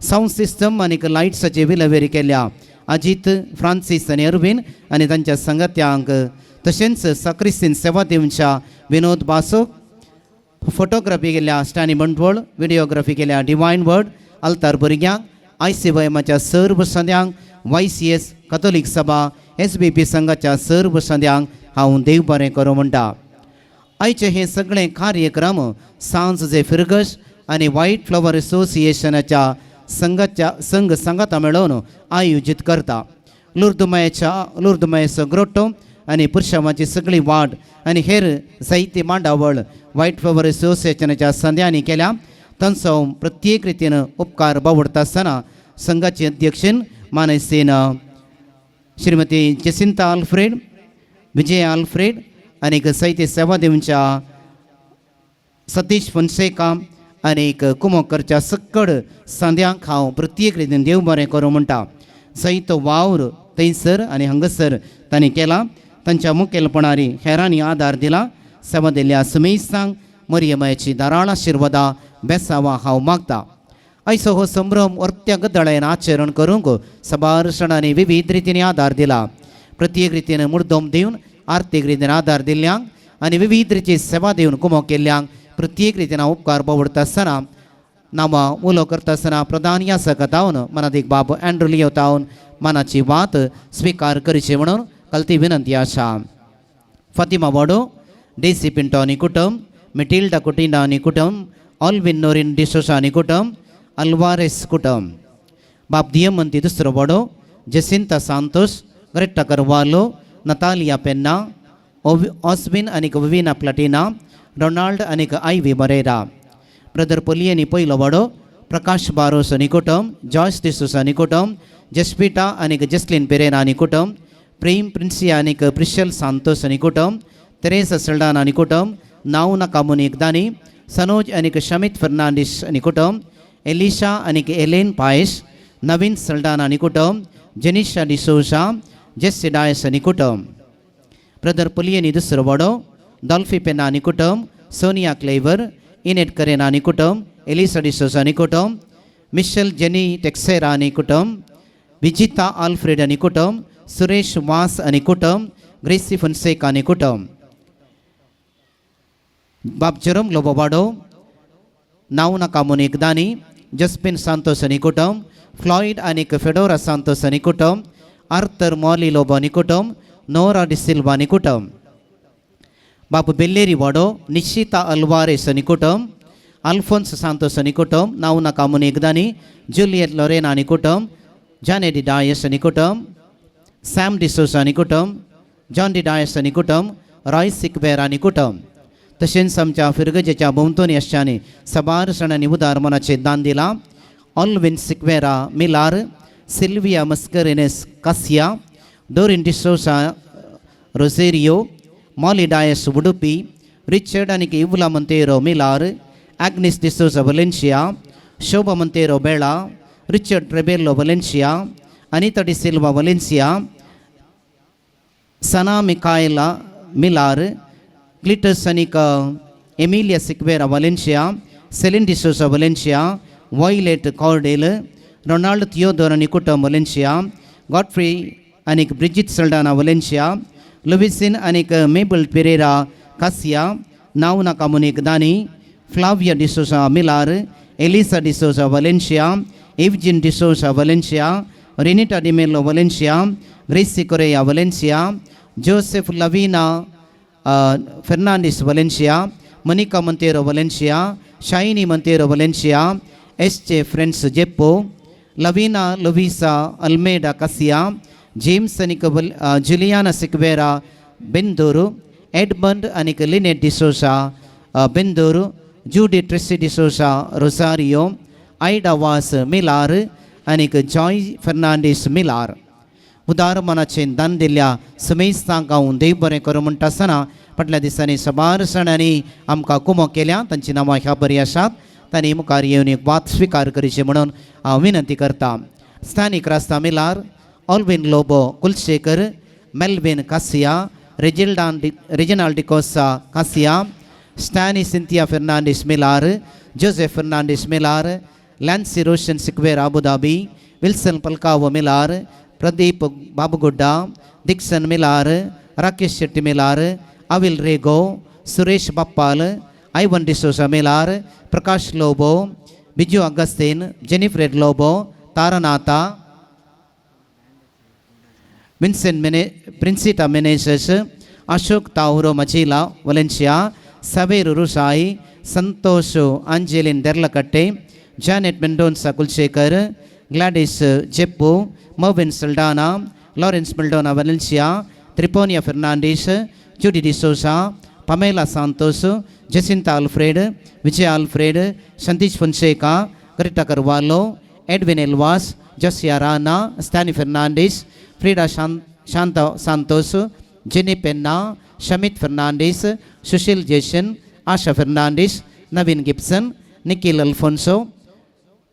सावंड सिस्टम आनीक लायट्साची विलेवारी केल्या अजित, फ्रांसीस आनी अरविंद आनी तांच्या संगत्यांक, तशेंच सक्रिस्तीन सेवा दिवच्या विनोद बासो, फोटोग्राफी केल्या स्टॅनी बंटवळ, व्हिडिओग्राफी केल्या डिवायन वर्ड, आल्तार भुरग्यांक, ICYMच्या सर्व संद्यांक, YCS कॅथोलीक सभा, SBP संघाच्या सर्व संद्यांक हांव देव बरें करूं म्हणटा. आयचे हे सगळे कार्यक्रम सांज जे फिरगज आनी व्हायट फ्लॉवर एसोसिएशनाच्या संघ संगता मेळोवन आयोजीत करता. लुर्दमायेचो ग्रोटो आनी पुरशांवाची सगळी वाट आनी हेर जायती मांडावळ वायट फेवर असोसिएशनाच्या संध्यांनी केल्या तांचो प्रत्येक रितीन उपकार बावडता आसतना संघाचे अध्यक्षन मानेसेन श्रीमती जसिंता आल्फ्रेड, विजय आल्फ्रेड आनीक साहित्य सेवा दिवच्या सतीश फॉन्सेका आनीक कुमोकरच्या सक्कड सांद्यांक हांव प्रत्येक रितीन देव बरें करूं म्हणटा. जायतो वावर थंयसर आनी हांगासर तांणी केला. तांच्या मुखेलपणारी हेरांनी आदार दिला. सेवा दिल्ल्या समेस्तांक मरियमाची दाराळ आशिर्वादा बेसावा हांव मागता. आयचो हो संभ्रम वर्त्या गदळेन आचरण करूंक सबार सणांनी विविध रितीने आदार दिला. प्रत्येक रितीन मुर्दोम दिवन आर्थीक रितीन आदार दिल्ल्यांक आनी विविध रिती सेवा दिवन कुमो केल्ल्यांक प्रत्येक रितीन उपकार बावडता आसतना नांवां उलो करता आसतना प्रधान यासक तावन मनादीक बाब एंड्रू लियो तावन मनाची वात स्विकार करची म्हणून कल्ती विनंती आसा. फातिमा वाडो, डेसी पिंटो आनी कुटुंब, मिटिल्डा कुटिंडा आनी कुटुंब, ऑल्विन नोरिन डिसोसा आनी कुटुंब, अल्वारेस कुटुंब. बाब दियमंती दुसरो वाडो, Jacinta Santos, Greta Carvalho, Natalia पेन्ना, ऑस्बिन आनीक विविना प्लाटिना, डोनाल्ड आनीक आयवी मरेरा. ब्रदर पोलियनी पयलो वाडो, प्रकाश बारोस आनी कुटुंब, जॉयस डिसोसा आनी कुटुंब, जस्पिटा आनीक जस्लिन पेरेरा आनी कुटुंब, प्रेम प्रिन्सिया आनीक प्रिशल सांतोस आनी कुटुंब, तेरेसा सल्डान आनी कुटुंब, नाउना कामुनीक दानी, सनोज आनीक शमित फर्नांडीस आनी कुटुंब, एलिशा आनीक एलेन पायस, नवीन सल्डान आनी कुटुंब, जेनिशा डिसोसा, जेस्सी डायस आनी कुटुंब. ब्रदर पुलियनी दुसरो वाडो, डॉल्फी पेना आनी कुटुंब, सोनिया क्लेवर, इनेट करेना आनी कुटुंब, एलिसा डिसोसा आनी कुटुंब, मिशेल जेनी टेक्सेरा आनी कुटुंब, विजिता आल्फ्रेड आनी कुटुंब, सुरेश वास आनी कुटुंब, ग्रेसी फॉन्सेका आनी कुटुंब. बाब जेरोम लोबो वाडो, नाउना कामुनीक दानी, जस्पिन सांतोस आनी कुटुंब, फ्लॉयड आनीक फेडोरा सांतोस आनी कुटुंब, आर्थर मॉली लोबो आनी कुटुंब, नोरा डिसिल्वा आनी कुटुंब. बाब बेल्लेरी वाडो, निशिता अल्वारेस आनी कुटुंब, अल्फोन्स सांतोस आनी कुटुंब, नाउना कामुनीक दानी, जुलियट लोरेना आनी कुटुंब, जानेडी डायस आनी कुटुंब, सॅम डिसोसा आनी कुटुंब, जॉन डी डायस आनी कुटुंब, रॉय सिकवेर आनी कुटुंब. तशेंच आमच्या फिरगजेच्या भोंवतणी आसच्यांनी सबार सणांनी उदार मनाचे दान दिलां. Alwyn Sequeira Milar, Sylvia Mascarenhas Cassia, Doreen D'Souza Rosario, Molly Dias Udupi, Richard आनीक इवला Monteiro Milar, Agnes D'Souza Valencia, Shobha Monteiro Bela, Richard Trebello Valencia, Anita D'Silva Valencia, Sana Michaela Milar, Cletus आनीक Emilia Sequeira Valencia, Celine D'Souza Valencia, Violet Cordel, Ronald Theodore आनी कुटुंब वलेन्शिया, गॉडफ्री आनीक ब्रिजिट सल्डाना वलेन्शिया, लुविसिन आनीक मेबल पेरेरा कासिया, नाउना कामुनीक दानी, Flavia D'Souza Milar, Elisa D'Souza वलेन्शिया, एवजिन D'Souza Valencia, Renita D'Mello Valencia, Gracy Correa Valencia, Joseph Lavina Fernandes Valencia, Monica Monteiro Valencia, Shiny Monteiro Valencia, एसचे friends Jeppu, Lavina Louisa Almeida Cassia, James आनीक जुलियाना सिक्वेरा बेंदूरू, एडमंड आनीक Lynette D'Souza Bendur, Judy Tracy D'Souza Rosario, Ida Vas Milar आनीक जॉय फर्नांडीस मिलार. उदार मनाचें दान दिल्ल्या समेस्तांक हांव देव बरें करूं म्हणटा आसतना फाटल्या दिसांनी सबार सणांनी आमकां कुमो केल्या तांची नांवां ह्या बरीं आसात. तांणी मुखार येवन एक वात स्विकार करची म्हणून हांव विनंती करतां. स्थानीक रास्ता Milar, Alwyn Lobo Kulshekar, Melvin Cassia, Reginald D'Costa Cassia, Stany Cynthia Fernandes Milar, Joseph Fernandes Milar, Lancy Roshan Sequeira Abu Dhabi, Wilson पल्कावो Milar, Pradeep Babugudda, Dixon Milar, Rakesh Shetty Milar, Avil Rego, Suresh Bappal, Ivan D'Souza Milar, Prakash Lobo, Biju Augustine, Jenifred Lobo, Taranatha, Vincent Princita Menezes, Ashok Tauro मचीला वलेन्शिया, सवेर रुसाई, Santosh Angeline Deralakatte, Janet Mendonca Kulshekar, Gladys Jeppu, Mervin Saldanha, Lawrence मिल्डोना वलेन्शिया, Triponia Fernandes, Judy D'Souza, Pamela Santos, Jacinta Alfred, Vijay Alfred, Santish Fonseca, Greta Carvalho, Edwin Elvas, Josia Rana, Stanley Fernandes, Frida Shanta Santos, Jenny Penna, Shamit Fernandes, Sushil Jason, Asha Fernandes, Navin Gibson, Nikhil Alfonso,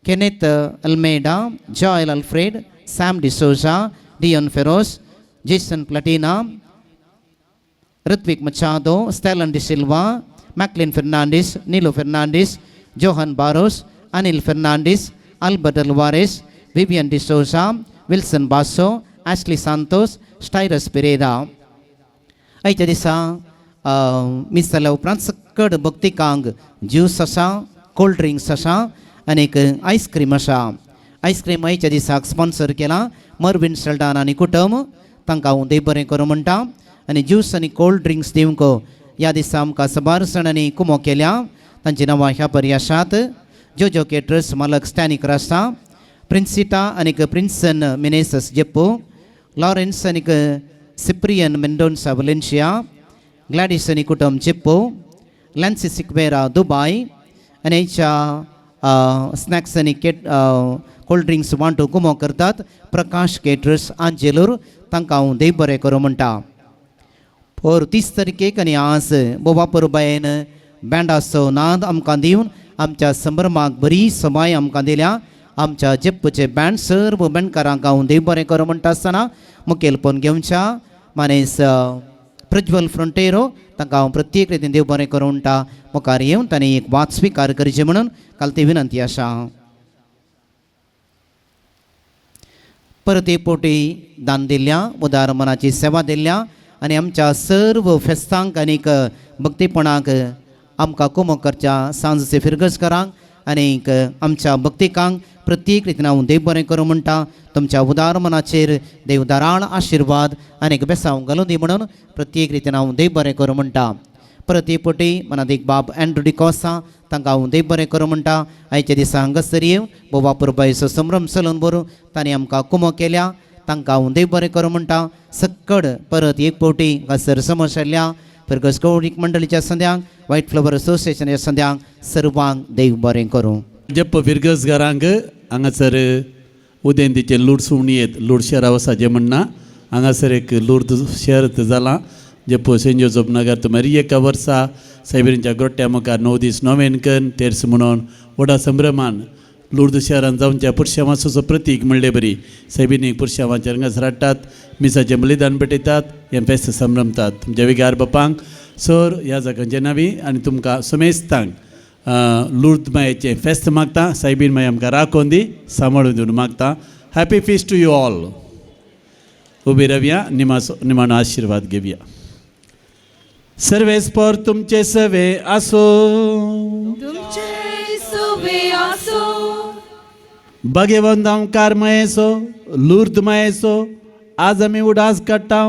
Kenneth Almeida, Joel Alfred, Sam D'Souza, Dion Feroz, Jason Platina, Ritvik Machado, Stellan De Silva, Macklin Fernandes, Nilo Fernandes, Johan Barros, Anil Fernandes, Albert Alvarez, Vivian D'Souza, Wilson Basso, Ashley Santos, Styrus Pereira. Aita disa misala उपरांत सकड भक्तिकांग juice आसा, cold drinks आसा आनी एक ice cream आसा. Ice cream आयच्या दिसाक sponsor केला Mervyn सल्डान आनी कुटुंब, तांकां हांव देव बरें करूं म्हणटा. आनी ज्यूस आनी कोल्ड ड्रिंक्स दिवंक ह्या दिसा आमकां सबार सणांनी कुमो केल्या. तांची नांवां ह्या परी आसात: जोजो केटरर्स मालक स्टॅनिक रास्ता, प्रिन्सिटा आनीक प्रिन्सन मिनेसस जेप्पो, लॉरेन्स आनीक सिप्रियन मेंडोन्सा वलेन्शिया, ग्लॅडिस आनी कुटुंब जेप्पो, लॅन्सी सिक्वेरा दुबाय. आनी हेच्या स्नॅक्स आनी कोल्ड ड्रिंक्स वांटू कुमो करतात प्रकाश केटरर्स आंजेलूर, तांकां हांव देव बरें करूं म्हणटा. और 30 तारखेक आनी आज बोबा परबायेन बँडाचो नाद आमकां दिवन आमच्या संभ्रमाक बरी सबाय आमकां दिल्या. आमच्या जेप्पचे बँड सर्व बँडकारांक हांव देव बरें करूं म्हणटा आसतना मुखेलपण घेवच्या मानेस प्रज्वल फ्रंटेरो, तांकां हांव प्रत्येक रितीन देव बरें करूं म्हणटा. मुखार येवन तांणी एक वाद स्विकार करचे म्हणून काल ती विनंती आसा. परत एक पोटी दान दिल्ल्या, उदार मनाची सेवा दिल्ल्या आनी आमच्या सर्व फेस्तांक आनीक भक्तीपणाक आमकां कुमो करच्या सांजचे फिरगजकारांक आनीक आमच्या भक्तिकांक प्रत्येक रितीन हांव देव बरें करूं म्हणटा. तुमच्या उदार मनाचेर देव दाराळ आशिर्वाद आनीक बेसांव घालूं दी म्हणून प्रत्येक रितीन हांव देव बरें करूं म्हणटा. परत एक पोटी मनात एक बाब एंड्रू डिकॉसा, तांकां हांव देव बरें करूं म्हणटा. आयच्या दिसा हांगासर येवन बोबा पुरबायचो संभ्रम चलोवन बरो तांणी आमकां कुमो केल्या, तांकां हांव देव बरें करूं म्हणटा. सक्कड परत एक पोटी हांगासर समोरल्या फिरगज कौडीक मंडळीच्या संद्यांक, व्हायट फ्लवर असोसिएशनाच्या संद्यांक सर्वांक देव बरें करूं. जेप्प फिरगजगारांक हांगासर उदेंतीचे लूड सुवणयेत लूड शहरा वसाचें म्हणना. हांगासर एक लूड शहर जालां जेप्पो सेंट जोसेफ नगर तुम्हारी एका वर्सा सायबिरींच्या ग्रोट्ट्या मुखार 9 दीस नोवेनकन तेर्स म्हणून व्हडा संभ्रमान लूर्द शहरान जावच्या पुरुषावाचो प्रतीक म्हणले बरी सायबिनीक पुरुषावांचेर हांगासर हाडटात, मिसाचें बलिदान पेटयतात, हें फेस्त संभ्रमतात. तुमच्या विगार बापांक सर ह्या जागांचें नांवी आनी तुमकां समेस्तांक लूर्द मायेचें फेस्त मागता. सायबीन माय आमकां राखोवन दी, सांबाळून दिवन मागता. Happy feast to you all. उबी रावया, निमाणो आशिर्वाद घेवया. सर्वेस पर तुमचे सवे आसो, तुमचे सवे आसो. भगवंत कार मायेचो लूर्द मायेचो आज आमी उडास काडटा.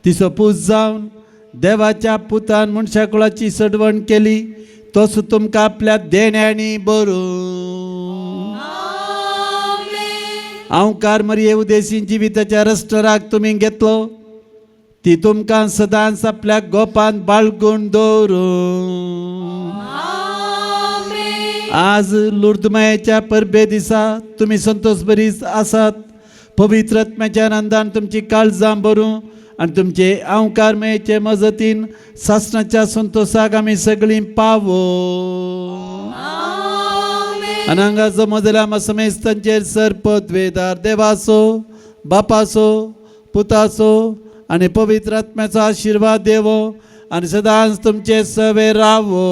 तिचो पूज जावन देवाच्या पुतान मनशा कुळाची सडवण केली, तोच तुमकां आपल्या देण्यांनी बरो. हांव कार मरिये उदेशीन जिविताच्या रस्टराक तुमी घेतलो, ती तुमकां सदांच आपल्या गोपान बाळगून दवरो. आज लूर्द मायेच्या परबे दिसा तुमी संतोष बरी आसात. पवित्र आत्म्याच्या आनंदान तुमची काळजां भरूं आनी तुमचे अवकार मेळचे मजतीन सासणाच्या संतोषाक आमी सगळीं पावो. आनी हांगाचो मजला समेस्तांचेर सरपदवेदार देवाचो, बापाचो, पुताचो आनी पवित्र आत्म्याचो आशिर्वाद देवो आनी सदांच तुमचे सवे रावो.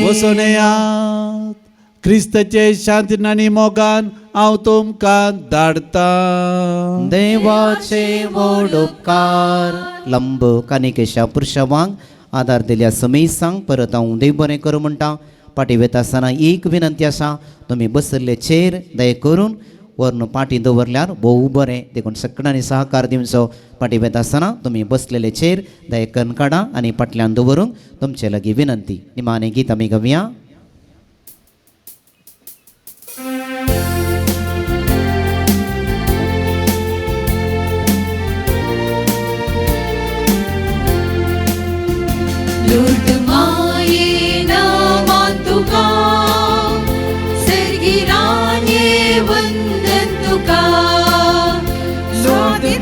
वचून येयात. क्रिस्ताचे शांतीन आनी मोगान हांव तुमकां धाडटा. देवाचे व्हड उपकार लंब कानिकेशा पुरुषावांक आदार दिल्या समेसांक परत हांव देव बरें करूं म्हणटा. पाटी वता आसतना एक विनंती आसा, तुमी बसल्ले चेर दया करून वरन पाटी दवरल्यार भोव बरें. देखून सगळ्यांनी सहकार दिवचो. पाटी वता आसतना तुमी बसलेले चेर दया करून काडा आनी फाटल्यान दवरूंक तुमचे लागीं विनंती. निमाणें गीत आमी गावया.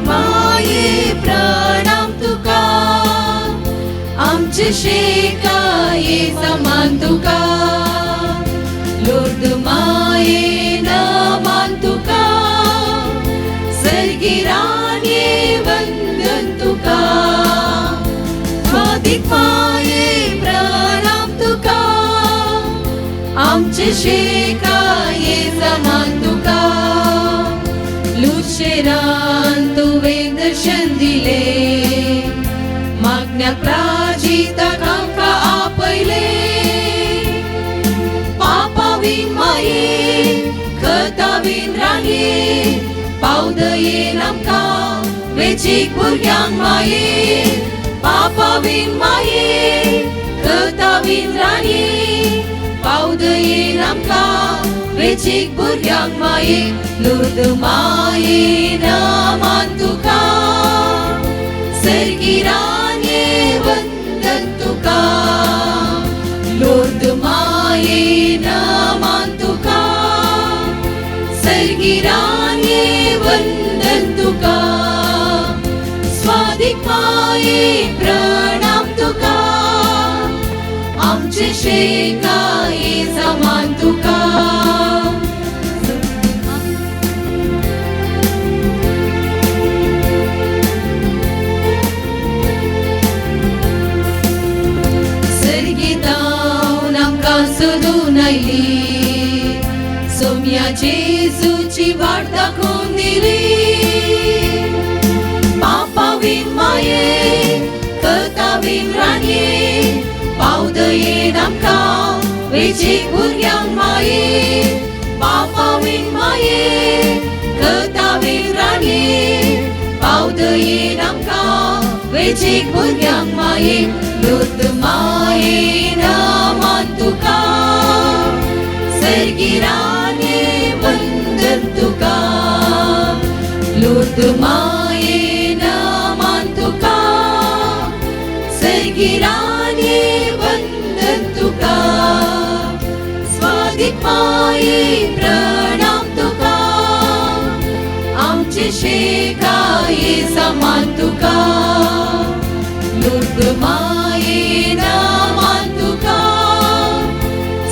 माये प्रणाम तुका आमचे शेकाये समान तुका लुर्द माये नमान तुका सर्गिराने वंदन तुका स्वादिक माये प्रणाम तुका आमचे शेकाये समान तुका लुशेरान तुवें दर्शन दिले मागण्या प्राजिताक आमकां आपयले पापावीन माये खतावीन राये पावदयेन आमकां वेचीक भुरग्यांक माये पापावीन माये खतावीन राये पावदयेन आमकां वेचीक भुरग्यांक माये लुर्द माये नमान तुका सर्गिराने वंदन तुका लुर्द माये नमान तुका सर्गिराने वंदन तुका स्वादिक माये प्रणाम तुका आमचे शेकाये समान तुका सर्गितावन आमकां सोदून आयली सोम्या जेजूची वाट दाखोवन दिली पापावीन माये खतावीन राये पावदयेन आमकां वेचीक भुरग्यांक माये पापावीन माये खतावीन राये पावदयेन आमकां वेचीक भुरग्यांक माये लुर्द माये नमान तुका सर्गिराने वंदन तुका लुर्द माये नमान तुका सर्गिराने वंदन तुका स्वादिक माये प्रणाम तुका आमचे शेकाये समान तुका लुर्द माये नमान तुका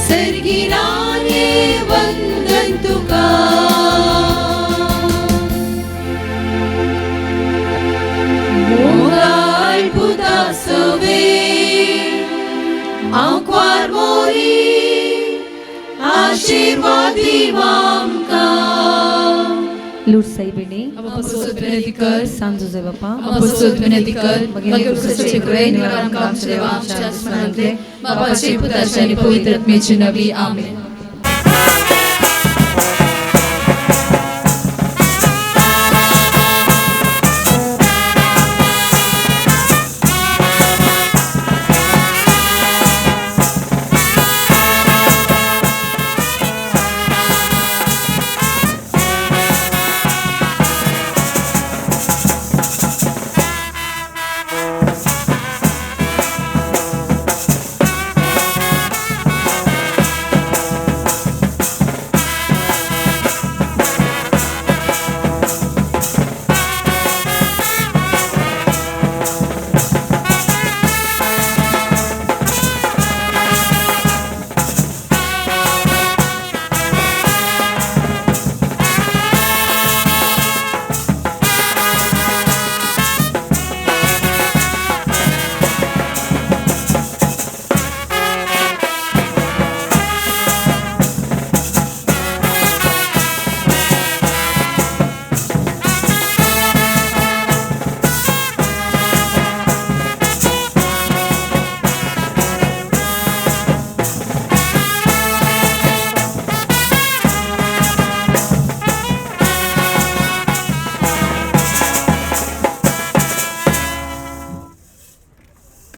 सर्गिराने वंदन तुका मोगाळ पुता सवे आंकवार मोरी आशीर्वाद दिवा आमकां लूट साई बेने apostol benedicar San Jose Bapa apostol benedicar magia कृष्णाचे ग्रह निवारण काम देवा आमच्या स्मरणांतले बापाचे पुत्राचे आणि पवित्र आत्म्याचे नावी आमेन